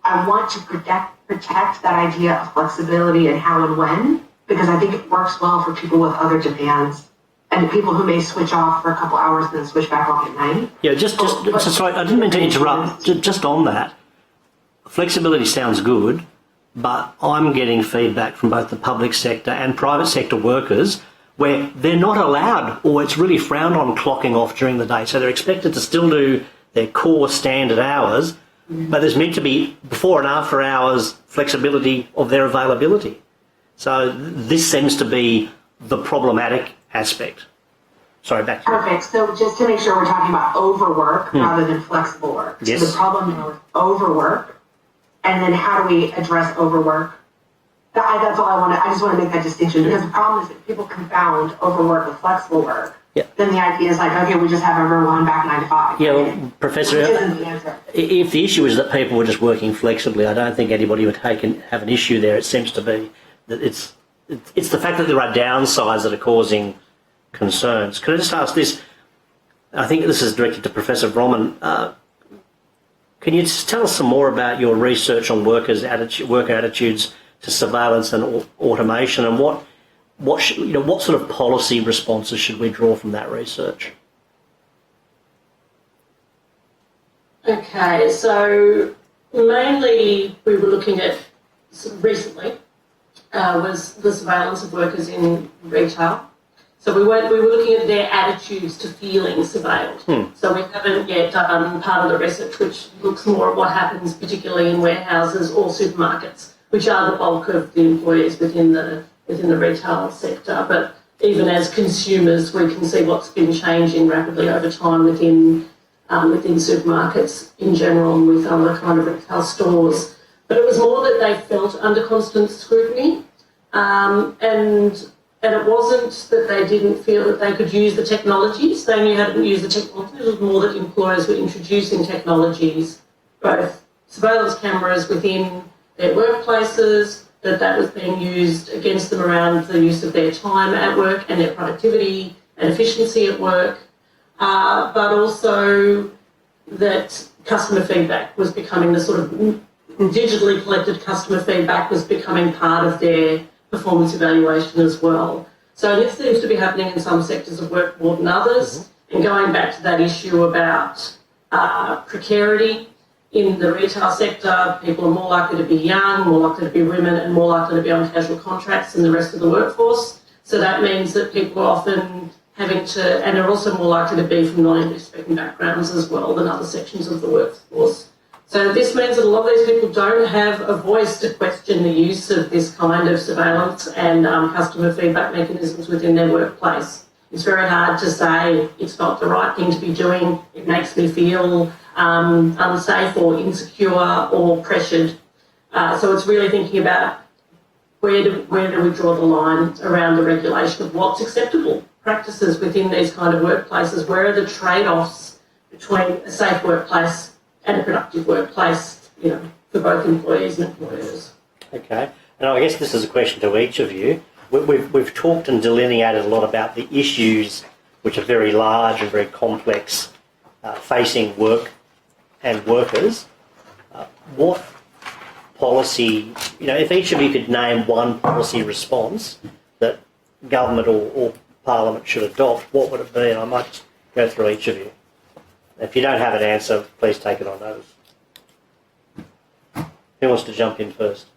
I want to protect that idea of flexibility and how and when, because I think it works well for people with other demands and people who may switch off for a couple hours and then switch back on at night. Yeah, sorry, I didn't mean to interrupt. Just on that, flexibility sounds good, but I'm getting feedback from both the public sector and private sector workers where they're not allowed, or it's really frowned on, clocking off during the day. So they're expected to still do their core standard hours, but there's meant to be before and after hours flexibility of their availability. So this seems to be the problematic aspect. Sorry, back to you. Perfect. So just to make sure we're talking about overwork rather than flexible work. Yes. So the problem now is overwork, and then how do we address overwork? That's all I want to. I just want to make that distinction because the problem is that people confound overwork with flexible work. Yeah. Then the idea is like, okay, we just have everyone back 9 to 5. Yeah, right? well, Professor, Which isn't the answer. if the issue is that people were just working flexibly, I don't think anybody would have an issue there. It seems to be that it's the fact that there are downsides that are causing concerns. Can I just ask this? I think this is directed to Professor Bromman. Can you just tell us some more about your research on worker attitudes to surveillance and automation, and what sort of policy responses should we draw from that research? Okay, so mainly we were looking at recently was the surveillance of workers in retail. So we were looking at their attitudes to feeling surveilled. So we haven't yet done part of the research which looks more at what happens particularly in warehouses or supermarkets, which are the bulk of the employees within the retail sector. But even as consumers, we can see what's been changing rapidly over time within supermarkets in general and with other kind of retail stores. But it was more that they felt under constant scrutiny, and it wasn't that they didn't feel that they could use the technologies. They knew how to use the technology. It was more that employers were introducing technologies, both surveillance cameras within their workplaces, that was being used against them around the use of their time at work and their productivity and efficiency at work, but also that customer feedback was becoming the sort of digitally collected customer feedback was becoming part of their performance evaluation as well. So this seems to be happening in some sectors of work more than others. And going back to that issue about precarity, in the retail sector, people are more likely to be young, more likely to be women, and more likely to be on casual contracts than the rest of the workforce. So that means that people are often having to, and are also more likely to be from non-English-speaking backgrounds as well than other sections of the workforce. So this means that a lot of these people don't have a voice to question the use of this kind of surveillance and customer feedback mechanisms within their workplace. It's very hard to say it's not the right thing to be doing, it makes me feel unsafe or insecure or pressured. So it's really thinking about where do we draw the line around the regulation of what's acceptable practices within these kind of workplaces. Where are the trade-offs between a safe workplace and a productive workplace, for both employees and employers? Okay, and I guess this is a question to each of you. We've talked and delineated a lot about the issues which are very large and very complex facing work and workers. What policy, if each of you could name one policy response that government or Parliament should adopt, what would it be? And I might just go through each of you. If you don't have an answer, please take it on notice. Who wants to jump in first?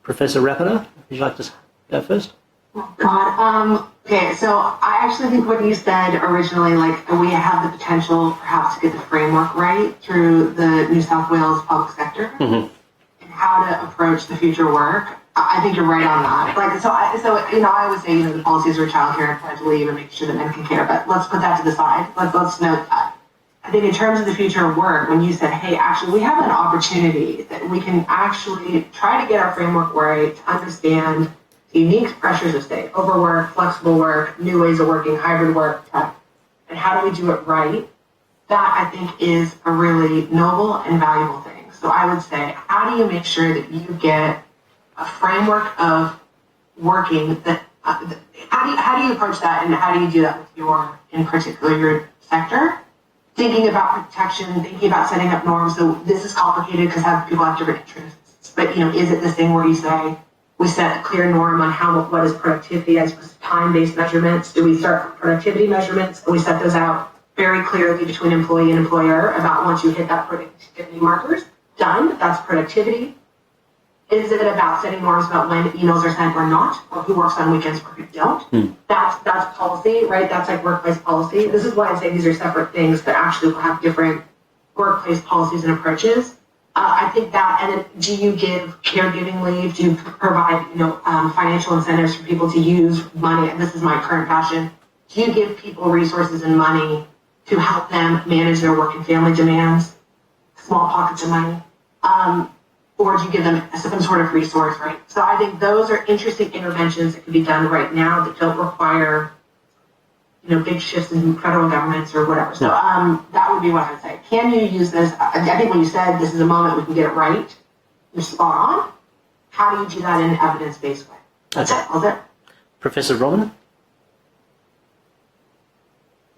Professor Rapiner, would you like to go first? God, okay, so I actually think what you said originally, we have the potential perhaps to get the framework right through the New South Wales public sector and how to approach the future work. I think you're right on that. I always say, the policies are childcare and parental leave and making sure that men can care, but let's put that to the side. Let's note that. I think in terms of the future of work, when you said, hey, actually, we have an opportunity that we can actually try to get our framework right to understand the unique pressures of, say, overwork, flexible work, new ways of working, hybrid work, and how do we do it right, that I think is a really noble and valuable thing. So I would say, how do you make sure that you get a framework of working that, how do you approach that, and how do you do that with in particular, your sector? Thinking about protection, thinking about setting up norms. So this is complicated because people have different interests. But, is it this thing where you say, we set a clear norm on what is productivity as opposed to time-based measurements? Do we start from productivity measurements and we set those out very clearly between employee and employer about once you hit that productivity markers? Done, that's productivity. Is it about setting norms about when emails are sent or not, or who works on weekends or who don't? That's policy, right? That's like workplace policy. This is why I'm saying these are separate things that actually will have different workplace policies and approaches. I think that, and then do you give caregiving leave? Do you provide, financial incentives for people to use money? And this is my current passion. Do you give people resources and money to help them manage their work and family demands? Small pockets of money. Or do you give them some sort of resource, right? So I think those are interesting interventions that can be done right now that don't require, big shifts in federal governments or whatever. So that would be what I would say. Can you use this? I think when you said this is a moment we can get it right, you're spot on. How do you do that in an evidence-based way? That's it. All there. Professor Robin?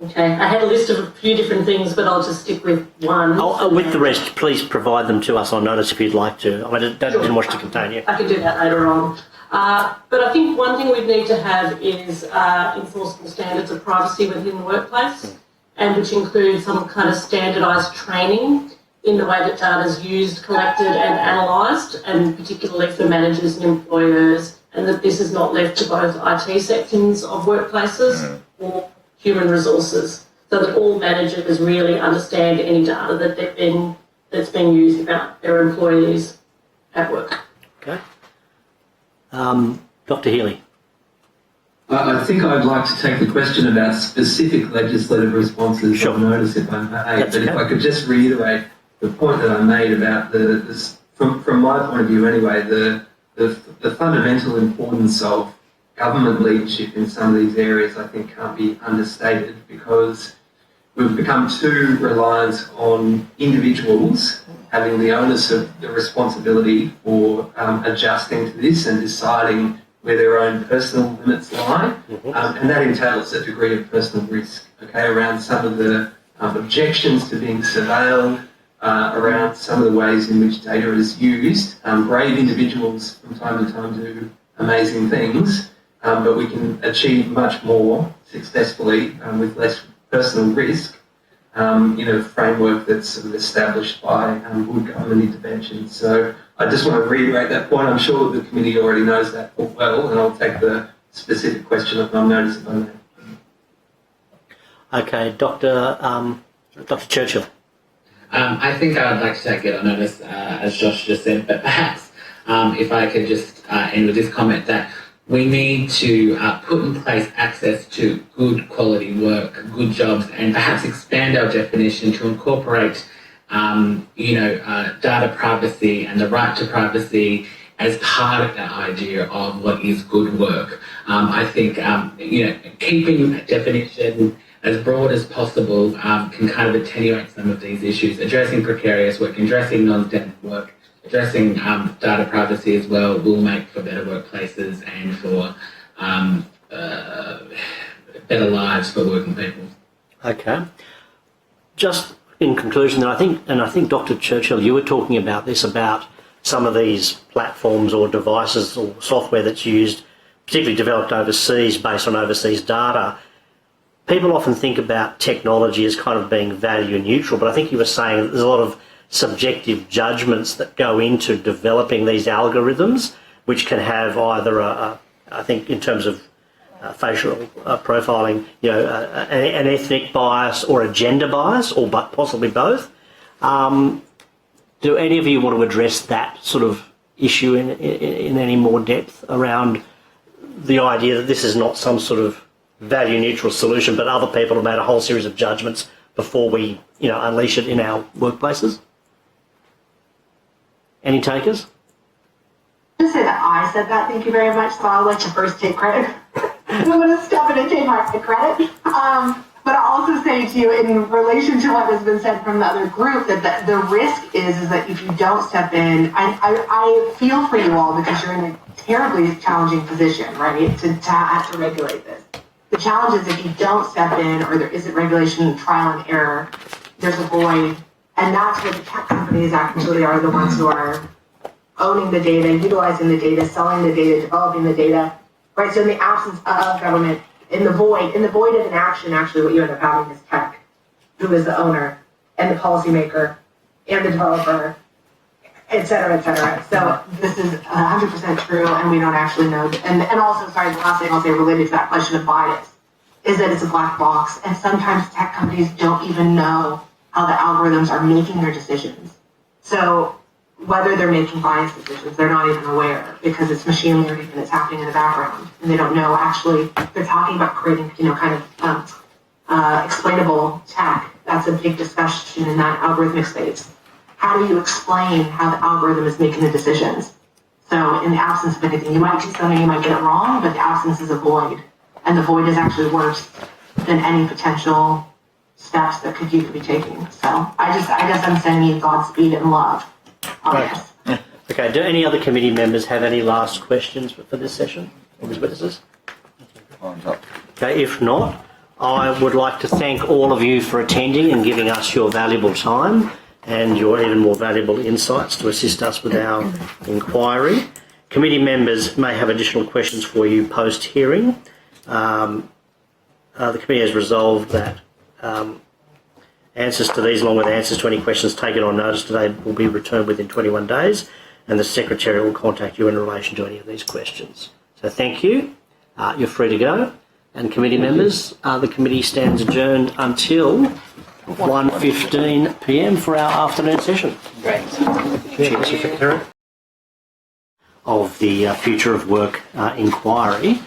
Okay, I had a list of a few different things, but I'll just stick with one. With the rest, please provide them to us on notice if you'd like to. I didn't wish to contain you. I can do that later on. But I think one thing we'd need to have is enforceable standards of privacy within the workplace, and which includes some kind of standardised training in the way that data is used, collected and analysed, and particularly for managers and employers, and that this is not left to both IT sections of workplaces or human resources, so that all managers really understand any data that that's being used about their employees at work. Okay. Dr. Healy. I think I'd like to take the question about specific legislative responses on notice, if I may. But if I could just reiterate the point that I made about from my point of view anyway, the fundamental importance of government leadership in some of these areas, I think, can't be understated, because we've become too reliant on individuals having the onus of the responsibility for adjusting to this and deciding where their own personal limits lie. And that entails a degree of personal risk, around some of the objections to being surveilled, around some of the ways in which data is used. Brave individuals from time to time do amazing things, but we can achieve much more successfully with less personal risk in a framework that's sort of established by good government intervention. So I just want to reiterate that point. I'm sure the committee already knows that well, and I'll take the specific question of my notice if I may. Okay, Dr. Churchill. I think I would like to take it on notice, as Josh just said, but perhaps if I could just end with this comment that we need to put in place access to good quality work, good jobs, and perhaps expand our definition to incorporate, data privacy and the right to privacy as part of that idea of what is good work. I think, keeping a definition as broad as possible can kind of attenuate some of these issues, addressing precarious work, addressing non-standard work, addressing data privacy as well will make for better workplaces and for better lives for working people. Okay. Just in conclusion, I think Dr. Churchill, you were talking about this, about some of these platforms or devices or software that's used, particularly developed overseas based on overseas data. People often think about technology as kind of being value neutral, but I think you were saying that there's a lot of subjective judgments that go into developing these algorithms, which can have either I think in terms of facial profiling, an ethnic bias or a gender bias, or possibly both. Do any of you want to address that sort of issue in any more depth around the idea that this is not some sort of value neutral solution, but other people have made a whole series of judgments before we, unleash it in our workplaces? Any takers? Just say that I said that, thank you very much, so I'll let you first take credit. I'm going to step in and take my credit. But I'll also say to you, in relation to what has been said from the other group, that the risk is that if you don't step in, I feel for you all because you're in a terribly challenging position, right, to have to regulate this. The challenge is if you don't step in or there isn't regulation, trial and error, there's a void. And that's where the tech companies actually are the ones who are owning the data, utilizing the data, selling the data, developing the data, right? So in the absence of government, in the void of an action, actually what you end up having is tech, who is the owner and the policymaker and the developer et cetera, et cetera. So this is 100% true, and we don't actually know. And also, sorry, the last thing I'll say related to that question of bias is that it's a black box, and sometimes tech companies don't even know how the algorithms are making their decisions. So whether they're making biased decisions, they're not even aware because it's machine learning and it's happening in the background, and they don't know actually. They're talking about creating, kind of explainable tech. That's a big discussion in that algorithmic space. How do you explain how the algorithm is making the decisions? So in the absence of anything, you might do something, you might get it wrong, but the absence is a void. And the void is actually worse than any potential steps that you could be taking. So I guess I'm sending you Godspeed and love on this. Okay, do any other committee members have any last questions for this session or these witnesses? Okay, if not, I would like to thank all of you for attending and giving us your valuable time and your even more valuable insights to assist us with our inquiry. Committee members may have additional questions for you post-hearing. The committee has resolved that answers to these, along with answers to any questions taken on notice today, will be returned within 21 days, and the Secretary will contact you in relation to any of these questions. So thank you. You're free to go. And committee members, the committee stands adjourned until 1:15 p.m. for our afternoon session. Great. Cheers, Secretary. Of the Future of Work inquiry.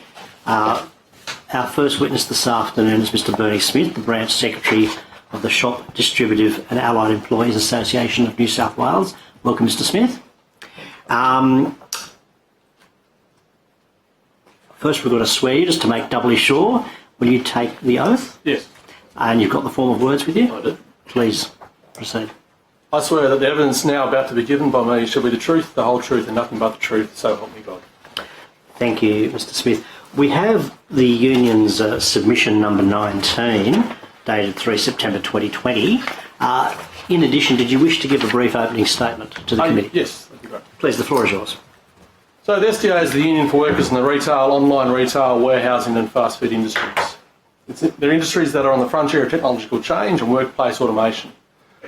Our first witness this afternoon is Mr. Bernie Smith, the Branch Secretary of the Shop, Distributive and Allied Employees Association of New South Wales. Welcome, Mr. Smith. First, we've got to swear you just to make doubly sure. Will you take the oath? Yes. And you've got the form of words with you? I do. Please proceed. I swear that the evidence now about to be given by me shall be the truth, the whole truth, and nothing but the truth, so help me God. Thank you, Mr. Smith. We have the union's submission number 19, dated 3 September 2020. In addition, did you wish to give a brief opening statement to the committee? Yes, that'd be great. Please, the floor is yours. So the STA is the union for workers in the retail, online retail, warehousing and fast food industries. They're industries that are on the frontier of technological change and workplace automation.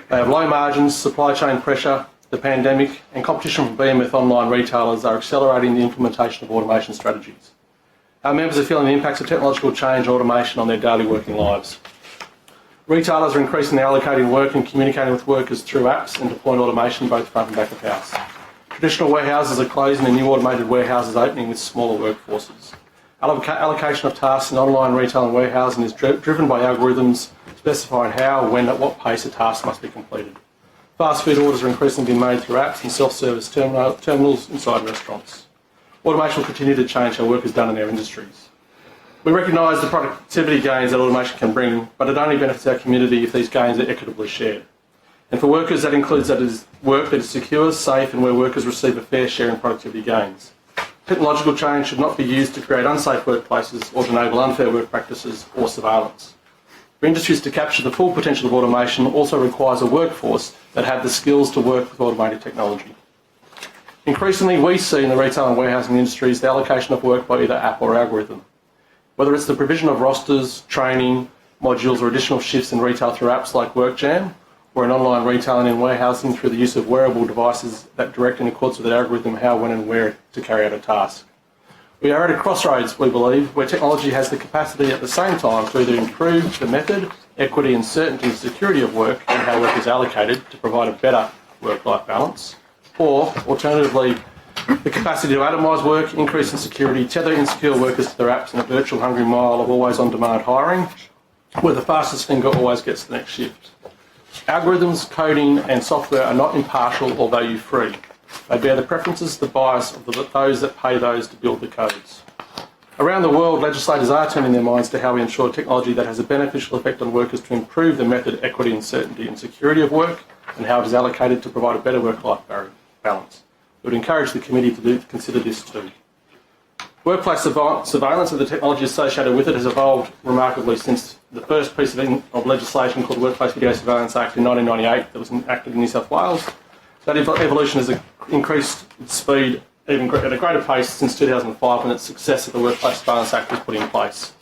They have low margins, supply chain pressure, the pandemic and competition from behemoth online retailers are accelerating the implementation of automation strategies. Our members are feeling the impacts of technological change and automation on their daily working lives. Retailers are increasingly allocating work and communicating with workers through apps and deploying automation both front and back of house. Traditional warehouses are closing and new automated warehouses opening with smaller workforces. Allocation of tasks in online retail and warehousing is driven by algorithms specifying how, when, at what pace a task must be completed. Fast food orders are increasingly being made through apps and self-service terminals inside restaurants. Automation will continue to change how work is done in their industries. We recognise the productivity gains that automation can bring, but it only benefits our community if these gains are equitably shared. And for workers, that includes work that is secure, safe, and where workers receive a fair share in productivity gains. Technological change should not be used to create unsafe workplaces or to enable unfair work practices or surveillance. For industries to capture the full potential of automation also requires a workforce that have the skills to work with automated technology. Increasingly, we see in the retail and warehousing industries the allocation of work by either app or algorithm. Whether it's the provision of rosters, training, modules or additional shifts in retail through apps like WorkJam, or in online retailing and warehousing through the use of wearable devices that direct in accordance with the algorithm how, when and where to carry out a task. We are at a crossroads, we believe, where technology has the capacity at the same time to either improve the method, equity and certainty and security of work and how work is allocated to provide a better work-life balance, or, alternatively, the capacity to atomise work, increase in security, tether insecure workers to their apps in a virtual hungry mile of always on-demand hiring, where the fastest finger always gets the next shift. Algorithms, coding and software are not impartial or value-free. They bear the preferences, the bias of those that pay those to build the codes. Around the world, legislators are turning their minds to how we ensure technology that has a beneficial effect on workers to improve the method, equity and certainty and security of work and how it is allocated to provide a better work-life balance. We would encourage the committee to consider this too. Workplace surveillance and the technology associated with it has evolved remarkably since the first piece of legislation called the Workplace Video Surveillance Act in 1998 that was enacted in New South Wales. That evolution has increased its speed even at a greater pace since 2005 when its success of the Workplace Surveillance Act was put in place.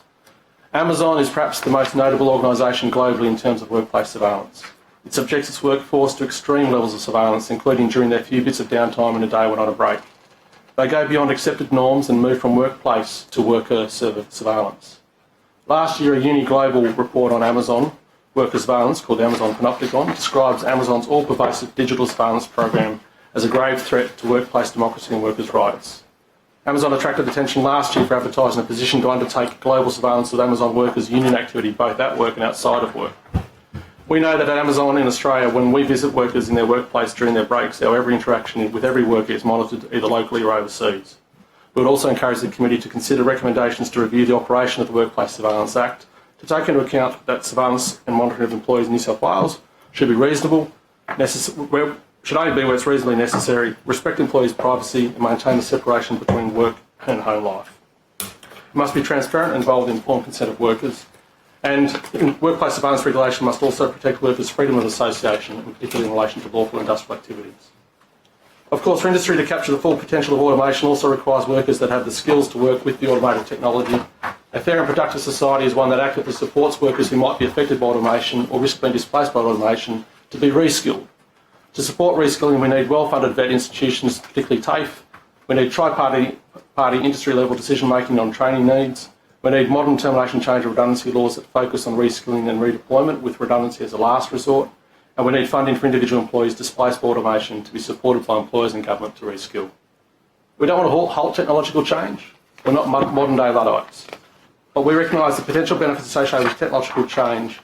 Amazon is perhaps the most notable organisation globally in terms of workplace surveillance. It subjects its workforce to extreme levels of surveillance, including during their few bits of downtime in a day when on a break. They go beyond accepted norms and move from workplace to worker surveillance. Last year, a Uni Global report on Amazon worker surveillance, called the Amazon Panopticon, describes Amazon's all-pervasive digital surveillance program as a grave threat to workplace democracy and workers' rights. Amazon attracted attention last year for advertising a position to undertake global surveillance of Amazon workers' union activity, both at work and outside of work. We know that at Amazon in Australia, when we visit workers in their workplace during their breaks, our every interaction with every worker is monitored either locally or overseas. We would also encourage the committee to consider recommendations to review the operation of the Workplace Surveillance Act to take into account that surveillance and monitoring of employees in New South Wales should be reasonable, should only be where it's reasonably necessary, respect employees' privacy and maintain the separation between work and home life. It must be transparent and involve the informed consent of workers, and workplace surveillance regulation must also protect workers' freedom of association, particularly in relation to lawful industrial activities. Of course, for industry to capture the full potential of automation also requires workers that have the skills to work with the automated technology. A fair and productive society is one that actively supports workers who might be affected by automation or risk being displaced by automation to be reskilled. To support reskilling, we need well-funded vet institutions, particularly TAFE. We need tri-party industry-level decision-making on training needs. We need modern termination change and redundancy laws that focus on reskilling and redeployment with redundancy as a last resort. And we need funding for individual employees displaced by automation to be supported by employers and government to reskill. We don't want to halt technological change. We're not modern-day Luddites. But we recognise the potential benefits associated with technological change.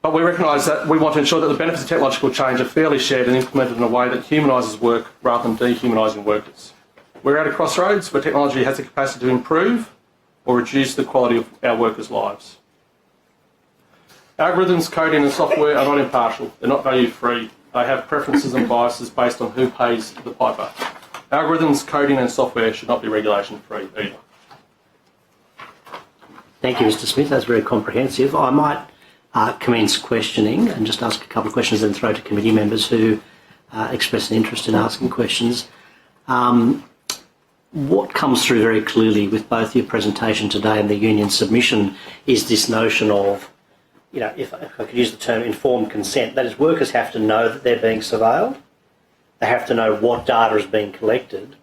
But we recognise that we want to ensure that the benefits of technological change are fairly shared and implemented in a way that humanises work rather than dehumanising workers. We're at a crossroads where technology has the capacity to improve or reduce the quality of our workers' lives. Algorithms, coding and software are not impartial. They're not value-free. They have preferences and biases based on who pays the piper. Algorithms, coding and software should not be regulation-free either. Thank you, Mr. Smith. That's very comprehensive. I might commence questioning and just ask a couple of questions and throw to committee members who express an interest in asking questions. What comes through very clearly with both your presentation today and the union submission is this notion of, you know, if I could use the term informed consent, that is, workers have to know that they're being surveilled, they have to know what data is being collected,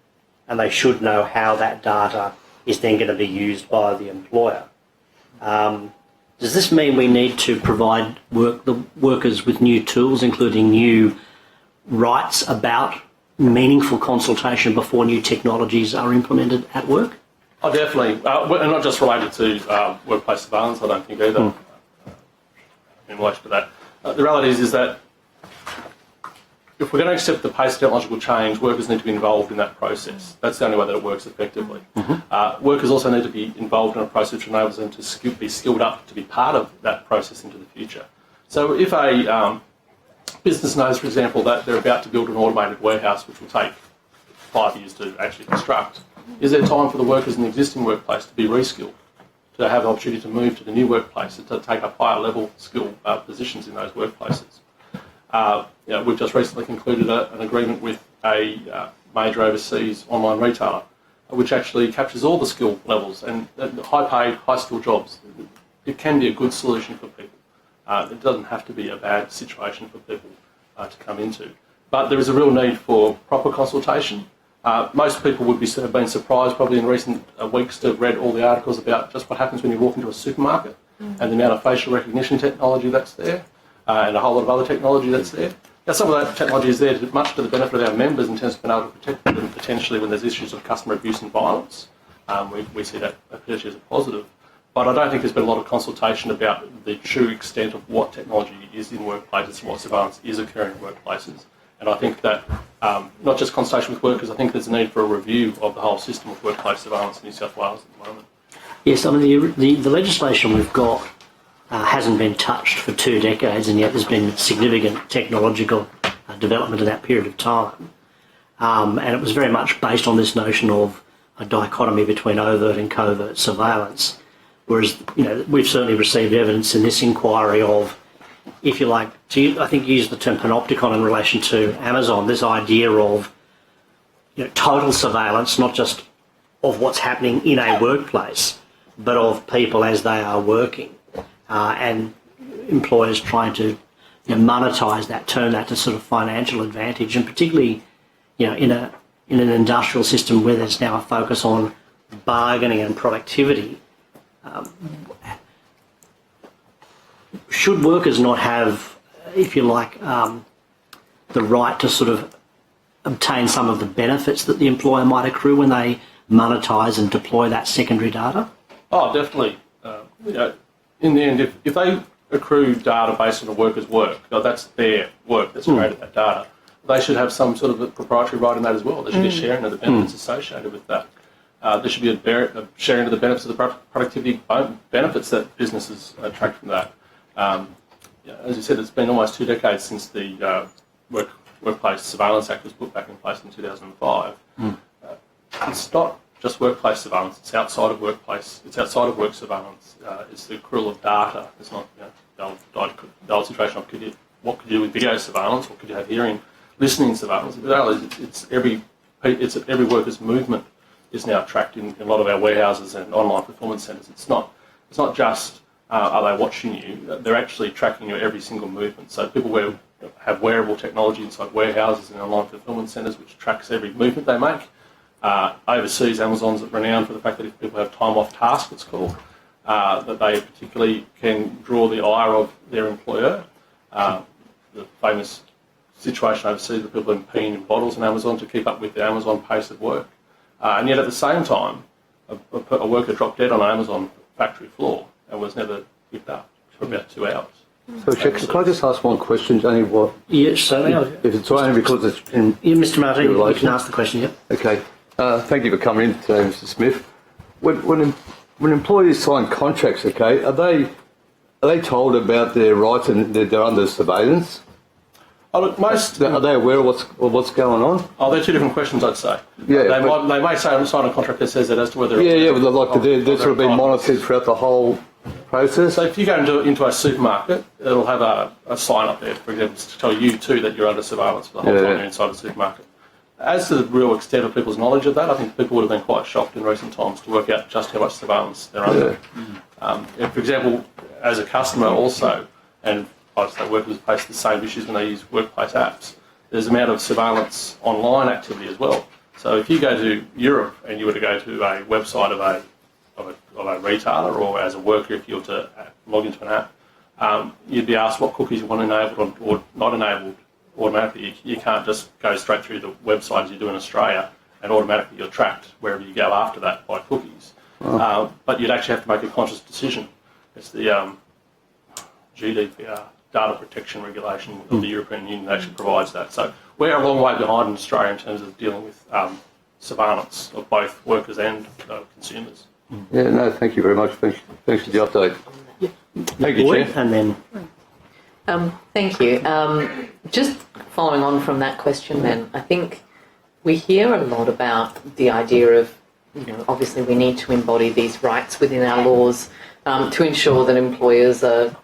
and they should know how that data is then going to be used by the employer. Does this mean we need to provide the workers with new tools, including new rights about meaningful consultation before new technologies are implemented at work? Oh, definitely. And not just related to workplace surveillance, I don't think either, in relation to that. The reality is that if we're going to accept the pace of technological change, workers need to be involved in that process. That's the only way that it works effectively. Workers also need to be involved in a process which enables them to be skilled up to be part of that process into the future. So if a business knows, for example, that they're about to build an automated warehouse which will take 5 years to actually construct, is there time for the workers in the existing workplace to be reskilled, to have the opportunity to move to the new workplace and to take up higher level skill positions in those workplaces? We've just recently concluded an agreement with a major overseas online retailer, which actually captures all the skill levels and high-paid, high-skill jobs. It can be a good solution for people. It doesn't have to be a bad situation for people to come into. But there is a real need for proper consultation. Most people would have been surprised probably in recent weeks to have read all the articles about just what happens when you walk into a supermarket and the amount of facial recognition technology that's there and a whole lot of other technology that's there. Now, some of that technology is there much to the benefit of our members in terms of being able to protect them potentially when there's issues of customer abuse and violence. We see that potentially as a positive. But I don't think there's been a lot of consultation about the true extent of what technology is in workplaces and what surveillance is occurring in workplaces. And I think that not just consultation with workers, I think there's a need for a review of the whole system of workplace surveillance in New South Wales at the moment. Yes, I mean, the legislation we've got hasn't been touched for 2 decades, and yet there's been significant technological development in that period of time. And it was very much based on this notion of a dichotomy between overt and covert surveillance. Whereas, you know, we've certainly received evidence in this inquiry of, if you like, I think you used the term panopticon in relation to Amazon, this idea of, you know, total surveillance, not just of what's happening in a workplace, but of people as they are working, and employers trying to monetize that, turn that to sort of financial advantage, and particularly, in an industrial system where there's now a focus on bargaining and productivity. Should workers not have, if you like, the right to sort of obtain some of the benefits that the employer might accrue when they monetize and deploy that secondary data? Oh, definitely. In the end, if they accrue data based on the worker's work, that's their work that's created that data, they should have some sort of a proprietary right in that as well. There should be a sharing of the benefits associated with that. There should be a sharing of the benefits of the productivity benefits that businesses attract from that. As you said, it's been almost 2 decades since the Workplace Surveillance Act was put back in place in 2005. It's not just workplace surveillance; it's outside of workplace. It's outside of work surveillance. It's the accrual of data. It's not the old situation of what could you do with video surveillance, what could you have hearing, listening surveillance. It's every worker's movement is now tracked in a lot of our warehouses and online performance centres. It's not just are they watching you? They're actually tracking your every single movement. So people have wearable technology inside warehouses and online fulfillment centres which tracks every movement they make. Overseas, Amazon's renowned for the fact that if people have time off task, it's called, that they particularly can draw the ire of their employer. The famous situation overseas where people are peeing in bottles on Amazon to keep up with the Amazon pace of work. And yet at the same time, a worker dropped dead on an Amazon factory floor and was never picked up for about 2 hours. So, Chair, can I just ask one question, Johnny? Yes, certainly. If it's only because it's in Mr. Martin, you can ask the question, yeah. Okay. Thank you for coming in today, Mr. Smith. When employees sign contracts, okay, are they told about their rights and they're under surveillance? Oh, look, Are they aware of what's going on? Oh, they're 2 different questions, I'd say. Yeah, they may sign a contract that says that as to whether... they're sort of being monitored throughout the whole process. So if you go into a supermarket, it'll have a sign up there, for example, to tell you too that you're under surveillance for the whole time you're inside the supermarket. As to the real extent of people's knowledge of that, I think people would have been quite shocked in recent times to work out just how much surveillance they're under. For example, as a customer also, and I'd say workers face the same issues when they use workplace apps, there's an amount of surveillance online activity as well. So if you go to Europe and you were to go to a website of a retailer, or as a worker if you were to log into an app, you'd be asked what cookies you want enabled or not enabled automatically. You can't just go straight through the website as you do in Australia and automatically you're tracked wherever you go after that by cookies. But you'd actually have to make a conscious decision. It's the GDPR, Data Protection Regulation of the European Union, that actually provides that. So we're a long way behind in Australia in terms of dealing with surveillance of both workers and consumers. Yeah, no, thank you very much. Thanks for the update. Thank you, Chair. And then... Thank you. Just following on from that question then, I think we hear a lot about the idea of, obviously we need to embody these rights within our laws to ensure that employers are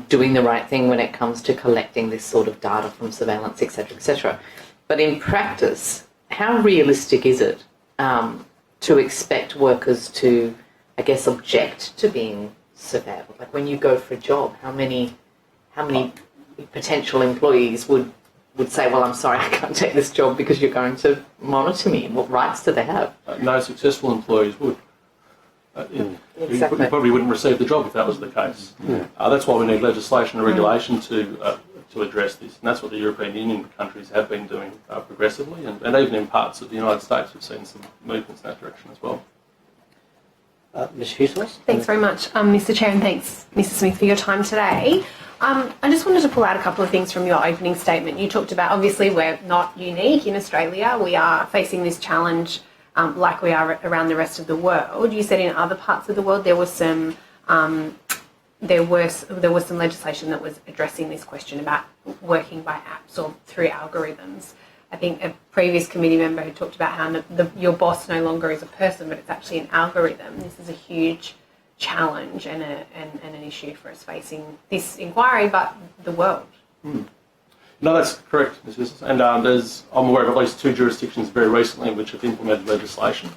doing the right thing when it comes to collecting this sort of data from surveillance, etc., etc. But in practice, how realistic is it to expect workers to, I guess, object to being surveilled? Like when you go for a job, how many potential employees would say, well, I'm sorry, I can't take this job because you're going to monitor me? What rights do they have? No successful employees would. Exactly. You probably wouldn't receive the job if that was the case. That's why we need legislation and regulation to address this, and that's what the European Union countries have been doing progressively, and even in parts of the United States we've seen some movements in that direction as well. Ms. Hughes? Thanks very much, Mr. Chair, and thanks, Mr. Smith, for your time today. I just wanted to pull out a couple of things from your opening statement. You talked about, obviously, we're not unique in Australia. We are facing this challenge like we are around the rest of the world. You said in other parts of the world there was some some legislation that was addressing this question about working by apps or through algorithms. I think a previous committee member who talked about how your boss no longer is a person, but it's actually an algorithm. This is a huge challenge and an issue for us facing this inquiry, but the world. No, that's correct, Ms. Visser. And I'm aware of at least 2 jurisdictions very recently which have implemented legislation.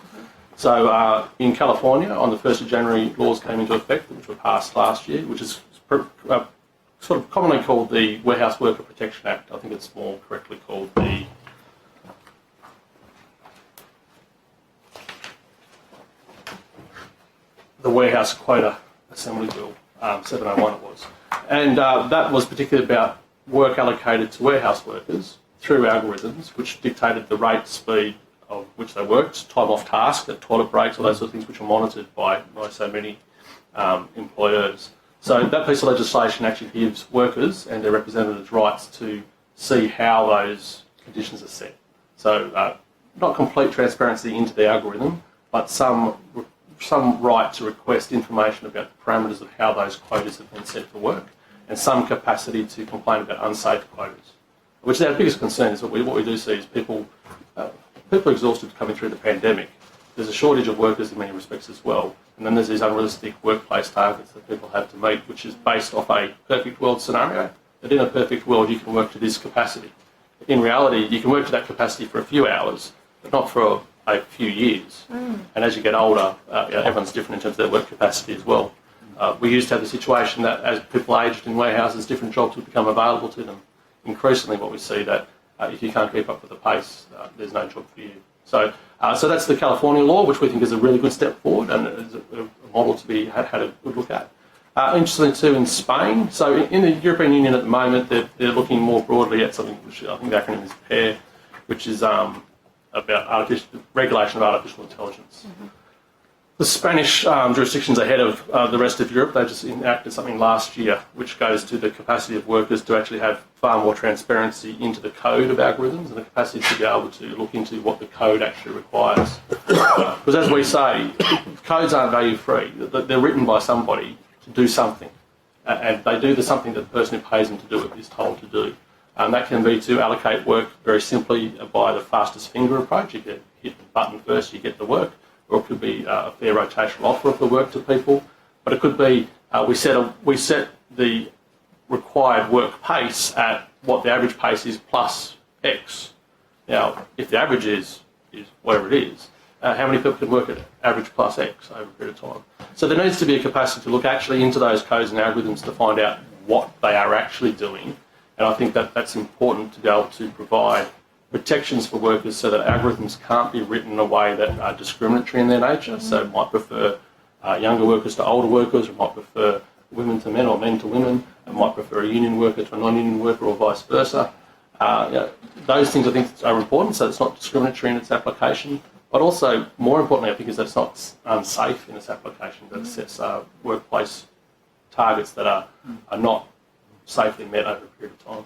So in California, on the 1st of January, laws came into effect which were passed last year, which is sort of commonly called the Warehouse Worker Protection Act. I think it's more correctly called the Warehouse Quota Assembly Bill, 701 it was. And that was particularly about work allocated to warehouse workers through algorithms, which dictated the rate, speed of which they worked, time off task, the toilet breaks, all those sort of things which are monitored by so many employers. So that piece of legislation actually gives workers and their representatives rights to see how those conditions are set. So not complete transparency into the algorithm, but some right to request information about the parameters of how those quotas have been set for work, and some capacity to complain about unsafe quotas, which is our biggest concern. Is what we do see is people exhausted coming through the pandemic. There's a shortage of workers in many respects as well, and then there's these unrealistic workplace targets that people have to meet, which is based off a perfect world scenario, that in a perfect world you can work to this capacity. In reality, you can work to that capacity for a few hours, but not for a few years. And as you get older, everyone's different in terms of their work capacity as well. We used to have the situation that as people aged in warehouses, different jobs would become available to them. Increasingly what we see that if you can't keep up with the pace, there's no job for you. So that's the California law, which we think is a really good step forward and is a model to be had a good look at. Interestingly too, in Spain, so in the European Union at the moment, they're looking more broadly at something which I think the acronym is PAIR, which is about regulation of artificial intelligence. The Spanish jurisdiction's ahead of the rest of Europe. They just enacted something last year which goes to the capacity of workers to actually have far more transparency into the code of algorithms and the capacity to be able to look into what the code actually requires. Because as we say, codes aren't value free. They're written by somebody to do something. And they do the something that the person who pays them to do it is told to do. And that can be to allocate work very simply by the fastest finger approach. You can hit the button first, you get the work. Or it could be a fair rotational offer of the work to people. But it could be we set the required work pace at what the average pace is plus X. Now, if the average is whatever it is, how many people can work at average plus X over a period of time? So there needs to be a capacity to look actually into those codes and algorithms to find out what they are actually doing. And I think that's important to be able to provide protections for workers so that algorithms can't be written in a way that are discriminatory in their nature. So might prefer younger workers to older workers, or might prefer women to men or men to women, and might prefer a union worker to a non-union worker or vice versa. Those things I think are important, so it's not discriminatory in its application. But also, more importantly, I think, is that it's not unsafe in its application, that it sets workplace targets that are not safely met over a period of time.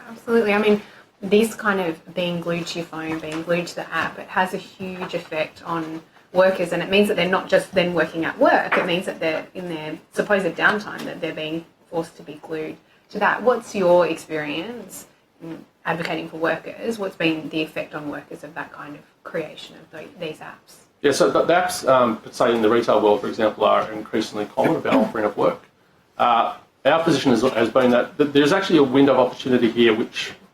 Absolutely. I mean, this kind of being glued to your phone, being glued to the app, it has a huge effect on workers, and it means that they're not just then working at work, it means that they're in their supposed downtime, that they're being forced to be glued to that. What's your experience in advocating for workers? What's been the effect on workers of that kind of creation of these apps? Yeah, so the apps, say in the retail world, for example, are increasingly common about offering of work. Our position has been that there's actually a window of opportunity here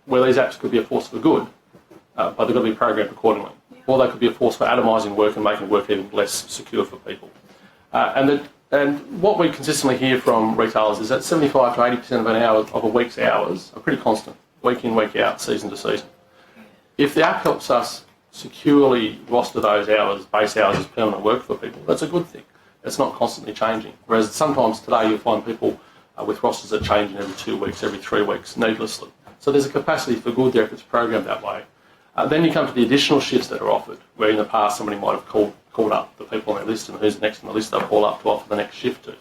where these apps could be a force for good, but they've got to be programmed accordingly. Or they could be a force for atomising work and making work even less secure for people. And what we consistently hear from retailers is that 75 to 80% of a week's hours are pretty constant, week in, week out, season to season. If the app helps us securely roster those hours, base hours as permanent work for people, that's a good thing. It's not constantly changing. Whereas sometimes today you'll find people with rosters that change every 2 weeks, every 3 weeks, needlessly. So there's a capacity for good there if it's programmed that way. Then you come to the additional shifts that are offered, where in the past somebody might have called up the people on their list, and who's next on the list they'll call up to offer the next shift to.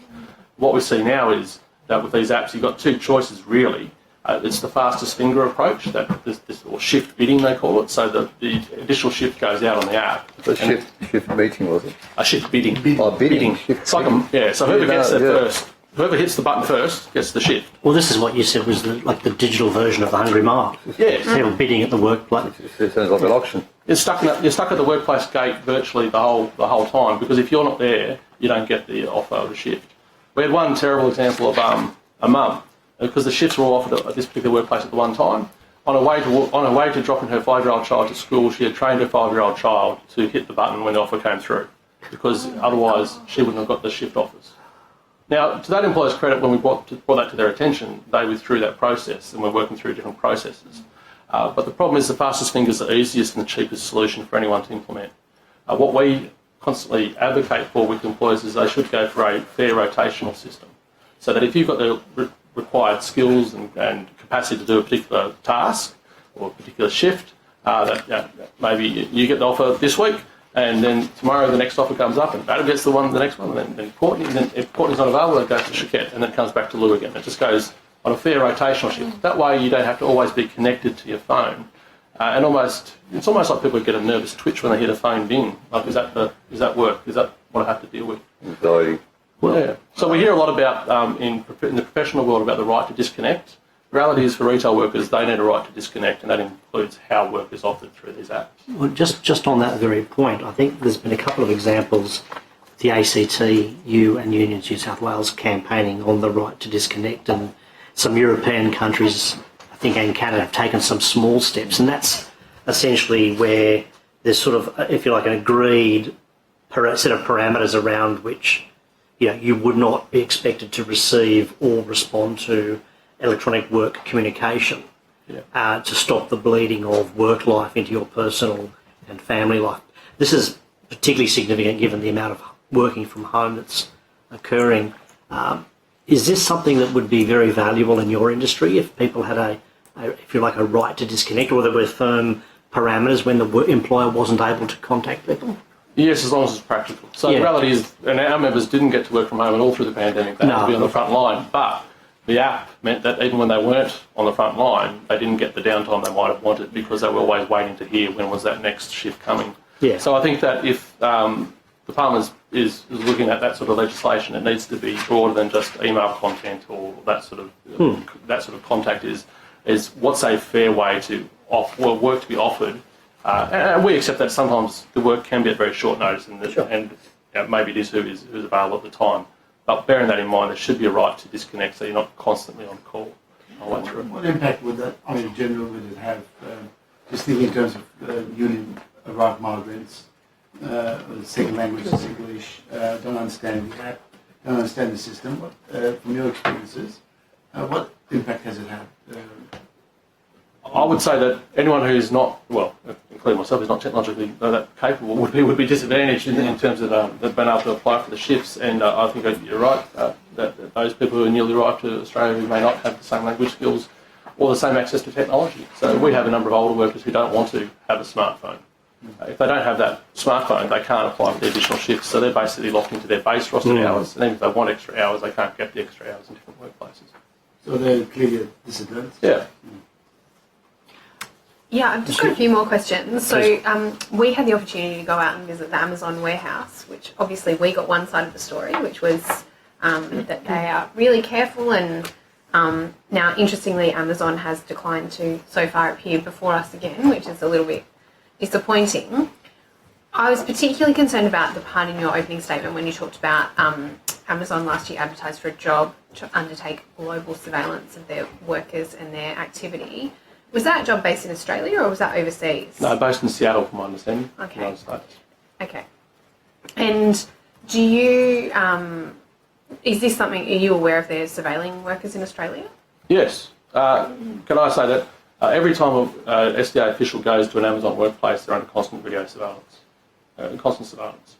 What we see now is that with these apps you've got two choices really. It's the fastest finger approach, or shift bidding they call it, so that the additional shift goes out on the app. So shift meeting, was it? A shift bidding. Oh, bidding. It's like so whoever gets there first, whoever hits the button first gets the shift. Well, this is what you said was like the digital version of the Hungry Mile. Yeah. People bidding at the workplace. It sounds like an auction. You're stuck at the workplace gate virtually the whole time, because if you're not there, you don't get the offer of the shift. We had one terrible example of a mum, because the shifts were all offered at this particular workplace at the one time. On her way to dropping her 5-year-old child to school, she had trained her 5-year-old child to hit the button when the offer came through, because otherwise she wouldn't have got the shift offers. Now, to that employer's credit, when we brought that to their attention, they withdrew that process, and we're working through different processes. But the problem is the fastest finger is the easiest and the cheapest solution for anyone to implement. What we constantly advocate for with employers is they should go for a fair rotational system, so that if you've got the required skills and capacity to do a particular task or a particular shift, maybe you get the offer this week, and then tomorrow the next offer comes up, and Adam gets the next one, and then Courtney, and then if Courtney's not available, it goes to Shaquette, and then it comes back to Lou again. It just goes on a fair rotational shift. That way you don't have to always be connected to your phone. And it's almost like people get a nervous twitch when they hear the phone ding. Like, is that work? Is that what I have to deal with? Anxiety. Well, yeah. So we hear a lot about, in the professional world, about the right to disconnect. The reality is for retail workers, they need a right to disconnect, and that includes how work is offered through these apps. Well, just on that very point, I think there's been a couple of examples, the ACT, you and Unions New South Wales campaigning on the right to disconnect, and some European countries, I think, and Canada, have taken some small steps, and that's essentially where there's sort of, if you like, an agreed set of parameters around which you would not be expected to receive or respond to electronic work communication to stop the bleeding of work life into your personal and family life. This is particularly significant given the amount of working from home that's occurring. Is this something that would be very valuable in your industry if people had if you like, a right to disconnect, or there were firm parameters when the employer wasn't able to contact people? Yes, as long as it's practical. So the reality is, and our members didn't get to work from home at all through the pandemic. They had to be on the front line. But the app meant that even when they weren't on the front line, they didn't get the downtime they might have wanted because they were always waiting to hear when was that next shift coming. Yeah. So I think that if the Parliament is looking at that sort of legislation, it needs to be broader than just email content or that sort of contact. Is what's a fair way to work to be offered. And we accept that sometimes the work can be at very short notice, and maybe it is who's available at the time. But bearing that in mind, there should be a right to disconnect, so you're not constantly on call. What impact would that, in general, would it have? Just thinking in terms of newly arrived migrants, second language is English, don't understand the app, don't understand the system. From your experiences, what impact has it had? I would say that anyone who's not, including myself, who's not technologically that capable would be disadvantaged in terms of being able to apply for the shifts. And I think you're right, that those people who are newly arrived to Australia who may not have the same language skills or the same access to technology. So we have a number of older workers who don't want to have a smartphone. If they don't have that smartphone, they can't apply for the additional shifts. So they're basically locked into their base rostered hours. And even if they want extra hours, they can't get the extra hours in different workplaces. So they're clearly disadvantaged? Yeah. Yeah, I've just got a few more questions. So we had the opportunity to go out and visit the Amazon warehouse, which obviously we got one side of the story, which was that they are really careful, and now interestingly Amazon has declined to so far appear before us again, which is a little bit disappointing. I was particularly concerned about the part in your opening statement when you talked about Amazon last year advertised for a job to undertake global surveillance of their workers and their activity. Was that job based in Australia or was that overseas? No, based in Seattle, from my understanding. Okay. United States. Okay. And do you, is this something, are you aware of their surveilling workers in Australia? Yes. Can I say that every time an SDA official goes to an Amazon workplace, they're under constant video surveillance, constant surveillance.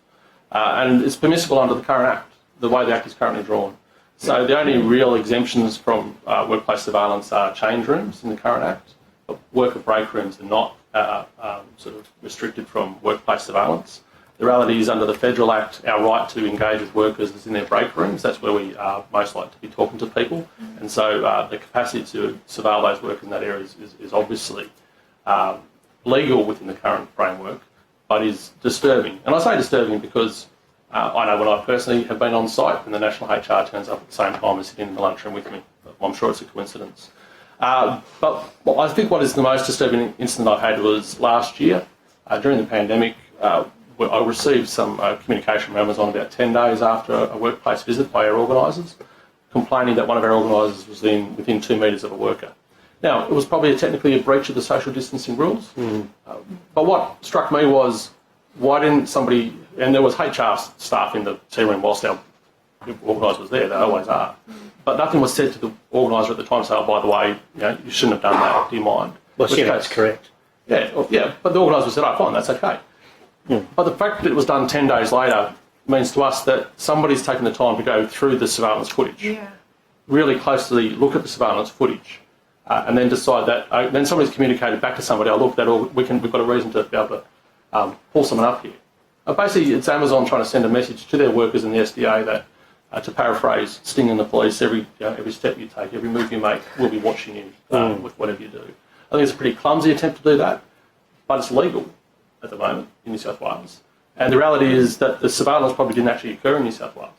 And it's permissible under the current Act, the way the Act is currently drawn. So the only real exemptions from workplace surveillance are change rooms in the current Act. But worker break rooms are not sort of restricted from workplace surveillance. The reality is under the Federal Act, our right to engage with workers is in their break rooms. That's where we are most likely to be talking to people. And so the capacity to surveil those workers in that area is obviously legal within the current framework, but is disturbing. And I say disturbing because I know when I personally have been on site and the National HR turns up at the same time as sitting in the lunchroom with me. I'm sure it's a coincidence. But I think what is the most disturbing incident I've had was last year during the pandemic. Where I received some communication from Amazon about 10 days after a workplace visit by our organisers, complaining that one of our organisers was within 2 metres of a worker. Now, it was probably technically a breach of the social distancing rules, but what struck me was, why didn't somebody, and there was HR staff in the tea room whilst our The organiser was there, they always are. But nothing was said to the organiser at the time, so, oh, by the way, you shouldn't have done that, do you mind? Well, yeah, that's correct. Yeah, but the organiser said, oh, fine, that's okay. But the fact that it was done 10 days later means to us that somebody's taken the time to go through the surveillance footage, really closely look at the surveillance footage, and then decide that, then somebody's communicated back to somebody, oh, look, we've got a reason to be able to pull someone up here. Basically, it's Amazon trying to send a message to their workers in the SDA that, to paraphrase, stinging the police, every step you take, every move you make, we'll be watching you with whatever you do. I think it's a pretty clumsy attempt to do that, but it's legal at the moment in New South Wales. And the reality is that the surveillance probably didn't actually occur in New South Wales.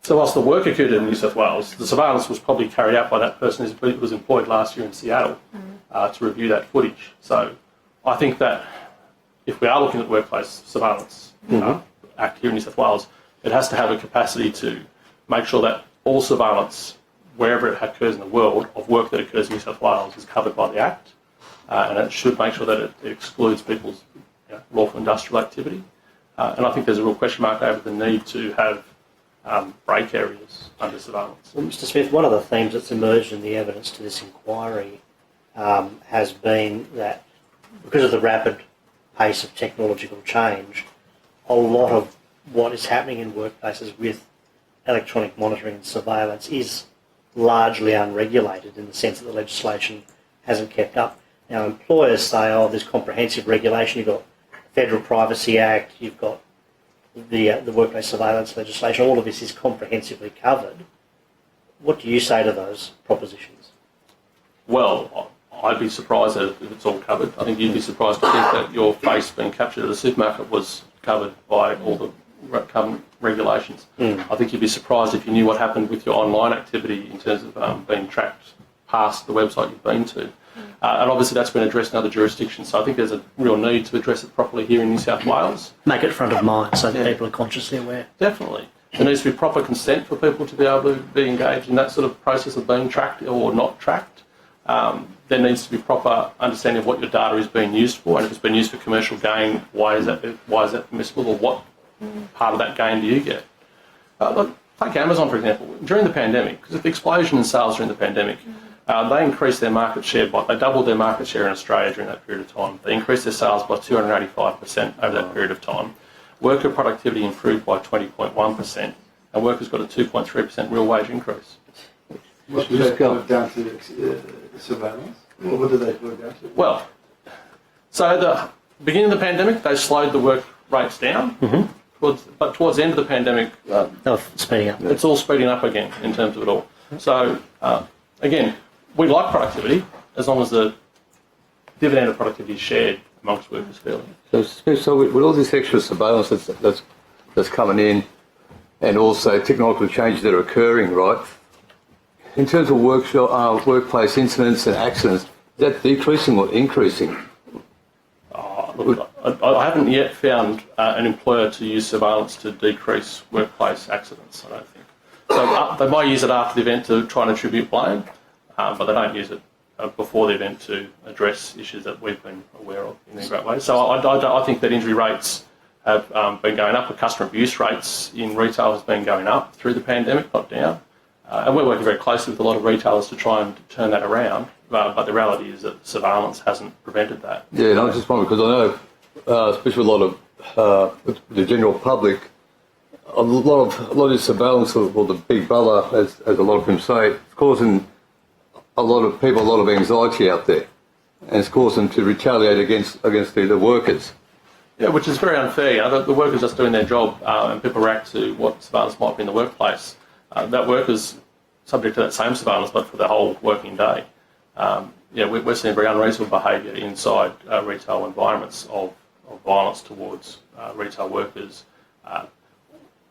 So whilst the work occurred in New South Wales, the surveillance was probably carried out by that person who was employed last year in Seattle to review that footage. So I think that if we are looking at workplace surveillance act here in New South Wales, it has to have a capacity to make sure that all surveillance, wherever it occurs in the world, of work that occurs in New South Wales is covered by the Act. And it should make sure that it excludes people's lawful industrial activity. And I think there's a real question mark over the need to have break areas under surveillance. Well, Mr. Smith, one of the themes that's emerged in the evidence to this inquiry has been that because of the rapid pace of technological change, a lot of what is happening in workplaces with electronic monitoring and surveillance is largely unregulated in the sense that the legislation hasn't kept up. Now, employers say, oh, there's comprehensive regulation. You've got Federal Privacy Act, you've got the workplace surveillance legislation. All of this is comprehensively covered. What do you say to those propositions? Well, I'd be surprised if it's all covered. I think you'd be surprised to think that your face being captured at a supermarket was covered by all the current regulations. I think you'd be surprised if you knew what happened with your online activity in terms of being tracked past the website you've been to. And obviously that's been addressed in other jurisdictions, so I think there's a real need to address it properly here in New South Wales. Make it front of mind so that people are consciously aware. Definitely. There needs to be proper consent for people to be able to be engaged in that sort of process of being tracked or not tracked. There needs to be proper understanding of what your data is being used for, and if it's been used for commercial gain, why is that permissible, or what part of that gain do you get? Look, take Amazon, for example. During the pandemic, because of the explosion in sales during the pandemic, they increased their market share they doubled their market share in Australia during that period of time. They increased their sales by 285% over that period of time. Worker productivity improved by 20.1%, and workers got a 2.3% real wage increase. What did that go down to surveillance? What did that go down to? Well, so the beginning of the pandemic, they slowed the work rates down, but towards the end of the pandemic, speeding up. It's all speeding up again in terms of it all. So, again, we like productivity as long as the dividend of productivity is shared amongst workers fairly. So with all this extra surveillance that's coming in, and also technological changes that are occurring, right? In terms of workplace incidents and accidents, is that decreasing or increasing? Look, I haven't yet found an employer to use surveillance to decrease workplace accidents, I don't think. So they might use it after the event to try and attribute blame, but they don't use it before the event to address issues that we've been aware of in a great way. So I think that injury rates have been going up. The customer abuse rates in retail has been going up through the pandemic, not down. And we're working very closely with a lot of retailers to try and turn that around. But the reality is that surveillance hasn't prevented that. Yeah, and I was just wondering, because I know, especially a lot of the general public, a lot of this surveillance, or the big brother, as a lot of them say, it's causing a lot of people a lot of anxiety out there, and it's causing them to retaliate against the workers. Yeah, which is very unfair. You know, the workers just doing their job, and people react to what surveillance might be in the workplace. That worker's subject to that same surveillance, but for the whole working day. We're seeing very unreasonable behaviour inside retail environments of violence towards retail workers.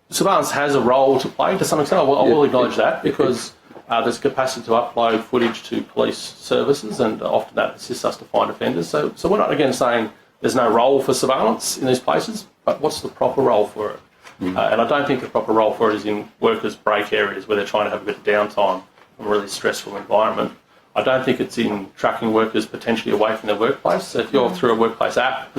Surveillance has a role to play to some extent. I will acknowledge that, because there's capacity to upload footage to police services, and often that assists us to find offenders. So we're not again saying there's no role for surveillance in these places, but what's the proper role for it? And I don't think the proper role for it is in workers' break areas where they're trying to have a bit of downtime from a really stressful environment. I don't think it's in tracking workers potentially away from their workplace. So if you're through a workplace app,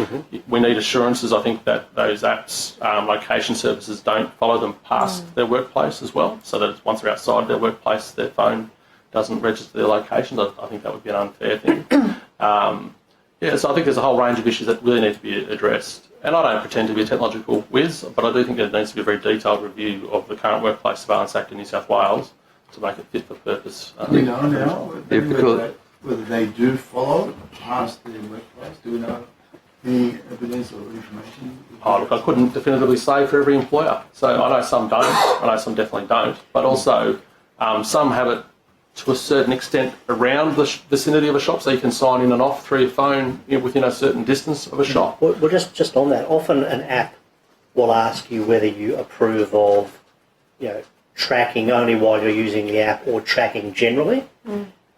we need assurances, I think, that those apps, location services don't follow them past their workplace as well, so that once they're outside their workplace, their phone doesn't register their locations. I think that would be an unfair thing. So I think there's a whole range of issues that really need to be addressed. And I don't pretend to be a technological whiz, but I do think there needs to be a very detailed review of the current Workplace Surveillance Act in New South Wales to make it fit for purpose. Do we know now whether they do follow it past their workplace? Do we know any evidence or information? Oh, look, I couldn't definitively say for every employer. So I know some don't, I know some definitely don't, but also some have it to a certain extent around the vicinity of a shop, so you can sign in and off through your phone within a certain distance of a shop. Well, just on that, often an app will ask you whether you approve of, tracking only while you're using the app or tracking generally.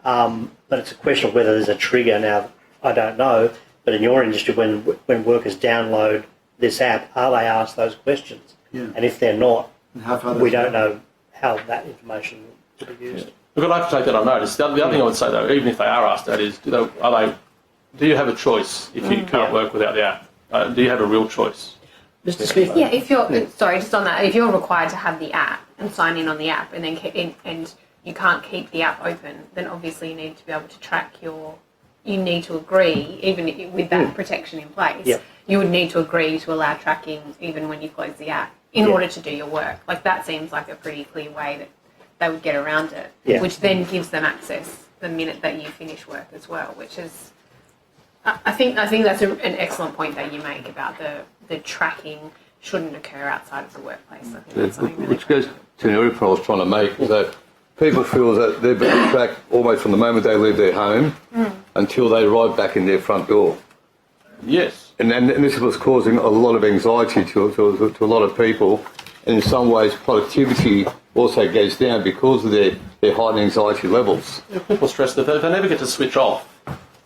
But it's a question of whether there's a trigger. Now, I don't know, but in your industry, when workers download this app, are they asked those questions? Yeah. And if they're not, we don't respond? know how that information will be used. Look, I'd like to take that on notice. The other thing I would say, though, even if they are asked that, is do you have a choice if you can't work without the app? Do you have a real choice? Mr. Smith? Yeah, if you're sorry, just on that, if you're required to have the app and sign in on the app, and then and you can't keep the app open, then obviously you need to be able to track you need to agree, even with that protection in place, you would need to agree to allow tracking even when you close the app in order to do your work. Like, that seems like a pretty clear way that they would get around it, which then gives them access the minute that you finish work as well, which is, I think that's an excellent point that you make about the tracking shouldn't occur outside of the workplace. I think that's something really which goes to an area I was trying to make, is that people feel that they're being tracked almost from the moment they leave their home until they arrive back in their front door. Yes. And this is what's causing a lot of anxiety to a lot of people. And in some ways, productivity also goes down because of their heightened anxiety levels. People stress that if they never get to switch off,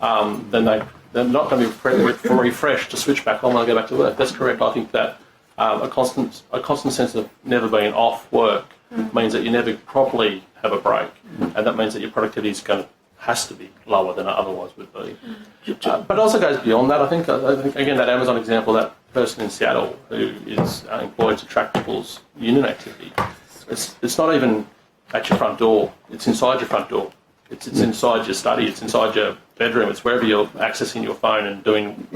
then they're not going to be refreshed to switch back on when they go back to work. That's correct. I think that a constant sense of never being off work means that you never properly have a break, and that means that your productivity has to be lower than it otherwise would be. But it also goes beyond that. I think again, that Amazon example, that person in Seattle who is employed to track people's union activity, it's not even at your front door. It's inside your front door. It's inside your study. It's inside your bedroom. It's wherever you're accessing your phone and doing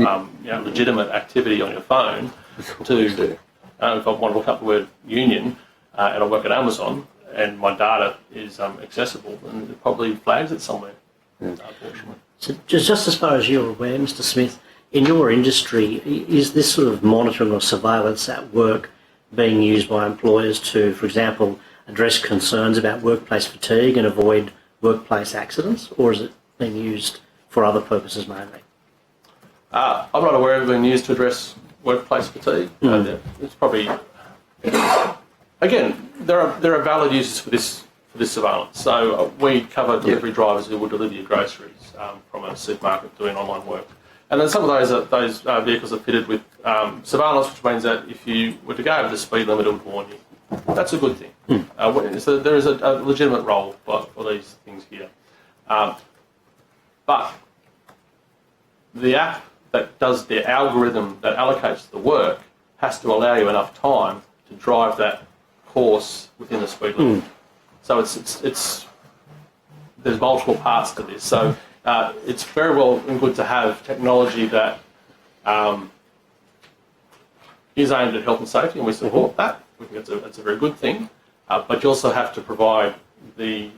legitimate activity on your phone. If I want to look up the word union and I work at Amazon and my data is accessible, then it probably flags it somewhere, unfortunately. So just as far as you're aware, Mr. Smith, in your industry, is this sort of monitoring or surveillance at work being used by employers to, for example, address concerns about workplace fatigue and avoid workplace accidents, or is it being used for other purposes mainly? I'm not aware of it being used to address workplace fatigue. It's probably, again, there are valid uses for this surveillance. So we cover delivery drivers who will deliver your groceries from a supermarket doing online work. And then some of those vehicles are fitted with surveillance, which means that if you were to go over the speed limit, it would warn you. That's a good thing. So there is a legitimate role for these things here. But the app that does the algorithm that allocates the work has to allow you enough time to drive that course within the speed limit. So it's there's multiple parts to this. So it's very well and good to have technology that is aimed at health and safety, and we support that. We think it's a very good thing. But you also have to provide the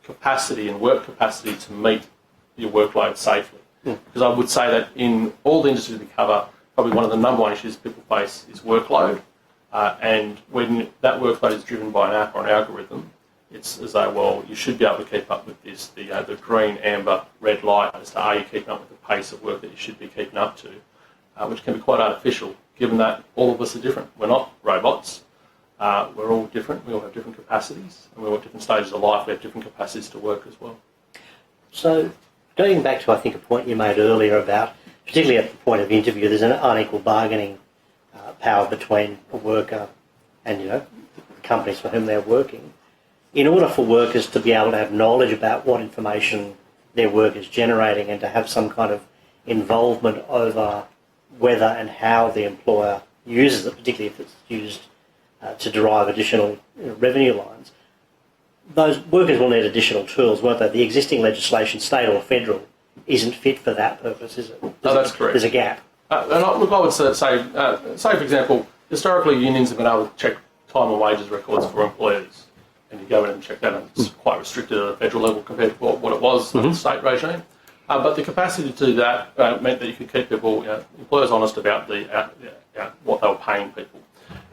capacity and work capacity to meet your workload safely. Because I would say that in all the industries we cover, probably one of the number one issues people face is workload. And when that workload is driven by an app or an algorithm, it's as though, well, you should be able to keep up with this, the green, amber, red light as to are you keeping up with the pace of work that you should be keeping up to, which can be quite artificial, given that all of us are different. We're not robots. We're all different. We all have different capacities, and we're all at different stages of life. We have different capacities to work as well. So going back to, I think, a point you made earlier about, particularly at the point of interview, there's an unequal bargaining power between a worker and, the companies for whom they're working. In order for workers to be able to have knowledge about what information their work is generating, and to have some kind of involvement over whether and how the employer uses it, particularly if it's used to derive additional revenue lines. Those workers will need additional tools, won't they? The existing legislation, state or federal, isn't fit for that purpose, is it? That's correct. There's a gap. Look, I would say, for example, historically unions have been able to check time and wages records for employees, and you go in and check that, and it's quite restricted at a federal level compared to what it was in the state regime. But the capacity to do that meant that you could keep people, employers honest about what they were paying people.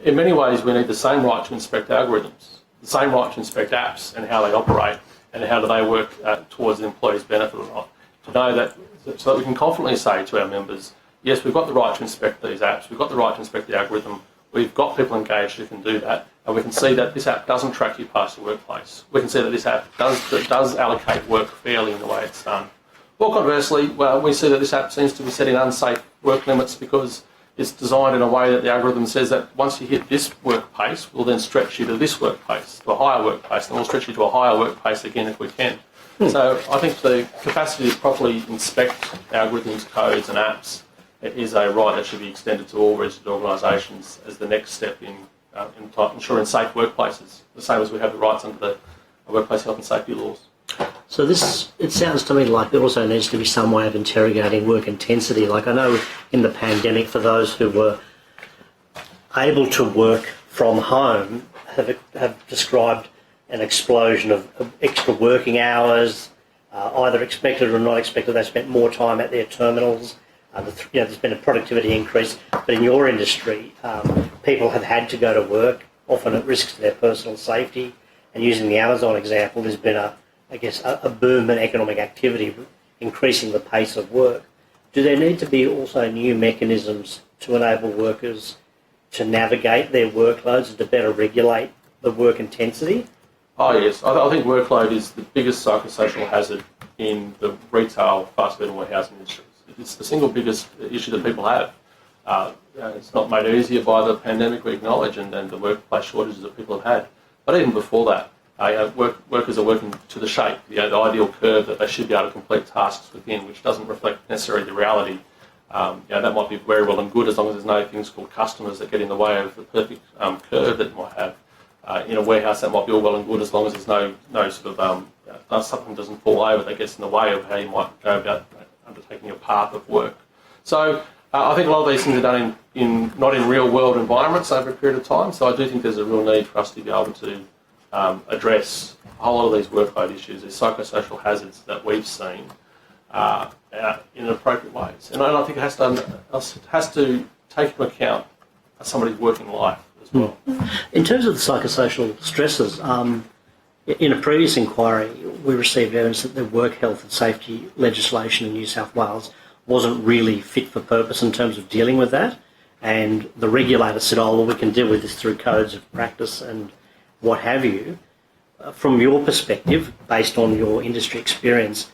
In many ways, we need the same right to inspect algorithms, the same right to inspect apps and how they operate, and how do they work towards the employee's benefit or not. To know that, so that we can confidently say to our members, yes, we've got the right to inspect these apps, we've got the right to inspect the algorithm, we've got people engaged who can do that, and we can see that this app doesn't track you past your workplace. We can see that this app does allocate work fairly in the way it's done. Or conversely, we see that this app seems to be setting unsafe work limits because it's designed in a way that the algorithm says that once you hit this work pace, we'll then stretch you to this work pace, to a higher work pace, and we'll stretch you to a higher work pace again if we can. So I think the capacity to properly inspect algorithms, codes and apps is a right that should be extended to all registered organisations as the next step in ensuring safe workplaces, the same as we have the rights under the workplace health and safety laws. So it sounds to me like there also needs to be some way of interrogating work intensity. Like I know in the pandemic, for those who were able to work from home, have described an explosion of extra working hours, either expected or not expected. They spent more time at their terminals. There's been a productivity increase. But in your industry, people have had to go to work, often at risk to their personal safety. And using the Amazon example, there's been a boom in economic activity, increasing the pace of work. Do there need to be also new mechanisms to enable workers to navigate their workloads and to better regulate the work intensity? Oh yes, I think workload is the biggest psychosocial hazard in the retail, fast food and warehousing industries. It's the single biggest issue that people have. It's not made easier by the pandemic, we acknowledge, and the workplace shortages that people have had. But even before that, workers are working to the shape, the ideal curve that they should be able to complete tasks within, which doesn't reflect necessarily the reality. That might be very well and good as long as there's no things called customers that get in the way of the perfect curve that you might have. In a warehouse, that might be all well and good as long as there's no sort of something doesn't fall over that gets in the way of how you might go about undertaking your path of work. So I think a lot of these things are done not in real world environments over a period of time. So I do think there's a real need for us to be able to address a whole lot of these workload issues, these psychosocial hazards that we've seen in appropriate ways. And I think it has to take into account somebody's working life as well. In terms of the psychosocial stresses, in a previous inquiry, we received evidence that the work health and safety legislation in New South Wales wasn't really fit for purpose in terms of dealing with that. And the regulator said, we can deal with this through codes of practice and what have you. From your perspective, based on your industry experience,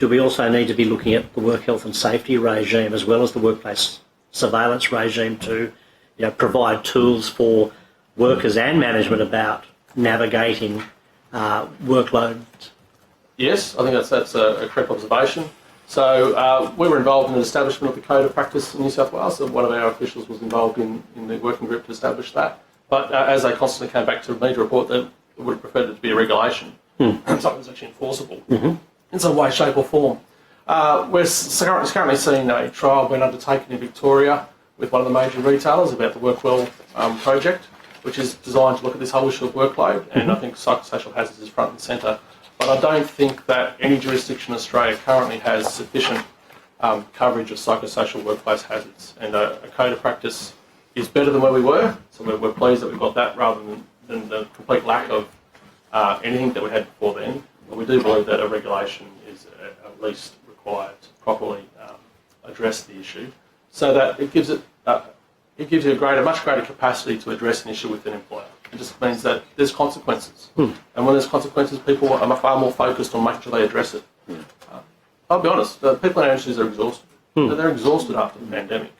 do we also need to be looking at the work health and safety regime as well as the workplace surveillance regime to provide tools for workers and management about navigating workload? Yes, I think that's a correct observation. So we were involved in the establishment of the Code of Practice in New South Wales, so one of our officials was involved in the working group to establish that. But as they constantly came back to me to report, they would have preferred it to be a regulation, something that's actually enforceable in some way, shape or form. We're currently seeing a trial being undertaken in Victoria with one of the major retailers about the WorkWell project, which is designed to look at this whole issue of workload, and I think psychosocial hazards is front and centre. But I don't think that any jurisdiction in Australia currently has sufficient coverage of psychosocial workplace hazards, and a code of practice is better than where we were, so we're pleased that we've got that rather than the complete lack of anything that we had before then. But we do believe that a regulation is at least required to properly address the issue, so that it gives you a much greater capacity to address an issue with an employer. It just means that there's consequences. And when there's consequences, people are far more focused on making sure they address it. I'll be honest, the people in our industries are exhausted. They're exhausted after the pandemic.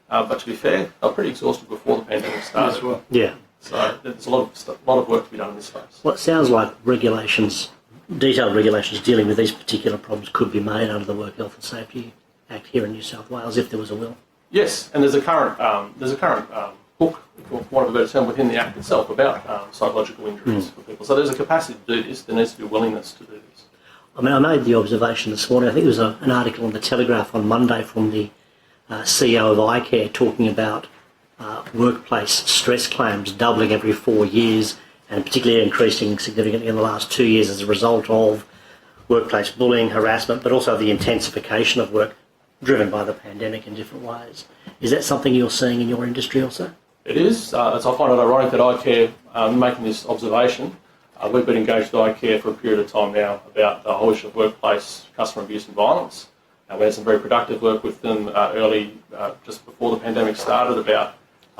But to be fair, they were pretty exhausted before the pandemic started. Yeah. So there's a lot of work to be done in this space. Well, it sounds like regulations detailed regulations dealing with these particular problems could be made under the Work Health and Safety Act here in New South Wales if there was a will. Yes, and there's a current hook, for want of a better term, within the Act itself about psychological injuries for people. So there's a capacity to do this. There needs to be a willingness to do this. I mean, I made the observation this morning. I think there was an article in the Telegraph on Monday from the CEO of iCare talking about workplace stress claims doubling every 4 years and particularly increasing significantly in the last 2 years as a result of workplace bullying, harassment, but also the intensification of work driven by the pandemic in different ways. Is that something you're seeing in your industry also? It is. I find it ironic that iCare, making this observation, we've been engaged with iCare for a period of time now about the whole issue of workplace customer abuse and violence. We had some very productive work with them early, just before the pandemic started, about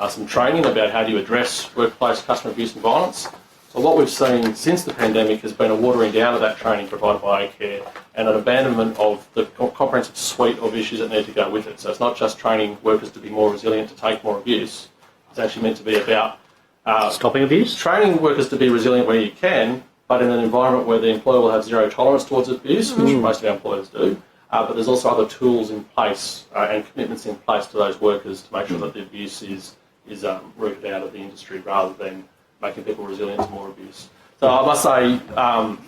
some training about how do you address workplace customer abuse and violence. So what we've seen since the pandemic has been a watering down of that training provided by iCare and an abandonment of the comprehensive suite of issues that need to go with it. So it's not just training workers to be more resilient to take more abuse. It's actually meant to be about stopping abuse, training workers to be resilient where you can, but in an environment where the employer will have zero tolerance towards abuse, which most of our employers do. But there's also other tools in place and commitments in place to those workers to make sure that the abuse is rooted out of the industry rather than making people resilient to more abuse. So I must say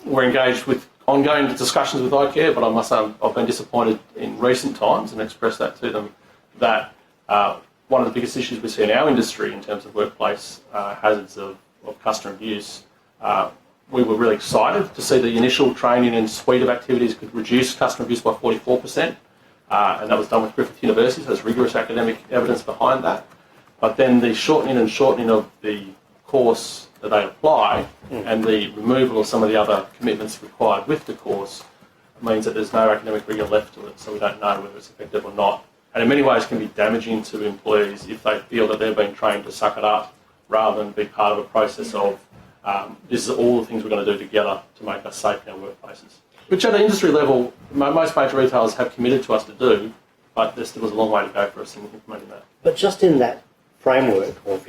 we're engaged with ongoing discussions with iCare, but I must say I've been disappointed in recent times and expressed that to them that one of the biggest issues we see in our industry in terms of workplace hazards of customer abuse. We were really excited to see the initial training and suite of activities could reduce customer abuse by 44%, and that was done with Griffith University, so there's rigorous academic evidence behind that. But then the shortening of the course that they apply and the removal of some of the other commitments required with the course means that there's no academic rigour left to it, so we don't know whether it's effective or not. And in many ways can be damaging to employees if they feel that they're being trained to suck it up rather than be part of a process of this is all the things we're going to do together to make us safe in our workplaces. Which at the industry level, most major retailers have committed to us to do, but there still was a long way to go for us in implementing that. But just in that framework of,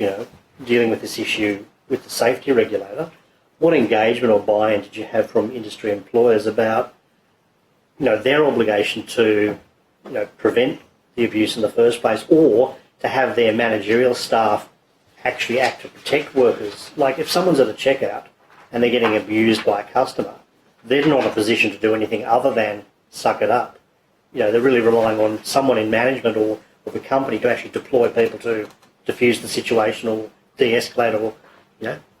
dealing with this issue with the safety regulator, what engagement or buy-in did you have from industry employers about, their obligation to, prevent the abuse in the first place, or to have their managerial staff actually act to protect workers? Like if someone's at a checkout and they're getting abused by a customer, they're not in a position to do anything other than suck it up. They're really relying on someone in management or the company to actually deploy people to diffuse the situation or de-escalate or,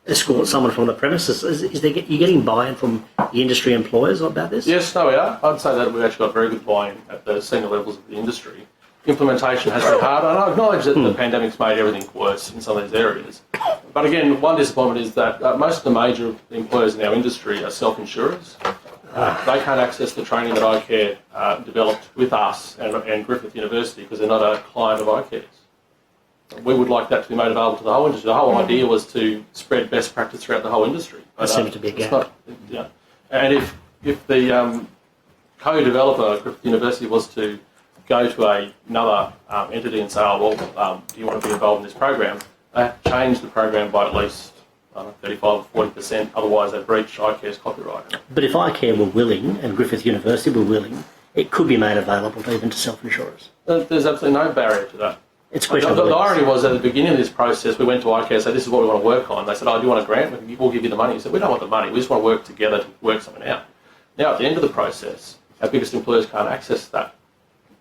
escort someone from the premises. You getting buy-in from the industry employers about this? Yes, no, we are. I'd say that we've actually got very good buy-in at the senior levels of the industry. Implementation has been hard, and I acknowledge that the pandemic's made everything worse in some of these areas. But again, one disappointment is that most of the major employers in our industry are self-insurers. They can't access the training that iCare developed with us and Griffith University because they're not a client of iCare's. We would like that to be made available to the whole industry. The whole idea was to spread best practice throughout the whole industry. There seems to be a gap. And if the co-developer at Griffith University was to go to another entity and say, do you want to be involved in this program? They have to change the program by at least 35 or 40%, otherwise they breach iCare's copyright. But if iCare were willing and Griffith University were willing, it could be made available even to self-insurers. There's absolutely no barrier to that. It's questionable. The irony was at the beginning of this process, we went to iCare and said, this is what we want to work on. They said, do you want a grant? We'll give you the money. We said, we don't want the money. We just want to work together to work something out. Now, at the end of the process, our biggest employers can't access that,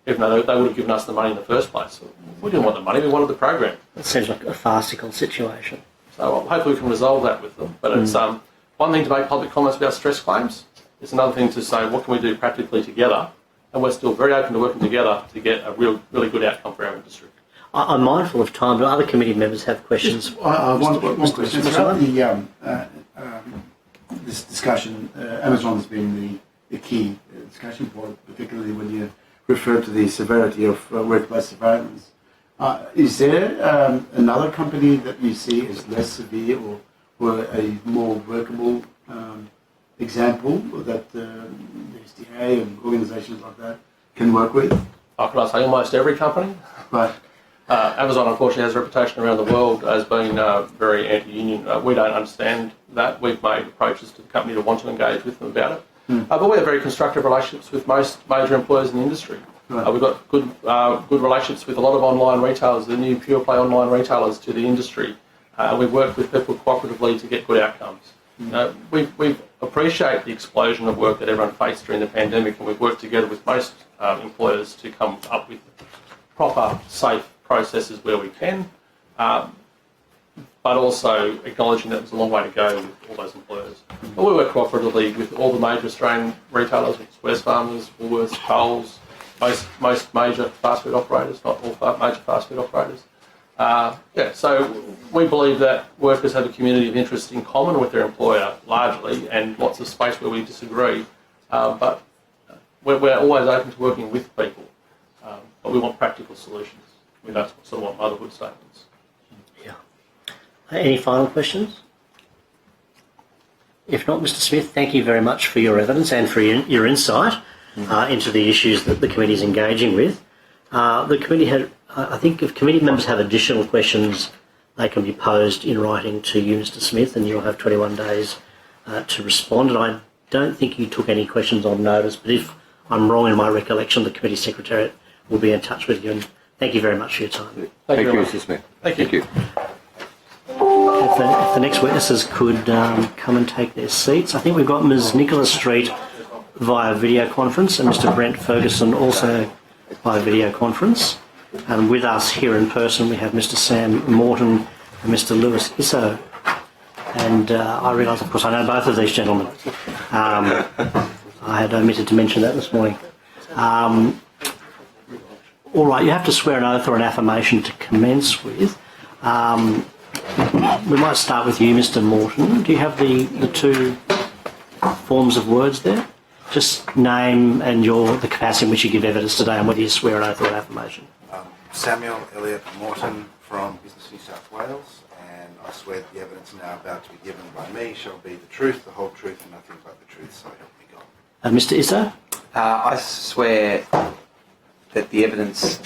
even though they would have given us the money in the first place. We didn't want the money, we wanted the program. It seems like a farcical situation. So hopefully we can resolve that with them. But it's one thing to make public comments about stress claims. It's another thing to say, what can we do practically together? And we're still very open to working together to get a really good outcome for our industry. I'm mindful of time, but other committee members have questions. One question. Throughout this discussion, Amazon has been the key discussion point, particularly when you refer to the severity of workplace violence. Is there another company that you see as less severe or a more workable example that the SDA and organisations like that can work with? Could I say almost every company? Right. Amazon, unfortunately, has a reputation around the world as being very anti-union. We don't understand that. We've made approaches to the company to want to engage with them about it. But we have very constructive relationships with most major employers in the industry. Right. We've got good relationships with a lot of online retailers, the new pure play online retailers to the industry. We've worked with people cooperatively to get good outcomes. We appreciate the explosion of work that everyone faced during the pandemic, and we've worked together with most employers to come up with proper, safe processes where we can, but also acknowledging that there's a long way to go with all those employers. But we work cooperatively with all the major Australian retailers, Wesfarmers, Woolworths, Coles, most major fast food operators, not all major fast food operators. So we believe that workers have a community of interest in common with their employer largely, and lots of space where we disagree, but we're always open to working with people, but we want practical solutions. We don't sort of want motherhood statements. Yeah. Any final questions? If not, Mr. Smith, thank you very much for your evidence and for your insight into the issues that the committee is engaging with. The committee had, I think if committee members have additional questions, they can be posed in writing to you, Mr. Smith, and you'll have 21 days to respond. And I don't think you took any questions on notice, but if I'm wrong in my recollection, the committee secretariat will be in touch with you. And thank you very much for your time. Thank you, Mr. Smith. Thank you. If the next witnesses could come and take their seats. I think we've got Ms. Nicholas Street via video conference and Mr. Brent Ferguson also via video conference. And with us here in person we have Mr. Sam Morton and Mr. Lewis Isso. And I realise, of course, I know both of these gentlemen. I had omitted to mention that this morning. All right, you have to swear an oath or an affirmation to commence with. We might start with you, Mr. Morton. Do you have the two forms of words there? Just name and the capacity in which you give evidence today and whether you swear an oath or an affirmation. Samuel Elliott Morton from Business New South Wales, and I swear that the evidence now about to be given by me shall be the truth, the whole truth, and nothing but the truth, so help me God. Mr. Isso? I swear that the evidence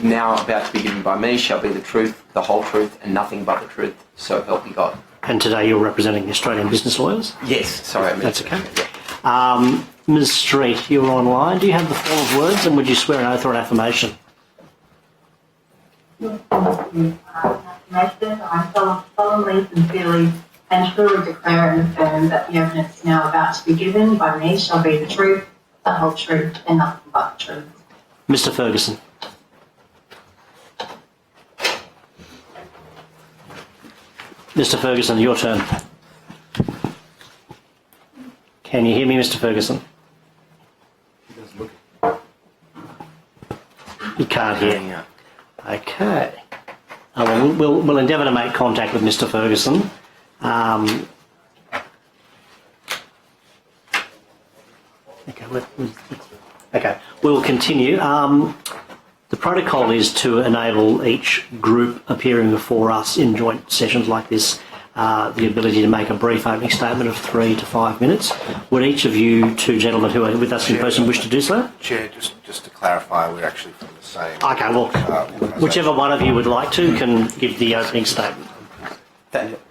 now about to be given by me shall be the truth, the whole truth, and nothing but the truth, so help me God. And today you're representing the Australian business lawyers? Yes, sorry. That's okay. Ms. Street, you're online. Do you have the form of words, and would you swear an oath or an affirmation? I solemnly, sincerely, and truly declare and affirm that the evidence now about to be given by me shall be the truth, the whole truth, and nothing but the truth. Mr. Ferguson. Mr. Ferguson, your turn. Can you hear me, Mr. Ferguson? You can't hear me. Okay. We'll endeavour to make contact with Mr. Ferguson. Okay, we'll continue. The protocol is to enable each group appearing before us in joint sessions like this the ability to make a brief opening statement of 3 to 5 minutes. Would each of you two gentlemen who are with us in person wish to do so? Chair, just to clarify, we're actually from the same... Okay, well, whichever one of you would like to can give the opening statement.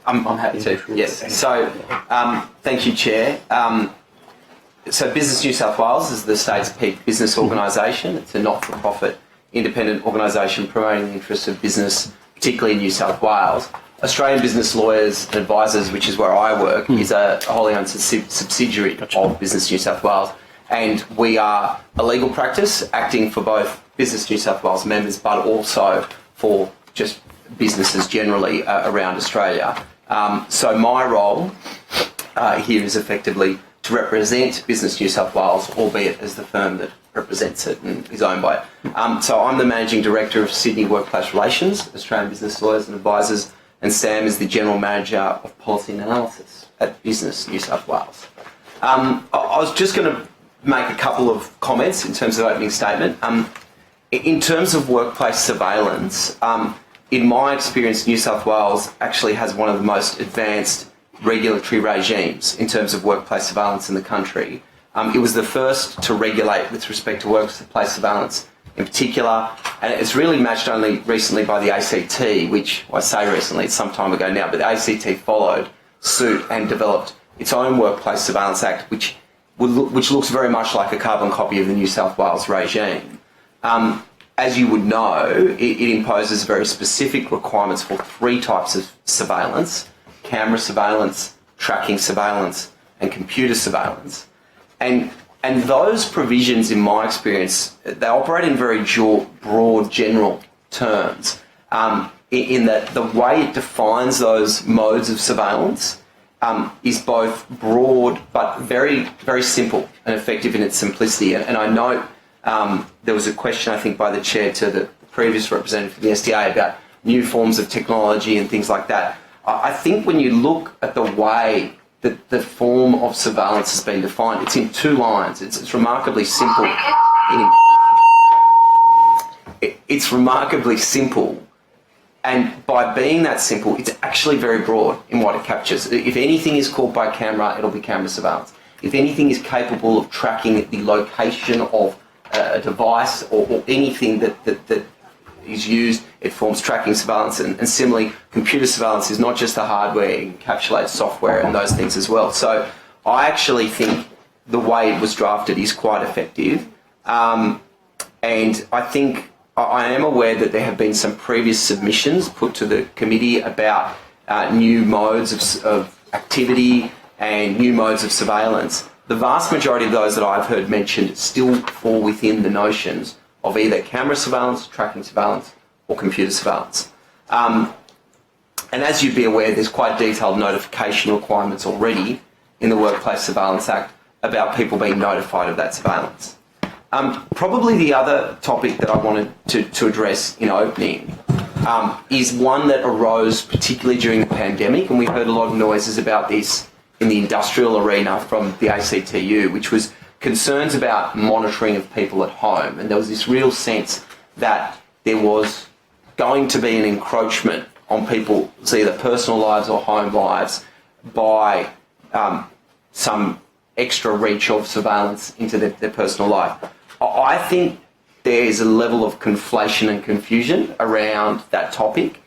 I'm happy to, yes. So, thank you, Chair. So Business New South Wales is the state's peak business organisation. It's a not-for-profit independent organisation promoting the interests of business, particularly in New South Wales. Australian Business Lawyers and Advisors, which is where I work, is a wholly owned subsidiary of Business New South Wales. And we are a legal practice acting for both Business New South Wales members, but also for just businesses generally around Australia. So my role here is effectively to represent Business New South Wales, albeit as the firm that represents it and is owned by it. So I'm the Managing Director of Sydney Workplace Relations, Australian Business Lawyers and Advisors, and Sam is the General Manager of Policy and Analysis at Business New South Wales. I was just going to make a couple of comments in terms of opening statement. In terms of workplace surveillance, in my experience, New South Wales actually has one of the most advanced regulatory regimes in terms of workplace surveillance in the country. It was the first to regulate with respect to workplace surveillance in particular, and it's really matched only recently by the ACT, which I say recently, it's some time ago now, but the ACT followed suit and developed its own Workplace Surveillance Act, which looks very much like a carbon copy of the New South Wales regime. As you would know, it imposes very specific requirements for 3 types of surveillance: camera surveillance, tracking surveillance, and computer surveillance. And those provisions, in my experience, they operate in very broad, general terms, in that the way it defines those modes of surveillance is both broad but very, very simple and effective in its simplicity. And I note there was a question, I think, by the chair to the previous representative for the SDA about new forms of technology and things like that. I think when you look at the way that the form of surveillance has been defined, it's in 2 lines. It's remarkably simple. It's remarkably simple. And by being that simple, it's actually very broad in what it captures. If anything is caught by camera, it'll be camera surveillance. If anything is capable of tracking the location of a device or anything that is used, it forms tracking surveillance. And similarly, computer surveillance is not just the hardware, it encapsulates software and those things as well. So I actually think the way it was drafted is quite effective. And I think I am aware that there have been some previous submissions put to the committee about new modes of activity and new modes of surveillance. The vast majority of those that I've heard mentioned still fall within the notions of either camera surveillance, tracking surveillance, or computer surveillance. And as you'd be aware, there's quite detailed notification requirements already in the Workplace Surveillance Act about people being notified of that surveillance. Probably the other topic that I wanted to address in opening is one that arose particularly during the pandemic, and we heard a lot of noises about this in the industrial arena from the ACTU, which was concerns about monitoring of people at home. And there was this real sense that there was going to be an encroachment on people's either personal lives or home lives by some extra reach of surveillance into their personal life. I think there's a level of conflation and confusion around that topic.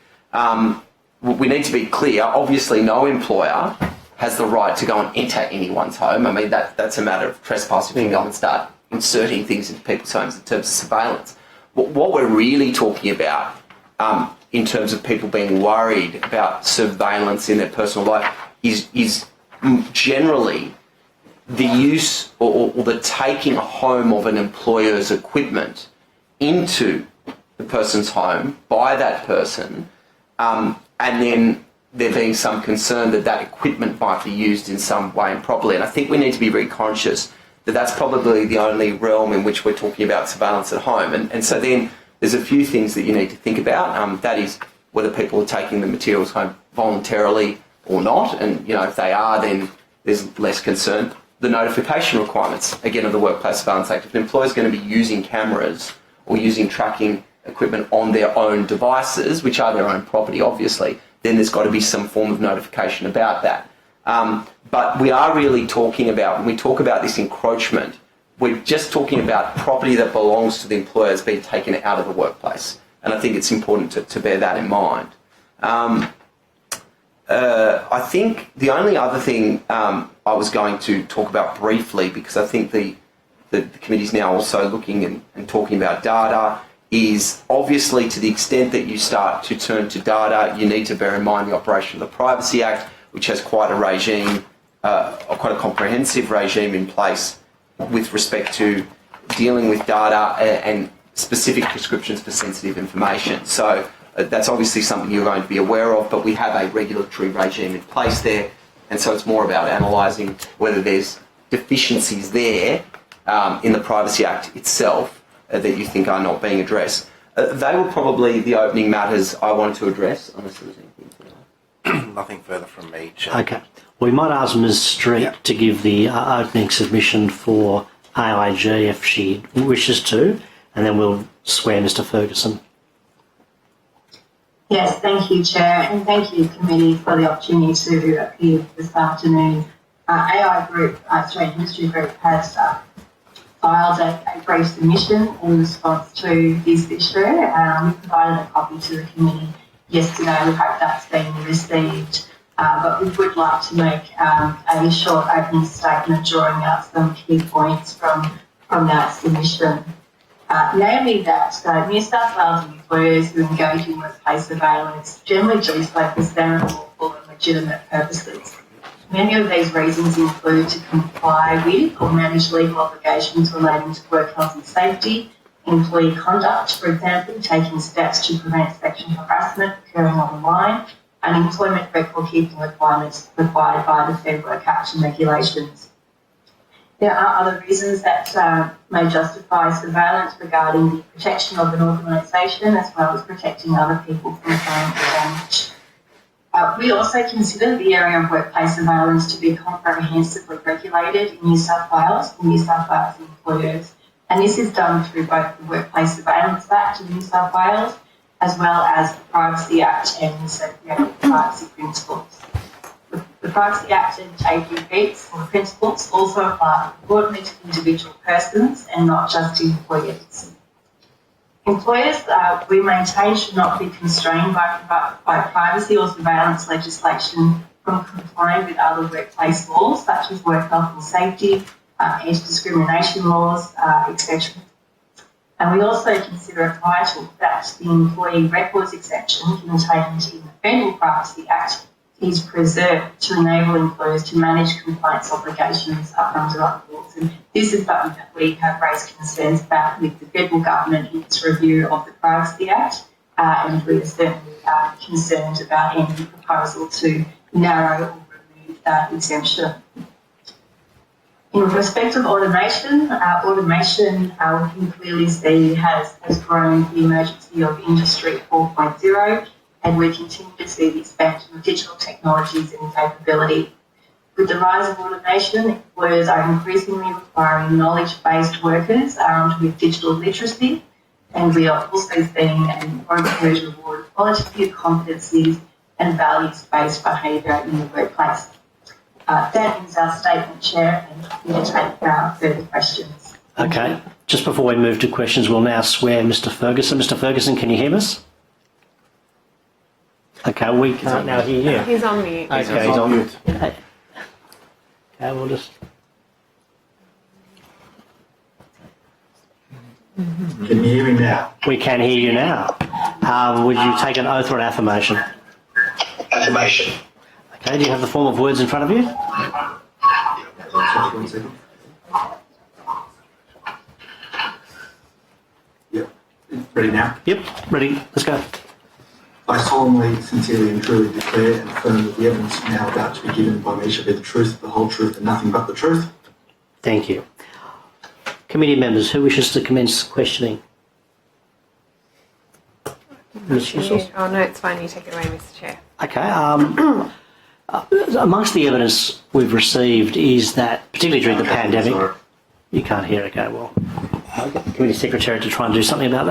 We need to be clear. Obviously, no employer has the right to go and enter anyone's home. I mean, that's a matter of trespass if you go and start inserting things into people's homes in terms of surveillance. What we're really talking about in terms of people being worried about surveillance in their personal life is generally the use or the taking home of an employer's equipment into the person's home by that person, and then there being some concern that that equipment might be used in some way improperly. And I think we need to be very conscious that that's probably the only realm in which we're talking about surveillance at home. And so then there's a few things that you need to think about. That is whether people are taking the materials home voluntarily or not. And, you know, if they are, then there's less concern. The notification requirements, again, of the Workplace Surveillance Act. If an employer is going to be using cameras or using tracking equipment on their own devices, which are their own property, obviously, then there's got to be some form of notification about that. But we are really talking about, when we talk about this encroachment, we're just talking about property that belongs to the employer has been taken out of the workplace. And I think it's important to bear that in mind. I think the only other thing I was going to talk about briefly, because I think the committee's now also looking and talking about data, is obviously to the extent that you start to turn to data, you need to bear in mind the operation of the Privacy Act, which has quite a regime, quite a comprehensive regime in place with respect to dealing with data and specific prescriptions for sensitive information. So that's obviously something you're going to be aware of, but we have a regulatory regime in place there, and so it's more about analysing whether there's deficiencies there in the Privacy Act itself that you think are not being addressed. They were probably the opening matters I wanted to address, unless there was anything further. Nothing further from me, Chair. Okay. We might ask Ms Street to give the opening submission for AIG if she wishes to, and then we'll swear Mr Ferguson. Yes, thank you, Chair, and thank you, Committee, for the opportunity to appear this afternoon. AI Group, Australian Industry Group, has filed a brief submission in response to this issue. We provided a copy to the committee yesterday. We hope that's been received. But we would like to make a short opening statement drawing out some key points from that submission. Namely that New South Wales employers who engage in workplace surveillance generally do so for sound, lawful and legitimate purposes. Many of these reasons include to comply with or manage legal obligations relating to work health and safety, employee conduct, for example, taking steps to prevent sexual harassment occurring online, and employment record keeping requirements required by the Fair Work Act and regulations. There are other reasons that may justify surveillance regarding the protection of an organisation as well as protecting other people from harm or damage. We also consider the area of workplace surveillance to be comprehensively regulated in New South Wales for New South Wales employers, and this is done through both the Workplace Surveillance Act of New South Wales as well as the Privacy Act and the associated privacy principles. The Privacy Act and APPs or principles also apply broadly to individual persons and not just employees. Employers, we maintain, should not be constrained by privacy or surveillance legislation from complying with other workplace laws such as work health and safety, anti-discrimination laws, etc. And we also consider it vital that the employee records exception contained in the Federal Privacy Act is preserved to enable employers to manage compliance obligations under other laws. And this is something that we have raised concerns about with the federal government in its review of the Privacy Act, and we are certainly concerned about any proposal to narrow or remove that exemption. In respect of automation, we can clearly see has grown the emergency of Industry 4.0, and we continue to see the expansion of digital technologies and capability. With the rise of automation, employers are increasingly requiring knowledge-based workers armed with digital literacy, and we are also seeing an inclusion of qualitative competencies and values-based behaviour in the workplace. That ends our statement, Chair, and happy to take further questions. Okay, just before we move to questions, we'll now swear Mr. Ferguson. Mr. Ferguson, can you hear us? Okay, we can't now hear you. He's on mute. Okay, he's on mute. Okay, we'll just... Can you hear me now? We can hear you now. Would you take an oath or an affirmation? Affirmation. Okay, do you have the form of words in front of you? Yep. Ready now? Yep, ready. Let's go. I solemnly, sincerely and truly declare and affirm that the evidence now about to be given by me shall be the truth, the whole truth and nothing but the truth. Thank you. Committee members, who wishes to commence questioning? Ms. Yusof? Oh, no, it's fine. You take it away, Mr. Chair. Okay. Amongst the evidence we've received is that, particularly during the pandemic, you can't hear. Okay, well, I'll get the committee secretary to try and do something about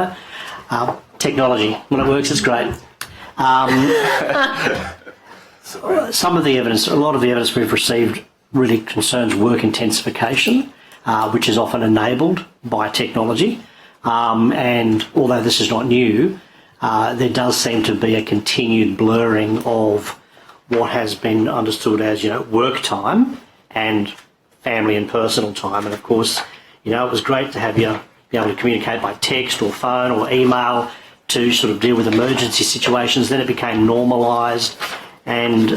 that. Technology, when it works, it's great. Some of the evidence, a lot of the evidence we've received really concerns work intensification, which is often enabled by technology. And although this is not new, there does seem to be a continued blurring of what has been understood as, work time and family and personal time. And of course, it was great to have you be able to communicate by text or phone or email to sort of deal with emergency situations. Then it became normalised, and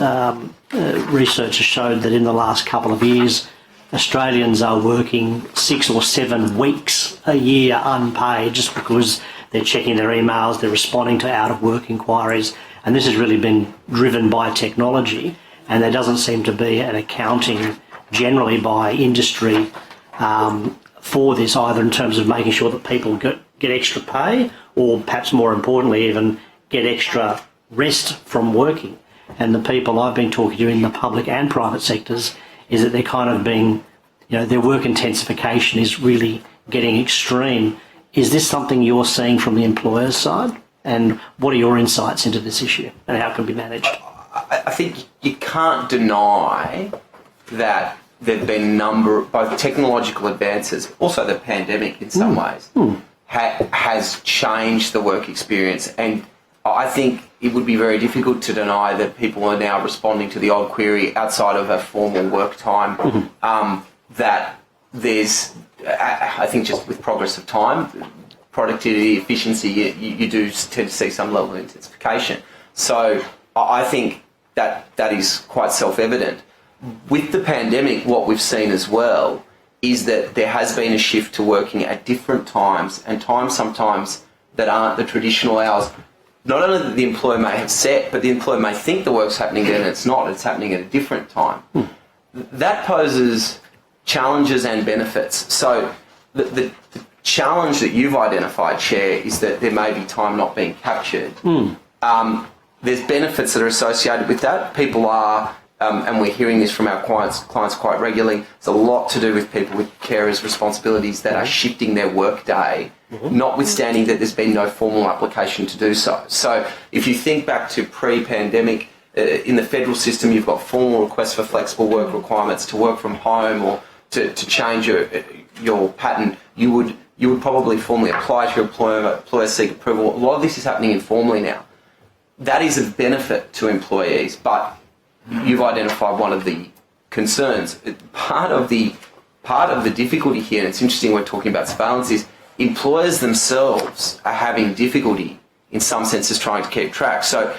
research has showed that in the last couple of years, Australians are working 6 or 7 weeks a year unpaid just because they're checking their emails, they're responding to out-of-work inquiries, and this has really been driven by technology, and there doesn't seem to be an accounting generally by industry for this, either in terms of making sure that people get extra pay, or perhaps more importantly even get extra rest from working. And the people I've been talking to in the public and private sectors is that they're kind of being, their work intensification is really getting extreme. Is this something you're seeing from the employer's side? And what are your insights into this issue and how it can be managed? I think you can't deny that there've been a number, both technological advances, also the pandemic in some ways, has changed the work experience. And I think it would be very difficult to deny that people are now responding to the old query outside of a formal work time, that there's, I think just with progress of time, productivity, efficiency, you do tend to see some level of intensification. So I think that is quite self-evident. With the pandemic, what we've seen as well is that there has been a shift to working at different times, and times sometimes that aren't the traditional hours. Not only that the employer may have set, but the employer may think the work's happening then and it's not, it's happening at a different time. That poses challenges and benefits. So the challenge that you've identified, Chair, is that there may be time not being captured. There's benefits that are associated with that. People are, and we're hearing this from our clients quite regularly, it's a lot to do with people with carers' responsibilities that are shifting their work day, notwithstanding that there's been no formal application to do so. So if you think back to pre-pandemic, in the federal system, you've got formal requests for flexible work requirements to work from home or to change your pattern. You would probably formally apply to your employer, seek approval. A lot of this is happening informally now. That is a benefit to employees, but you've identified one of the concerns. Part of the difficulty here, and it's interesting we're talking about surveillance, is employers themselves are having difficulty in some senses trying to keep track. So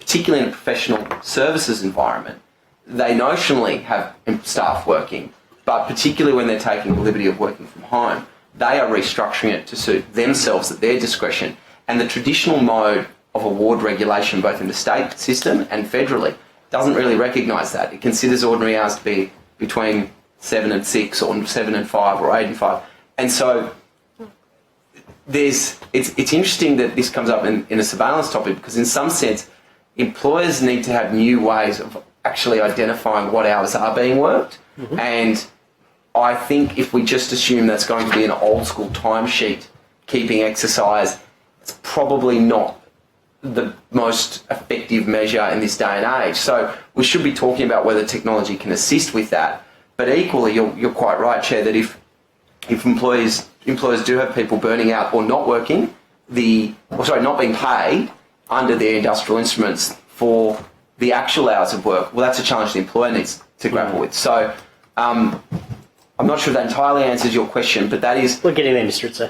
particularly in a professional services environment, they notionally have staff working, but particularly when they're taking the liberty of working from home, they are restructuring it to suit themselves at their discretion. And the traditional mode of award regulation, both in the state system and federally, doesn't really recognise that. It considers ordinary hours to be between 7 and 6 or 7 and 5 or 8 and 5. And so it's interesting that this comes up in a surveillance topic, because in some sense, employers need to have new ways of actually identifying what hours are being worked. And I think if we just assume that's going to be an old school timesheet keeping exercise, it's probably not the most effective measure in this day and age. So we should be talking about whether technology can assist with that. But equally, you're quite right, Chair, that if employers do have people burning out or not working, not being paid under their industrial instruments for the actual hours of work, well, that's a challenge the employer needs to grapple with. So I'm not sure if that entirely answers your question, but that is... We're getting there, Mr. Itzer.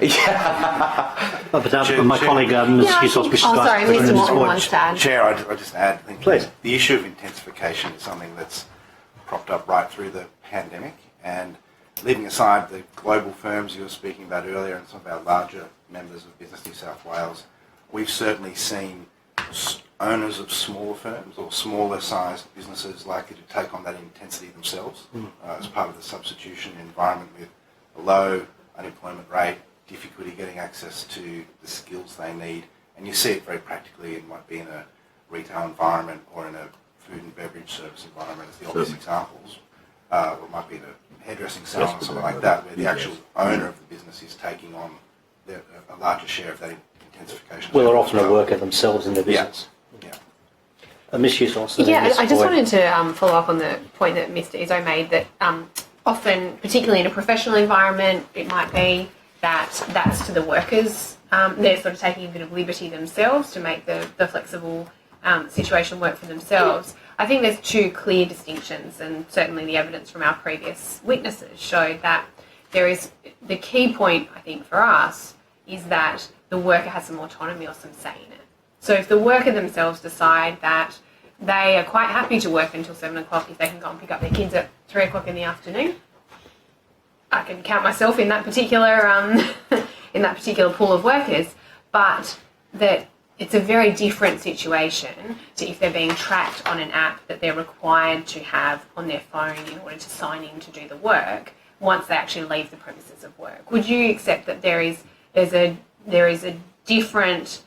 My colleague, Ms. Hughes, wishes to sorry, Mr. Morton wants to add. Chair, I just add, I think Please. The issue of intensification is something that's propped up right through the pandemic, and leaving aside the global firms you were speaking about earlier and some of our larger members of Business New South Wales, we've certainly seen owners of smaller firms or smaller sized businesses likely to take on that intensity themselves as part of the substitution environment with a low unemployment rate, difficulty getting access to the skills they need. And you see it very practically. It might be in a retail environment or in a food and beverage service environment as the obvious examples. Or it might be in a hairdressing salon or something like that, where the actual owner of the business is taking on a larger share of that intensification. Well, they're often a worker themselves in their business. Ms. Hughes also. Yeah, I just wanted to follow up on the point that Mr. Izzo made, that often, particularly in a professional environment, it might be that that's to the workers. They're sort of taking a bit of liberty themselves to make the flexible situation work for themselves. I think there's two clear distinctions, and certainly the evidence from our previous witnesses showed that there is the key point, I think, for us is that the worker has some autonomy or some say in it. So if the worker themselves decide that they are quite happy to work until 7 o'clock if they can go and pick up their kids at 3 o'clock in the afternoon, I can count myself in that particular pool of workers, but that it's a very different situation to if they're being tracked on an app that they're required to have on their phone in order to sign in to do the work once they actually leave the premises of work. Would you accept that there is a difference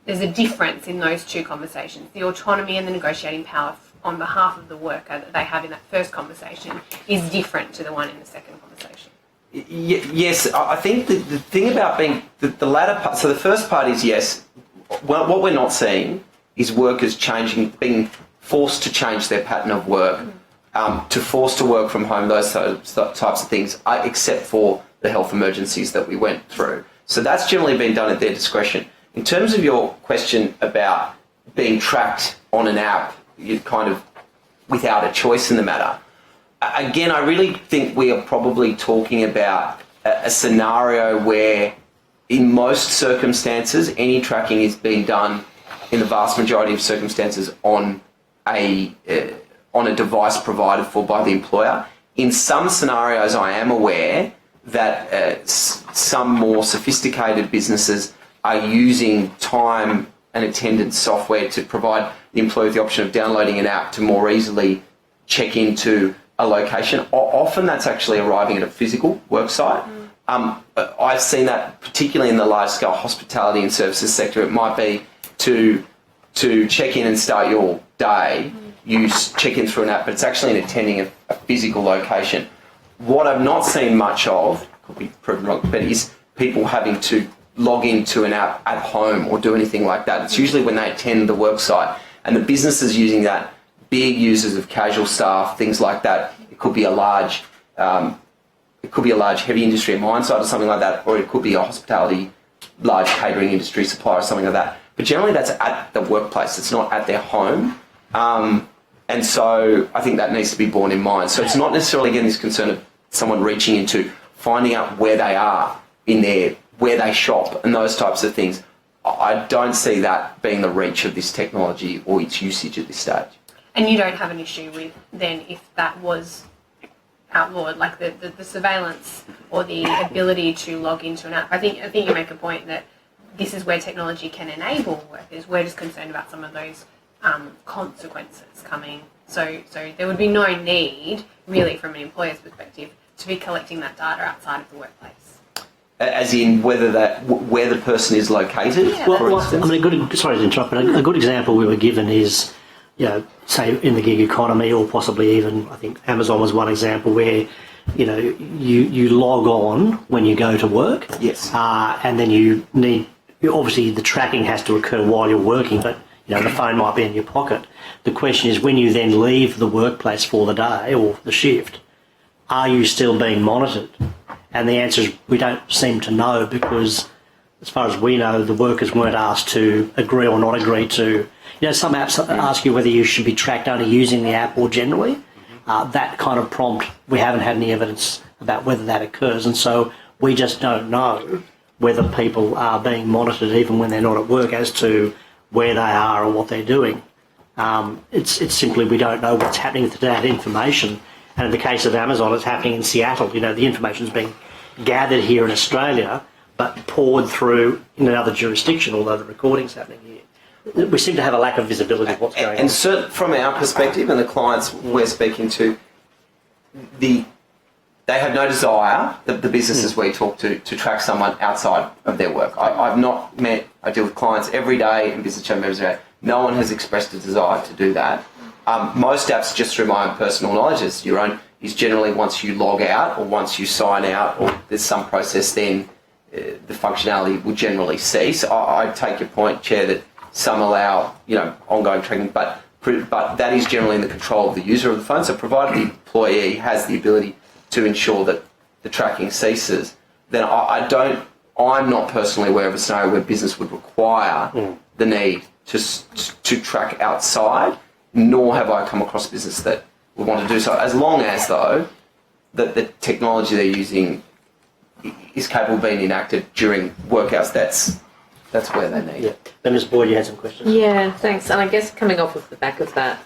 in those two conversations? The autonomy and the negotiating power on behalf of the worker that they have in that first conversation is different to the one in the second conversation. Yes, I think the thing about being the latter part, so the first part is yes. Well, what we're not seeing is workers being forced to change their pattern of work to force to work from home, those types of things, except for the health emergencies that we went through. So that's generally been done at their discretion. In terms of your question about being tracked on an app, you're kind of without a choice in the matter. Again, I really think we are probably talking about a scenario where in most circumstances, any tracking is being done in the vast majority of circumstances on a device provided for by the employer. In some scenarios, I am aware that some more sophisticated businesses are using time and attendance software to provide the employee the option of downloading an app to more easily check into a location. Often that's actually arriving at a physical work site. I've seen that particularly in the large-scale hospitality and services sector. It might be to check in and start your day, you check in through an app, but it's actually in attending a physical location. What I've not seen much of, could be proven wrong, but is people having to log into an app at home or do anything like that. It's usually when they attend the work site, and the businesses using that, big users of casual staff, things like that. It could be a large heavy industry, a mine site or something like that, or it could be a hospitality, large catering industry supplier or something like that. But generally that's at the workplace, it's not at their home. And so I think that needs to be borne in mind. So it's not necessarily, again, this concern of someone reaching into finding out where they are where they shop and those types of things. I don't see that being the reach of this technology or its usage at this stage. And you don't have an issue with then if that was outlawed, like the surveillance or the ability to log into an app. I think you make a point that this is where technology can enable workers. We're just concerned about some of those consequences coming. So there would be no need, really, from an employer's perspective, to be collecting that data outside of the workplace. As in where the person is located, for instance? I mean, sorry to interrupt, but a good example we were given is, say in the gig economy, or possibly even, I think Amazon was one example where, you log on when you go to work. Yes. And then obviously the tracking has to occur while you're working, but the phone might be in your pocket. The question is, when you then leave the workplace for the day or the shift, are you still being monitored? And the answer is we don't seem to know, because as far as we know, the workers weren't asked to agree or not agree to. Some apps ask you whether you should be tracked only using the app or generally. That kind of prompt, we haven't had any evidence about whether that occurs. And so we just don't know whether people are being monitored even when they're not at work as to where they are or what they're doing. It's simply we don't know what's happening to that information. And in the case of Amazon, it's happening in Seattle. The information's being gathered here in Australia, but poured through in another jurisdiction, although the recording's happening here. We seem to have a lack of visibility of what's going on. And from our perspective and the clients we're speaking to, they have no desire, the businesses we talk to track someone outside of their work. I deal with clients every day and business chat members every day. No one has expressed a desire to do that. Most apps, just through my own personal knowledge, is generally once you log out or once you sign out or there's some process, then the functionality will generally cease. I take your point, Chair, that some allow ongoing tracking, but that is generally in the control of the user of the phone. So provided the employee has the ability to ensure that the tracking ceases, then I'm not personally aware of a scenario where business would require the need to track outside, nor have I come across a business that would want to do so, as long as, though, that the technology they're using is capable of being enacted during work hours. That's where they need it. Then Ms. Boyd, you had some questions? Yeah, thanks. And I guess coming off of the back of that,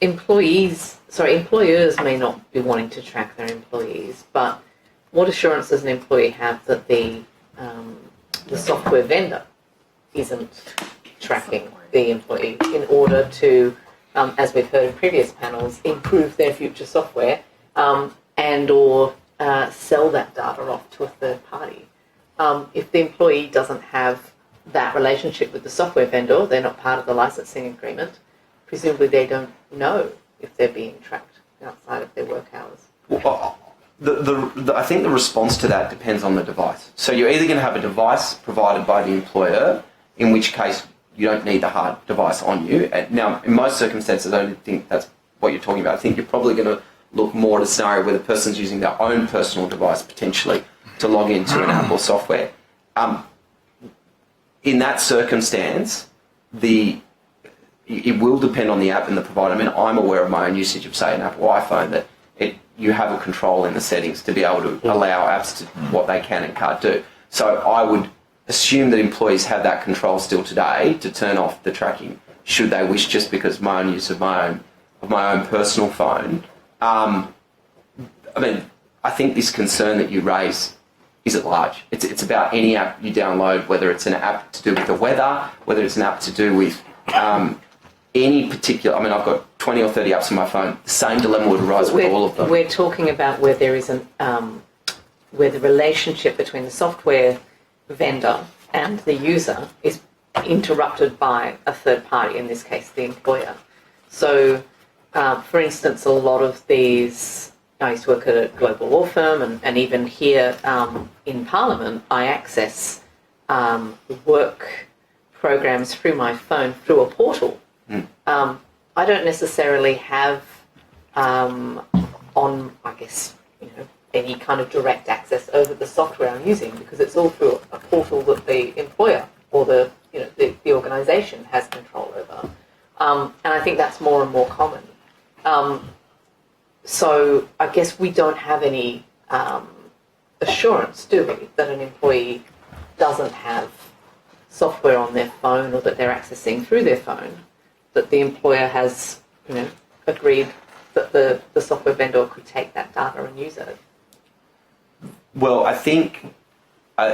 employers may not be wanting to track their employees, but what assurance does an employee have that the software vendor isn't tracking the employee in order to, as we've heard in previous panels, improve their future software and or sell that data off to a third party? If the employee doesn't have that relationship with the software vendor, they're not part of the licensing agreement, presumably they don't know if they're being tracked outside of their work hours. Well, I think the response to that depends on the device. So you're either going to have a device provided by the employer, in which case you don't need the hard device on you. Now, in most circumstances, I don't think that's what you're talking about. I think you're probably going to look more at a scenario where the person's using their own personal device potentially to log into an app or software. In that circumstance, it will depend on the app and the provider. I mean, I'm aware of my own usage of, say, an Apple iPhone, that you have a control in the settings to be able to allow apps to what they can and can't do. So I would assume that employees have that control still today to turn off the tracking should they wish, just because my own use of my own personal phone. I mean, I think this concern that you raise is at large. It's about any app you download, whether it's an app to do with the weather, whether it's an app to do with any particular. I mean, I've got 20 or 30 apps on my phone. The same dilemma would arise with all of them. We're talking about where there is where the relationship between the software vendor and the user is interrupted by a third party, in this case the employer. So, for instance, a lot of these, I used to work at a global law firm, and even here in Parliament, I access work programs through my phone through a portal. I don't necessarily have any kind of direct access over the software I'm using, because it's all through a portal that the employer or the organisation has control over. And I think that's more and more common. So I guess we don't have any assurance, do we, that an employee doesn't have software on their phone, or that they're accessing through their phone, that the employer has, agreed that the software vendor could take that data and use it. Well, I think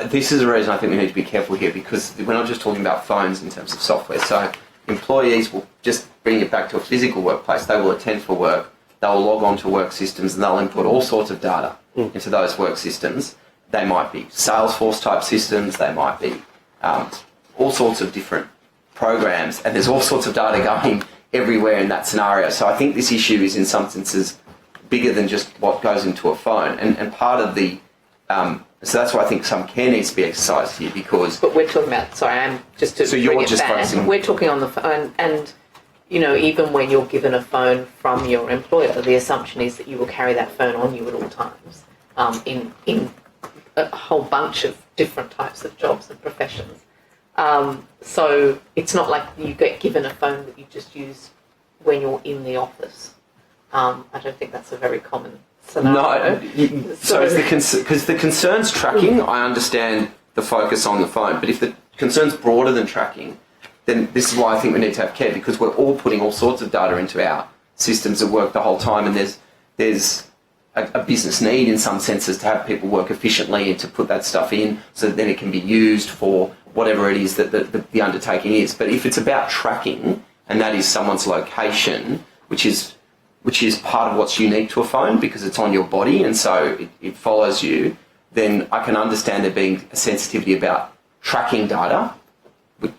this is the reason I think we need to be careful here, because we're not just talking about phones in terms of software. So employees will just bring it back to a physical workplace. They will attend for work. They will log on to work systems, and they'll input all sorts of data into those work systems. They might be Salesforce type systems. They might be all sorts of different programs, and there's all sorts of data going everywhere in that scenario. So I think this issue is in some senses bigger than just what goes into a phone. And part of the so that's why I think some care needs to be exercised here, because... But we're talking about, sorry, I'm just to bring it back, we're talking on the phone, and even when you're given a phone from your employer, the assumption is that you will carry that phone on you at all times, in a whole bunch of different types of jobs and professions. So it's not like you get given a phone that you just use when you're in the office. I don't think that's a very common scenario. No, so it's because the concern's tracking. I understand the focus on the phone, but if the concern's broader than tracking, then this is why I think we need to have care, because we're all putting all sorts of data into our systems that work the whole time, and there's a business need in some senses to have people work efficiently and to put that stuff in so that then it can be used for whatever it is that the undertaking is. But if it's about tracking, and that is someone's location, which is part of what's unique to a phone because it's on your body and so it follows you, then I can understand there being a sensitivity about tracking data,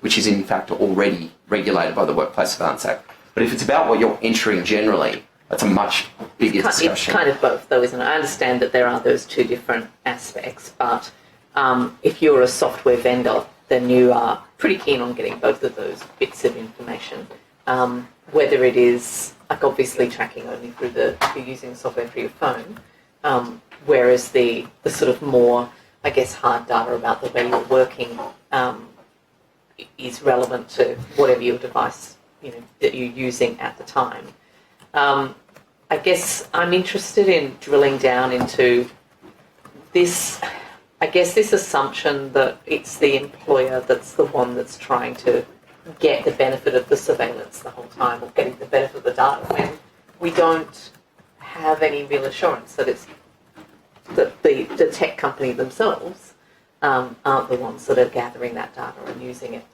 which is in fact already regulated by the Workplace Surveillance Act. But if it's about what you're entering generally, that's a much bigger discussion. It's kind of both, though, isn't it? I understand that there are those two different aspects, but if you're a software vendor, then you are pretty keen on getting both of those bits of information, whether it is obviously tracking only through if you're using software through your phone, whereas the sort of more, I guess, hard data about the way you're working is relevant to whatever your device that you're using at the time. I guess I'm interested in drilling down into this. I guess this assumption that it's the employer that's the one that's trying to get the benefit of the surveillance the whole time, or getting the benefit of the data, when we don't have any real assurance that it's that the tech company themselves aren't the ones that are gathering that data and using it.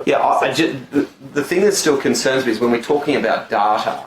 Yeah, the thing that still concerns me is when we're talking about data,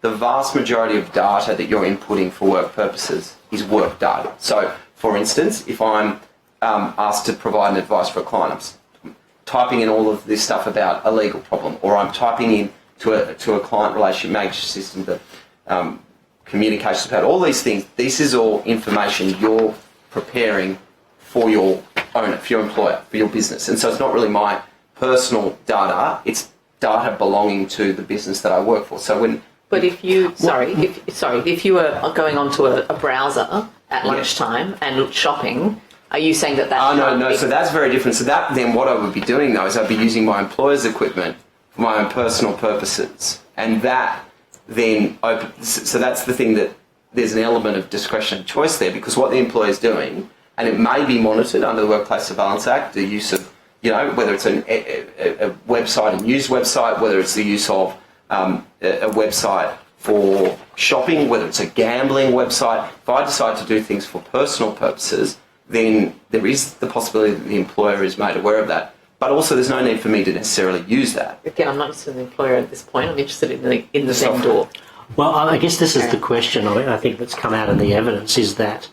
the vast majority of data that you're inputting for work purposes is work data. So, for instance, if I'm asked to provide an advice for a client, I'm typing in all of this stuff about a legal problem, or I'm typing in to a client relationship management system that communications about all these things. This is all information you're preparing for your owner, for your employer, for your business. And so it's not really my personal data, it's data belonging to the business that I work for. So when But if you, if you were going onto a browser at lunchtime and shopping, are you saying that that's... Oh, no, so that's very different. So that, then what I would be doing, though, is I'd be using my employer's equipment for my own personal purposes. And that then, so that's the thing, that there's an element of discretion and choice there, because what the employer's doing, and it may be monitored under the Workplace Surveillance Act, the use of, you know, whether it's a website, a news website, whether it's the use of a website for shopping, whether it's a gambling website. If I decide to do things for personal purposes, then there is the possibility that the employer is made aware of that. But also there's no need for me to necessarily use that. Again, I'm not interested in the employer at this point. I'm interested in the vendor. Well, I guess this is the question, I think, that's come out in the evidence, is that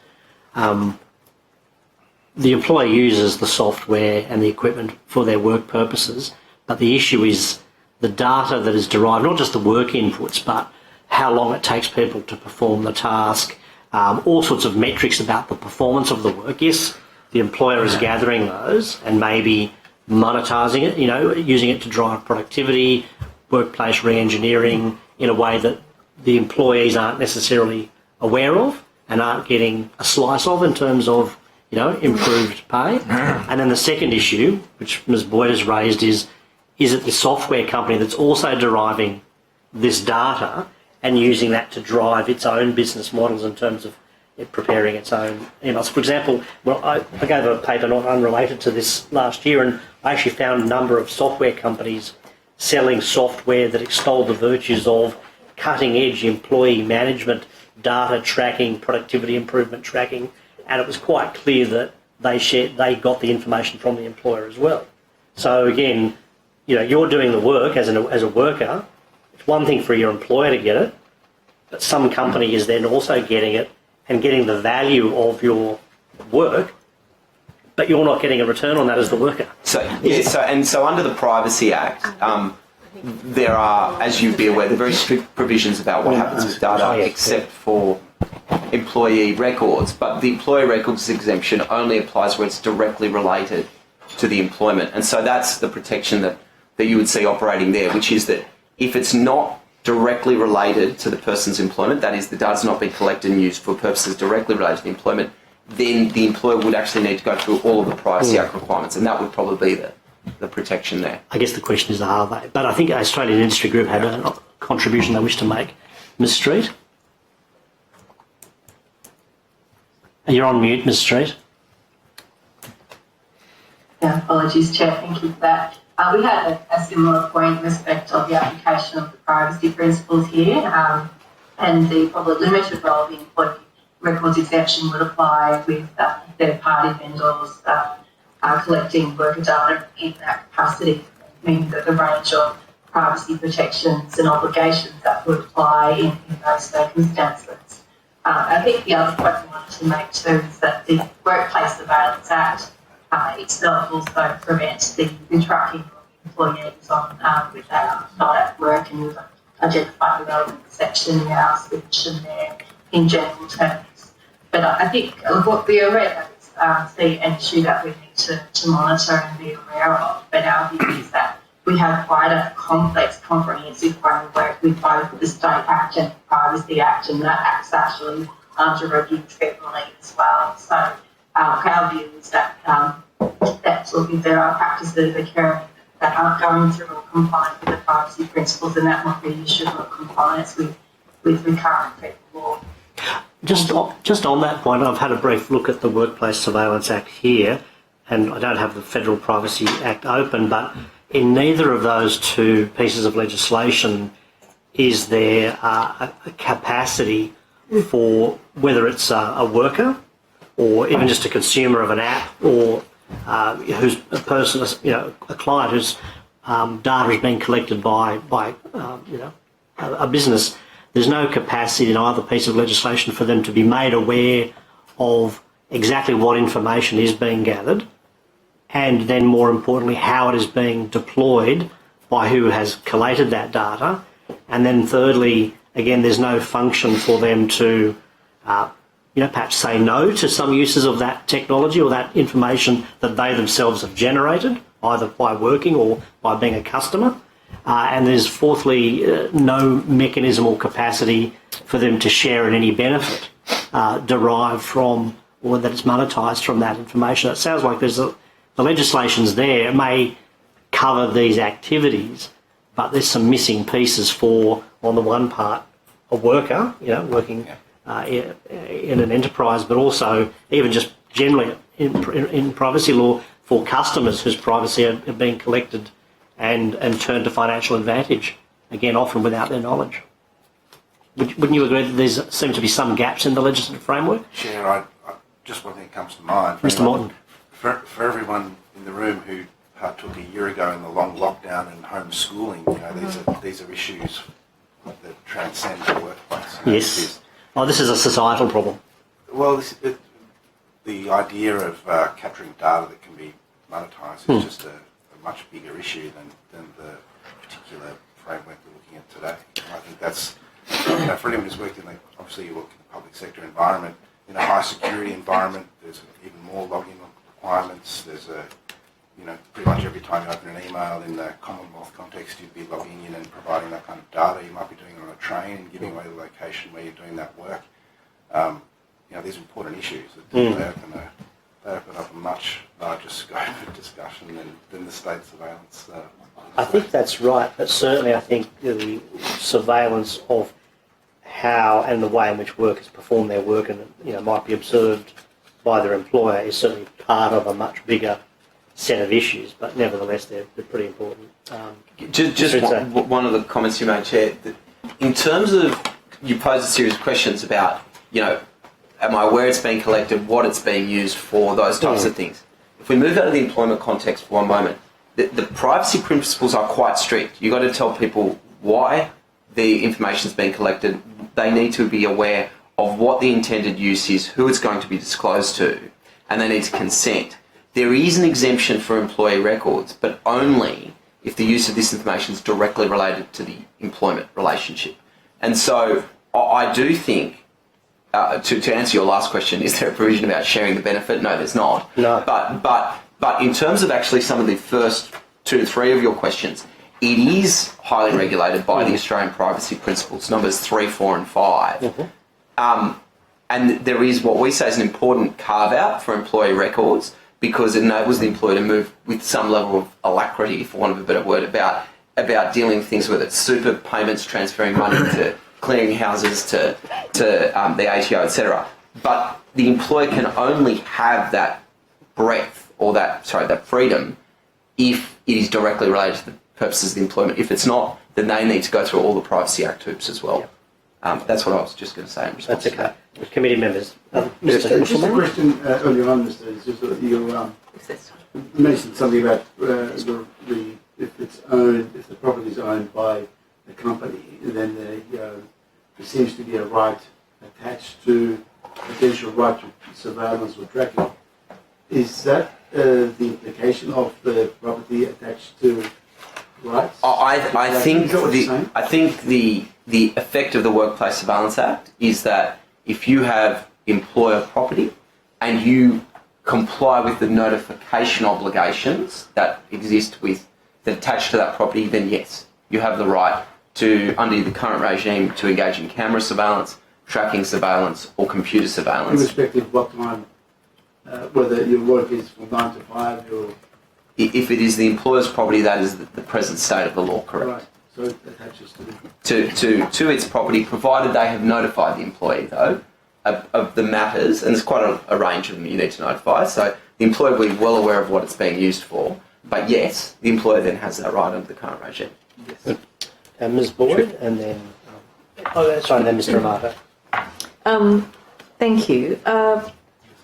the employer uses the software and the equipment for their work purposes, but the issue is the data that is derived, not just the work inputs, but how long it takes people to perform the task, all sorts of metrics about the performance of the work. Yes, the employer is gathering those and maybe monetising it, you know, using it to drive productivity, workplace re-engineering in a way that the employees aren't necessarily aware of and aren't getting a slice of in terms of, you know, improved pay. And then the second issue, which Ms. Boyd has raised, is it the software company that's also deriving this data and using that to drive its own business models in terms of it preparing its own emails? For example, well, I gave a paper not unrelated to this last year, and I actually found a number of software companies selling software that extolled the virtues of cutting-edge employee management, data tracking, productivity improvement tracking, and it was quite clear that they got the information from the employer as well. So again, you know, you're doing the work as a worker. It's one thing for your employer to get it, but some company is then also getting it and getting the value of your work, but you're not getting a return on that as the worker. So under the Privacy Act, there are, as you'd be aware, there are very strict provisions about what happens with data, except for employee records. But the employee records exemption only applies where it's directly related to the employment. And so that's the protection that you would see operating there, which is that if it's not directly related to the person's employment, that is, the data's not been collected and used for purposes directly related to the employment, then the employer would actually need to go through all of the Privacy Act requirements, and that would probably be the protection there. I guess the question is, are they? But I think Australian Industry Group had a contribution they wish to make. Ms. Street? You're on mute, Ms. Street. Yeah, apologies, Chair. Thank you for that. We had a similar point in respect of the application of the privacy principles here, and the probably limited role of the employee records exemption would apply with third-party vendors collecting worker data in that capacity, meaning that the range of privacy protections and obligations that would apply in those circumstances. I think the other point I wanted to make too is that the Workplace Surveillance Act itself also prevents the tracking of employees on when they are not at work, and we've identified the relevant section in our submission there in general terms. But I think what we are aware of is an issue that we need to monitor and be aware of. But our view is that we have quite a complex, comprehensive framework with both the State Act and the Privacy Act, and that act's actually under review federally as well. So our view is that if there are practices occurring that aren't going through or compliant with the privacy principles, and that might be an issue of compliance with the current federal law. Just on that point, I've had a brief look at the Workplace Surveillance Act here, and I don't have the Federal Privacy Act open, but in neither of those two pieces of legislation is there a capacity for whether it's a worker or even just a consumer of an app, or who's a person, you know, a client whose data is being collected by a business. There's no capacity in either piece of legislation for them to be made aware of exactly what information is being gathered, and then more importantly how it is being deployed by who has collated that data. And then thirdly, again, there's no function for them to perhaps say no to some uses of that technology or that information that they themselves have generated, either by working or by being a customer. And there's fourthly, no mechanism or capacity for them to share in any benefit derived from, or that it's monetised from that information. It sounds like the legislation's there. It may cover these activities, but there's some missing pieces for, on the one part, a worker, working in an enterprise, but also even just generally in privacy law for customers whose privacy are being collected and turned to financial advantage, again, often without their knowledge. Wouldn't you agree that there seem to be some gaps in the legislative framework? Chair, I just one thing comes to mind. Mr. Morton. For everyone in the room who partook a year ago in the long lockdown and homeschooling, these are issues that transcend the workplace. Yes. This is a societal problem. Well, the idea of capturing data that can be monetised is just a much bigger issue than the particular framework we're looking at today. And I think that's, for anyone who's worked obviously you work in the public sector environment, in a high security environment, there's even more login requirements. There's pretty much every time you open an email in the Commonwealth context, you'd be logging in and providing that kind of data. You might be doing it on a train and giving away the location where you're doing that work. These are important issues that they open up a much larger scope of discussion than the state surveillance. I think that's right, but certainly I think the surveillance of how and the way in which workers perform their work and might be observed by their employer is certainly part of a much bigger set of issues, but nevertheless they're pretty important. One of the comments you made, Chair, that in terms of, you posed a series of questions about, am I aware it's being collected, what it's being used for, those types of things. If we move out of the employment context for one moment, the privacy principles are quite strict. You've got to tell people why the information is being collected. They need to be aware of what the intended use is, who it's going to be disclosed to, and they need to consent. There is an exemption for employee records, but only if the use of this information is directly related to the employment relationship. And so I do think, to answer your last question, is there a provision about sharing the benefit? No, there's not. No. But in terms of actually some of the first 2 to 3 of your questions, it is highly regulated by the Australian privacy principles, numbers 3, 4 and 5. And there is what we say is an important carve-out for employee records, because it enables the employer to move with some level of alacrity, for want of a better word, about dealing with things, whether it's super payments, transferring money to clearing houses, to the ATO, etc. But the employer can only have that breadth or that freedom if it is directly related to the purposes of the employment. If it's not, then they need to go through all the Privacy Act hoops as well. That's what I was just going to say in response to that. Committee members. Just a question earlier on, Mr. It's just that you mentioned something about if the property is owned by the company, then there seems to be a right attached to potential right to surveillance or tracking. Is that the implication of the property attached to rights? I think the effect of the Workplace Surveillance Act is that if you have employer property and you comply with the notification obligations that exist that attach to that property, then yes, you have the right to, under the current regime, to engage in camera surveillance, tracking surveillance, or computer surveillance. Irrespective of what time, whether your work is from 9 to 5 or... If it is the employer's property, that is the present state of the law, correct? Right. So it attaches to its property, provided they have notified the employee, though, of the matters, and there's quite a range of them you need to notify, so the employer will be well aware of what it's being used for, but yes, the employer then has that right under the current regime. Yes. Ms. Boyd, and then... then Mr. Amato. Thank you.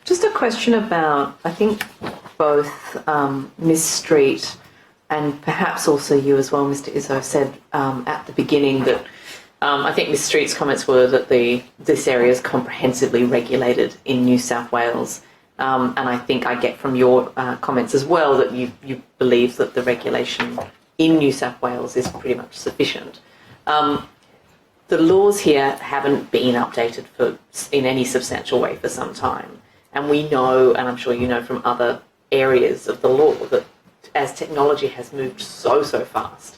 Just a question about, I think, both Ms. Street and perhaps also you as well, Mr. Izzo, said at the beginning that I think Ms. Street's comments were that this area is comprehensively regulated in New South Wales. And I think I get from your comments as well that you believe that the regulation in New South Wales is pretty much sufficient. The laws here haven't been updated in any substantial way for some time. And we know, and I'm sure you know from other areas of the law, that as technology has moved so fast,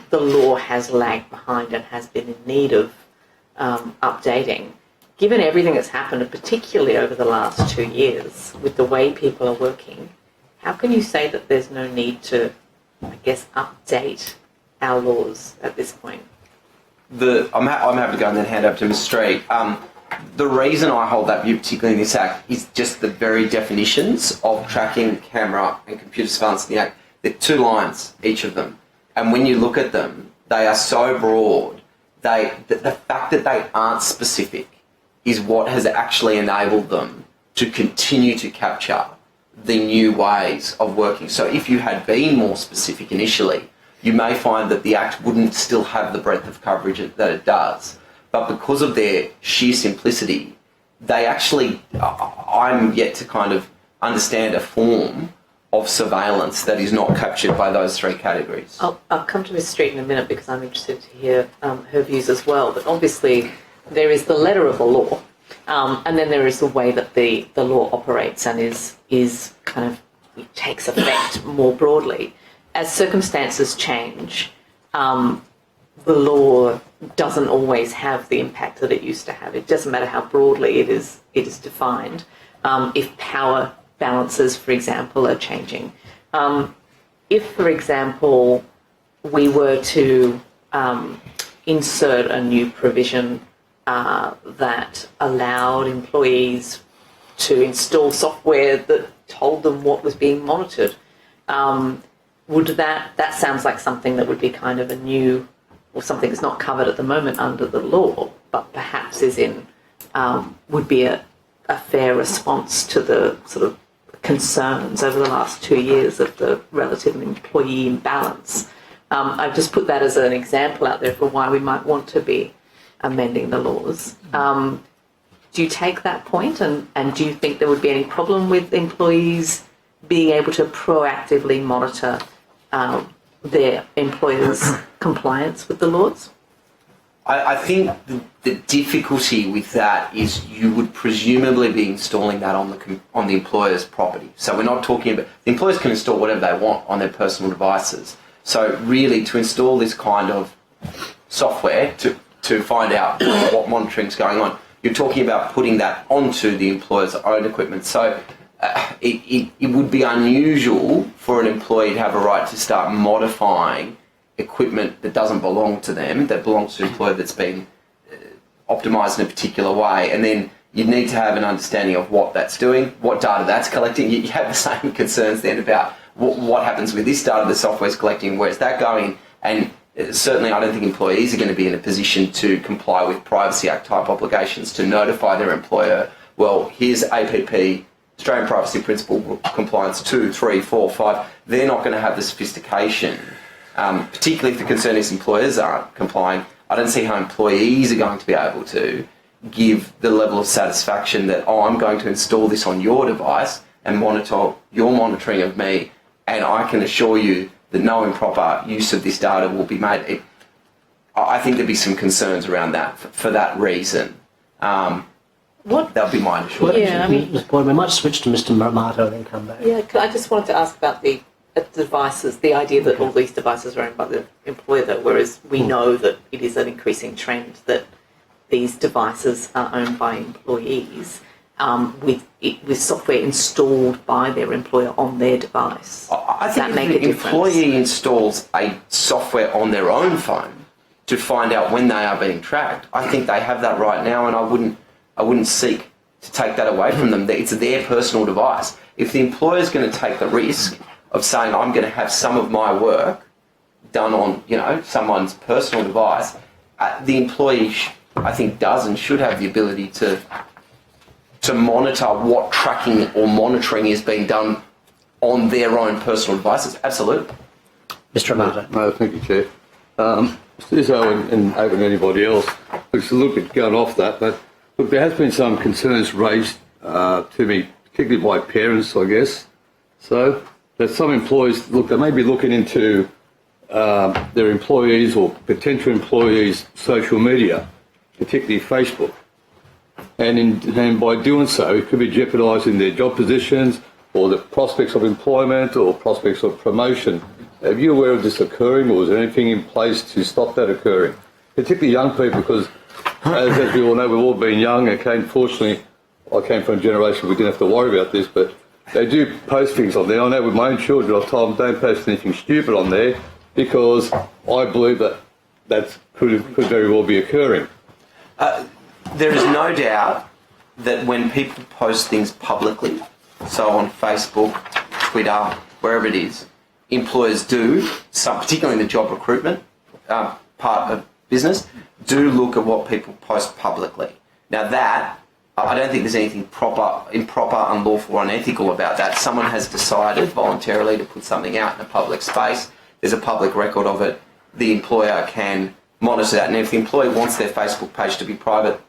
the law has lagged behind and has been in need of updating. Given everything that's happened, and particularly over the last 2 years, with the way people are working, how can you say that there's no need to, I guess, update our laws at this point? I'm happy to go and then hand over to Ms. Street. The reason I hold that view, particularly in this Act, is just the very definitions of tracking, camera and computer surveillance in the Act. They're 2 lines, each of them. And when you look at them, they are so broad. The fact that they aren't specific is what has actually enabled them to continue to capture the new ways of working. So if you had been more specific initially, you may find that the Act wouldn't still have the breadth of coverage that it does. But because of their sheer simplicity, they actually, I'm yet to kind of understand a form of surveillance that is not captured by those 3 categories. I'll come to Ms. Street in a minute because I'm interested to hear her views as well. But obviously there is the letter of the law, and then there is the way that the law operates and is kind of, it takes effect more broadly. As circumstances change, the law doesn't always have the impact that it used to have. It doesn't matter how broadly it is defined. If power balances, for example, are changing. If, for example, we were to insert a new provision that allowed employees to install software that told them what was being monitored, would that sounds like something that would be kind of a new, or something that's not covered at the moment under the law, but perhaps would be a fair response to the sort of concerns over the last 2 years of the relative employee imbalance. I've just put that as an example out there for why we might want to be amending the laws. Do you take that point, and do you think there would be any problem with employees being able to proactively monitor their employers' compliance with the laws? I think the difficulty with that is you would presumably be installing that on the employer's property. So we're not talking about, the employers can install whatever they want on their personal devices. So really, to install this kind of software to find out what monitoring is going on, you're talking about putting that onto the employer's own equipment. So it would be unusual for an employee to have a right to start modifying equipment that doesn't belong to them, that belongs to an employer that's been optimised in a particular way. And then you'd need to have an understanding of what that's doing, what data that's collecting. You have the same concerns then about what happens with this data the software's collecting, where's that going? And certainly I don't think employees are going to be in a position to comply with Privacy Act type obligations to notify their employer, well, here's APP, Australian Privacy Principle Compliance 2, 3, 4, 5. They're not going to have the sophistication, particularly if the concern is employers aren't complying. I don't see how employees are going to be able to give the level of satisfaction that, I'm going to install this on your device and monitor your monitoring of me, and I can assure you that no improper use of this data will be made. I think there'd be some concerns around that for that reason. That'll be my initial point. We might switch to Mr. Marto and then come back. Yeah, I just wanted to ask about the devices, the idea that all these devices are owned by the employer, though, whereas we know that it is an increasing trend that these devices are owned by employees with software installed by their employer on their device. I think if the employee installs a software on their own phone to find out when they are being tracked, I think they have that right now, and I wouldn't seek to take that away from them. It's their personal device. If the employer is going to take the risk of saying, I'm going to have some of my work done on, someone's personal device, the employee, I think, does and should have the ability to monitor what tracking or monitoring is being done on their own personal devices. Absolutely. Mr. Amato. No, thank you, Chair. Izzo and anybody else, looks a little bit going off that, but look, there has been some concerns raised to me, particularly by parents, I guess. So that some employees, they may be looking into their employees or potential employees' social media, particularly Facebook. And by doing so, it could be jeopardising their job positions or the prospects of employment or prospects of promotion Are you aware of this occurring, or is there anything in place to stop that occurring? Particularly young people, because as we all know, we've all been young. Okay, unfortunately, I came from a generation we didn't have to worry about this, but they do post things on there. I know with my own children, I've told them don't post anything stupid on there because I believe that could very well be occurring. There is no doubt that when people post things publicly, so on Facebook, Twitter, wherever it is, employers do, particularly in the job recruitment part of business, do look at what people post publicly. Now that, I don't think there's anything improper, unlawful or unethical about that. Someone has decided voluntarily to put something out in a public space. There's a public record of it. The employer can monitor that. And if the employee wants their Facebook page to be private,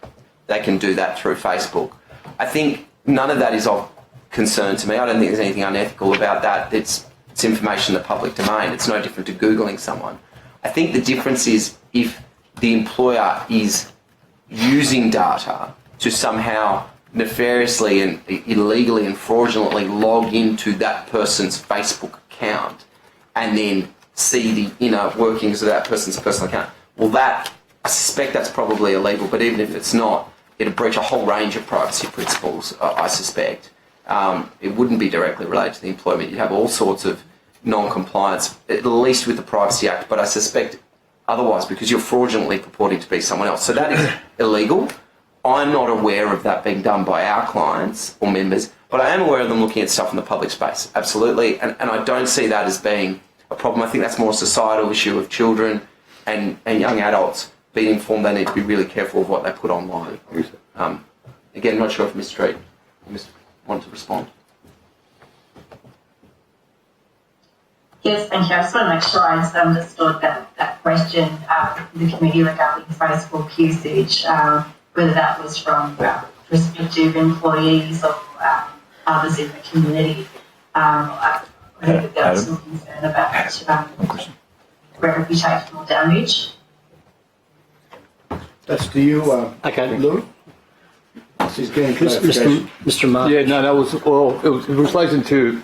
they can do that through Facebook. I think none of that is of concern to me. I don't think there's anything unethical about that. It's information in the public domain. It's no different to Googling someone. I think the difference is if the employer is using data to somehow nefariously and illegally and fraudulently log into that person's Facebook account and then see the inner workings of that person's personal account. Well, I suspect that's probably illegal, but even if it's not, it'll breach a whole range of privacy principles, I suspect. It wouldn't be directly related to the employment. You'd have all sorts of non-compliance, at least with the Privacy Act, but I suspect otherwise because you're fraudulently purporting to be someone else. So that is illegal. I'm not aware of that being done by our clients or members, but I am aware of them looking at stuff in the public space, absolutely, and I don't see that as being a problem. I think that's more a societal issue of children and young adults being informed they need to be really careful of what they put online. Again, not sure if Ms. Street wants to respond. Yes, thank you. I just want to make sure I understood that question in the committee regarding Facebook usage, whether that was from prospective employees or others in the community. I think that there was some concern about reputational damage. That's to you, okay, Lou. She's getting clarification. Mr. Mark. Yeah, no, that was, well, it was relating to,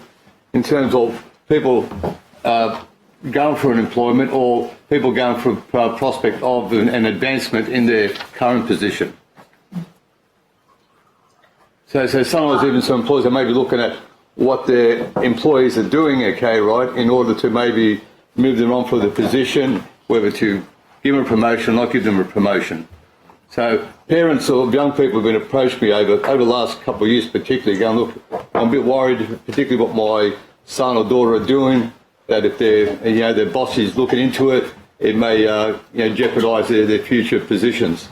in terms of people going for an employment or people going for a prospect of an advancement in their current position. So sometimes even some employers are maybe looking at what their employees are doing, okay, right, in order to maybe move them on for the position, whether to give them a promotion, not give them a promotion. So parents or young people have been approached me over the last couple of years particularly, going, look, I'm a bit worried, particularly what my son or daughter are doing, that if their boss is looking into it, it may jeopardise their future positions.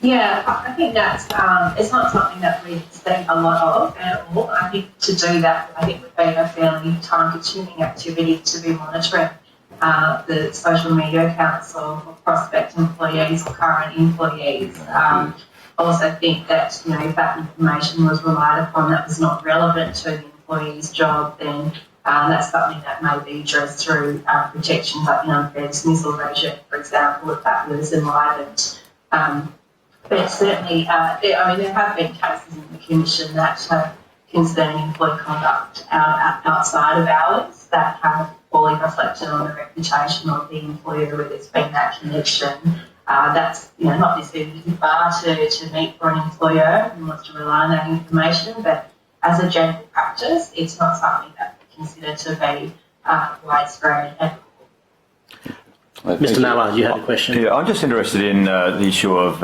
Yeah, I think that's it's not something that we think a lot of at all. I think to do that, I think would be a fairly time-consuming activity to be monitoring the social media accounts of prospect employees or current employees. I also think that if that information was relied upon that was not relevant to the employee's job, then that's something that may be addressed through protections like the unfair dismissal regime, for example, if that was enlivened. But certainly, there have been cases in the Commission that concern employee conduct outside of hours that have fully reflected on the reputation of the employer where there's been that connection. That's not necessarily too far to meet for an employer who wants to rely on that information, but as a general practice, it's not something that we consider to be widespread. Mr. Mallard, you had a question. Yeah, I'm just interested in the issue of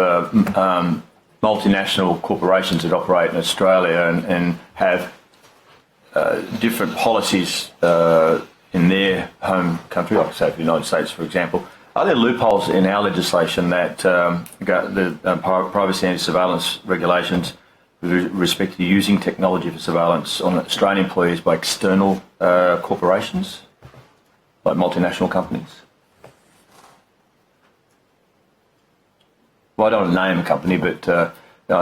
multinational corporations that operate in Australia and have different policies in their home country, like say the United States, for example. Are there loopholes in our legislation that the privacy and surveillance regulations with respect to using technology for surveillance on Australian employees by external corporations, like multinational companies? Well, I don't want to name a company, but they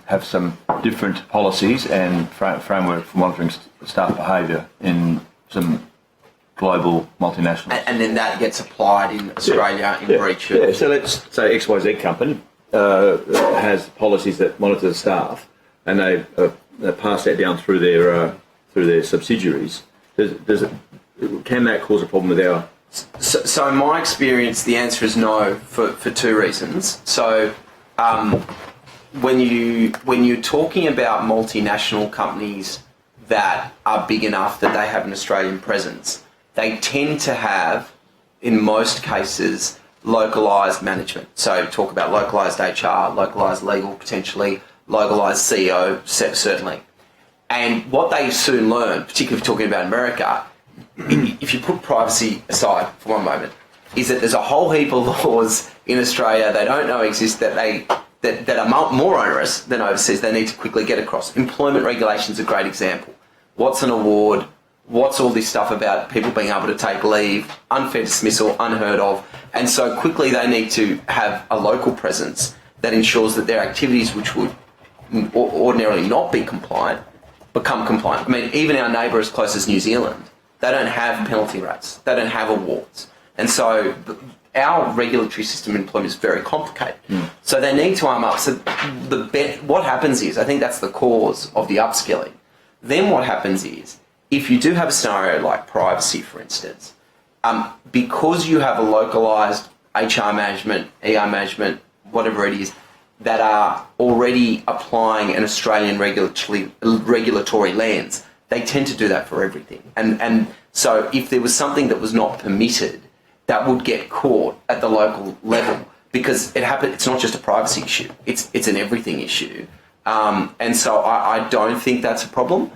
have some different policies and framework for monitoring staff behaviour in some global multinationals. And then that gets applied in Australia in breach of... Yeah, so let's say XYZ company has policies that monitor the staff, and they pass that down through their subsidiaries. Can that cause a problem with our? So in my experience, the answer is no for two reasons. So when you're talking about multinational companies that are big enough that they have an Australian presence, they tend to have, in most cases, localised management. So talk about localised HR, localised legal potentially, localised CEO certainly. And what they soon learn, particularly if you're talking about America, if you put privacy aside for one moment, is that there's a whole heap of laws in Australia they don't know exist that are more onerous than overseas. They need to quickly get across. Employment regulations is a great example. What's an award? What's all this stuff about people being able to take leave, unfair dismissal, unheard of? And so quickly they need to have a local presence that ensures that their activities, which would ordinarily not be compliant, become compliant. I mean, even our neighbour as close as New Zealand, they don't have penalty rates. They don't have awards. And so our regulatory system in employment is very complicated. So they need to arm up. So what happens is, I think that's the cause of the upskilling. Then what happens is, if you do have a scenario like privacy, for instance, because you have a localised HR management, ER management, whatever it is, that are already applying an Australian regulatory lens, they tend to do that for everything. And so if there was something that was not permitted, that would get caught at the local level, because it's not just a privacy issue, it's an everything issue. And so I don't think that's a problem.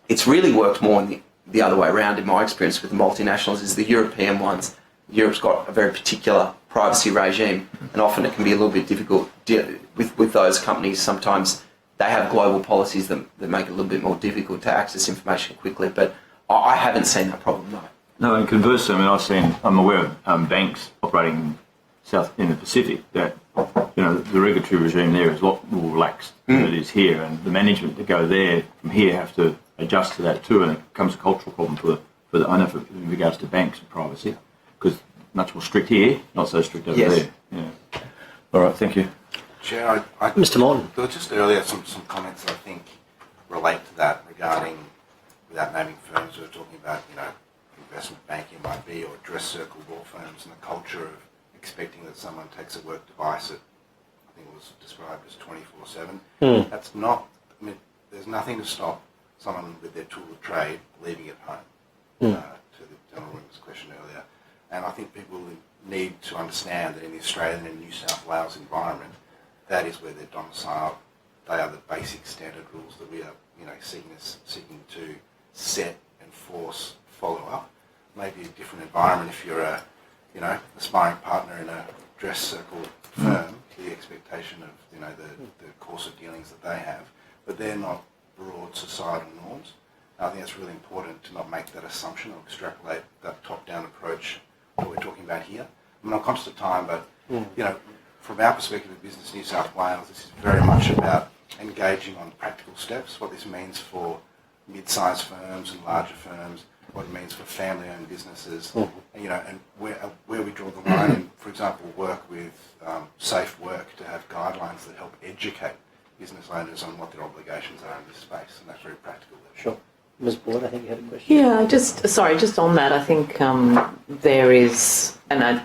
It's really worked more in the other way around in my experience with the multinationals, is the European ones. Europe's got a very particular privacy regime, and often it can be a little bit difficult with those companies. Sometimes they have global policies that make it a little bit more difficult to access information quickly, but I haven't seen that problem, no. No, and conversely, I mean, I'm aware of banks operating south in the Pacific that, the regulatory regime there is a lot more relaxed than it is here, and the management that go there from here have to adjust to that too, and it becomes a cultural problem for the owner in regards to banks and privacy, because much more strict here, not so strict over there. Yeah. All right, thank you. Chair, Mr. Morton. There were just earlier some comments that I think relate to that regarding, without naming firms, we were talking about, investment banking might be, or dress circle law firms, and the culture of expecting that someone takes a work device that I think it was described as 24/7. That's not, there's nothing to stop someone with their tool of trade leaving it home, to the gentleman's question earlier. And I think people need to understand that in the Australian and New South Wales environment, that is where they're domiciled. They are the basic standard rules that we are, seeking to set, enforce, follow up. Maybe a different environment if you're a, aspiring partner in a dress circle firm, the expectation of, the course of dealings that they have, but they're not broad societal norms. I think it's really important to not make that assumption or extrapolate that top-down approach that we're talking about here. I'm conscious of time, but, from our perspective of Business New South Wales, this is very much about engaging on practical steps, what this means for mid-sized firms and larger firms, what it means for family-owned businesses, and where we draw the line, and, for example, work with Safe Work to have guidelines that help educate business owners on what their obligations are in this space, and that's very practical. Sure. Ms. Boyd, I think you had a question. Yeah, just on that, I think there is, and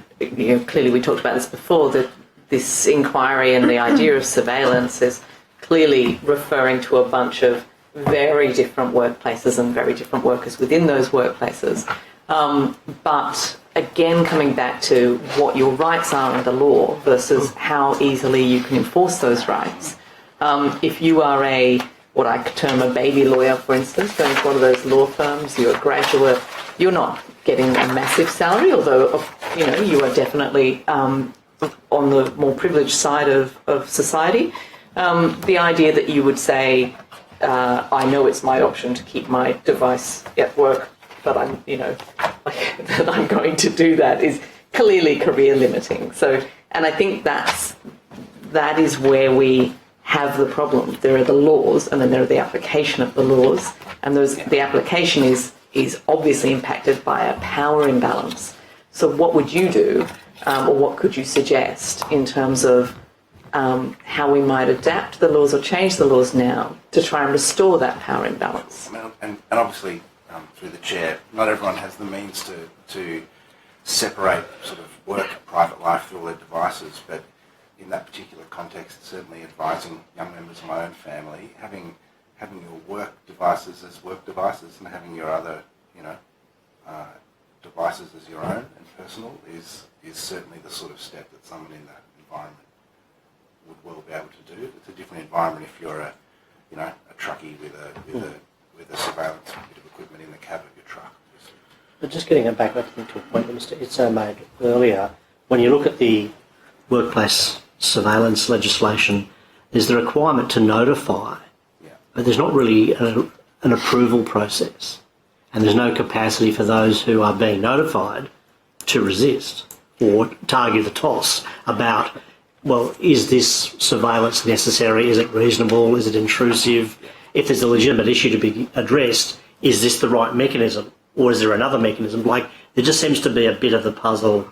clearly we talked about this before, that this inquiry and the idea of surveillance is clearly referring to a bunch of very different workplaces and very different workers within those workplaces. But again, coming back to what your rights are under law versus how easily you can enforce those rights. If you are what I term a baby lawyer, for instance, going to one of those law firms, you're a graduate, you're not getting a massive salary, although, you are definitely on the more privileged side of society. The idea that you would say, I know it's my option to keep my device at work, but I'm, that I'm going to do that is clearly career limiting. So, and I think that is where we have the problem. There are the laws, and then there are the application of the laws, and the application is obviously impacted by a power imbalance. So what would you do, or what could you suggest in terms of how we might adapt the laws or change the laws now to try and restore that power imbalance. And obviously, through the chair, not everyone has the means to separate sort of work and private life through all their devices, but in that particular context, certainly advising young members of my own family, having your work devices as work devices and having your other, devices as your own and personal is certainly the sort of step that someone in that environment would well be able to do. It's a different environment if you're a truckie with a surveillance bit of equipment in the cab of your truck. But just getting it back, I think, to a point that Mr. Itzo made earlier, when you look at the workplace surveillance legislation, there's the requirement to notify, but there's not really an approval process, and there's no capacity for those who are being notified to resist or to argue the toss about, well, is this surveillance necessary? Is it reasonable? Is it intrusive? If there's a legitimate issue to be addressed, is this the right mechanism? Or is there another mechanism? Like, there just seems to be a bit of the puzzle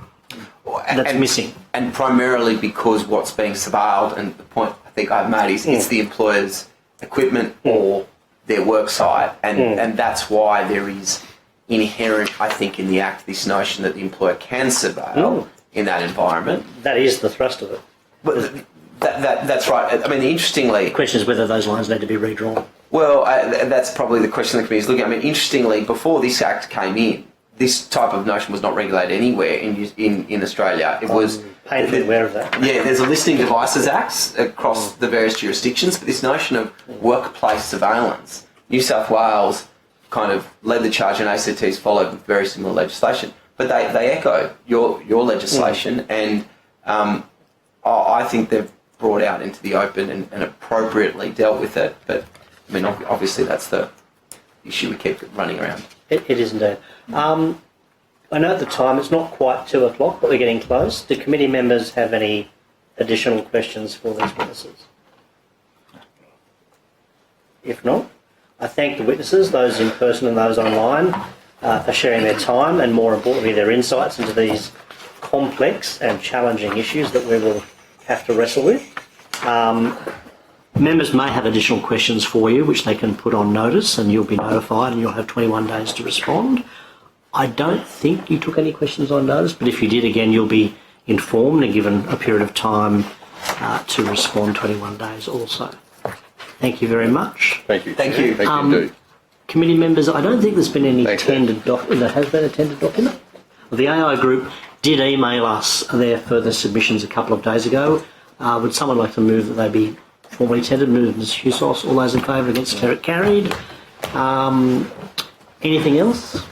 that's missing. And primarily because what's being surveilled, and the point I think I've made is it's the employer's equipment or their work site, and that's why there is inherent, I think, in the Act, this notion that the employer can surveil in that environment. That is the thrust of it. But that's right. I mean, interestingly... The question is whether those lines need to be redrawn. Well, that's probably the question the committee is looking at. I mean, interestingly, before this Act came in, this type of notion was not regulated anywhere in Australia. It was... painfully aware of that. Yeah, there's a Listing Devices Acts across the various jurisdictions, but this notion of workplace surveillance, New South Wales kind of led the charge and ACT's followed with very similar legislation. But they echo your legislation, and I think they've brought out into the open and appropriately dealt with it. But, I mean, obviously that's the issue we keep running around. It is indeed. I know at the time it's not quite 2 o'clock, but we're getting close. Do committee members have any additional questions for these witnesses? If not, I thank the witnesses, those in person and those online, for sharing their time and, more importantly, their insights into these complex and challenging issues that we will have to wrestle with. Members may have additional questions for you, which they can put on notice, and you'll be notified and you'll have 21 days to respond. I don't think you took any questions on notice, but if you did, again, you'll be informed and given a period of time to respond, 21 days also. Thank you very much. Thank you. Thank you. Thank you indeed. Committee members, I don't think there's been any tendered document. There has been a tendered document. Well, the AI group did email us their further submissions a couple of days ago. Would someone like to move that they be formally tendered? Move, Ms. Hughes. All those in favour, against, carried. Anything else?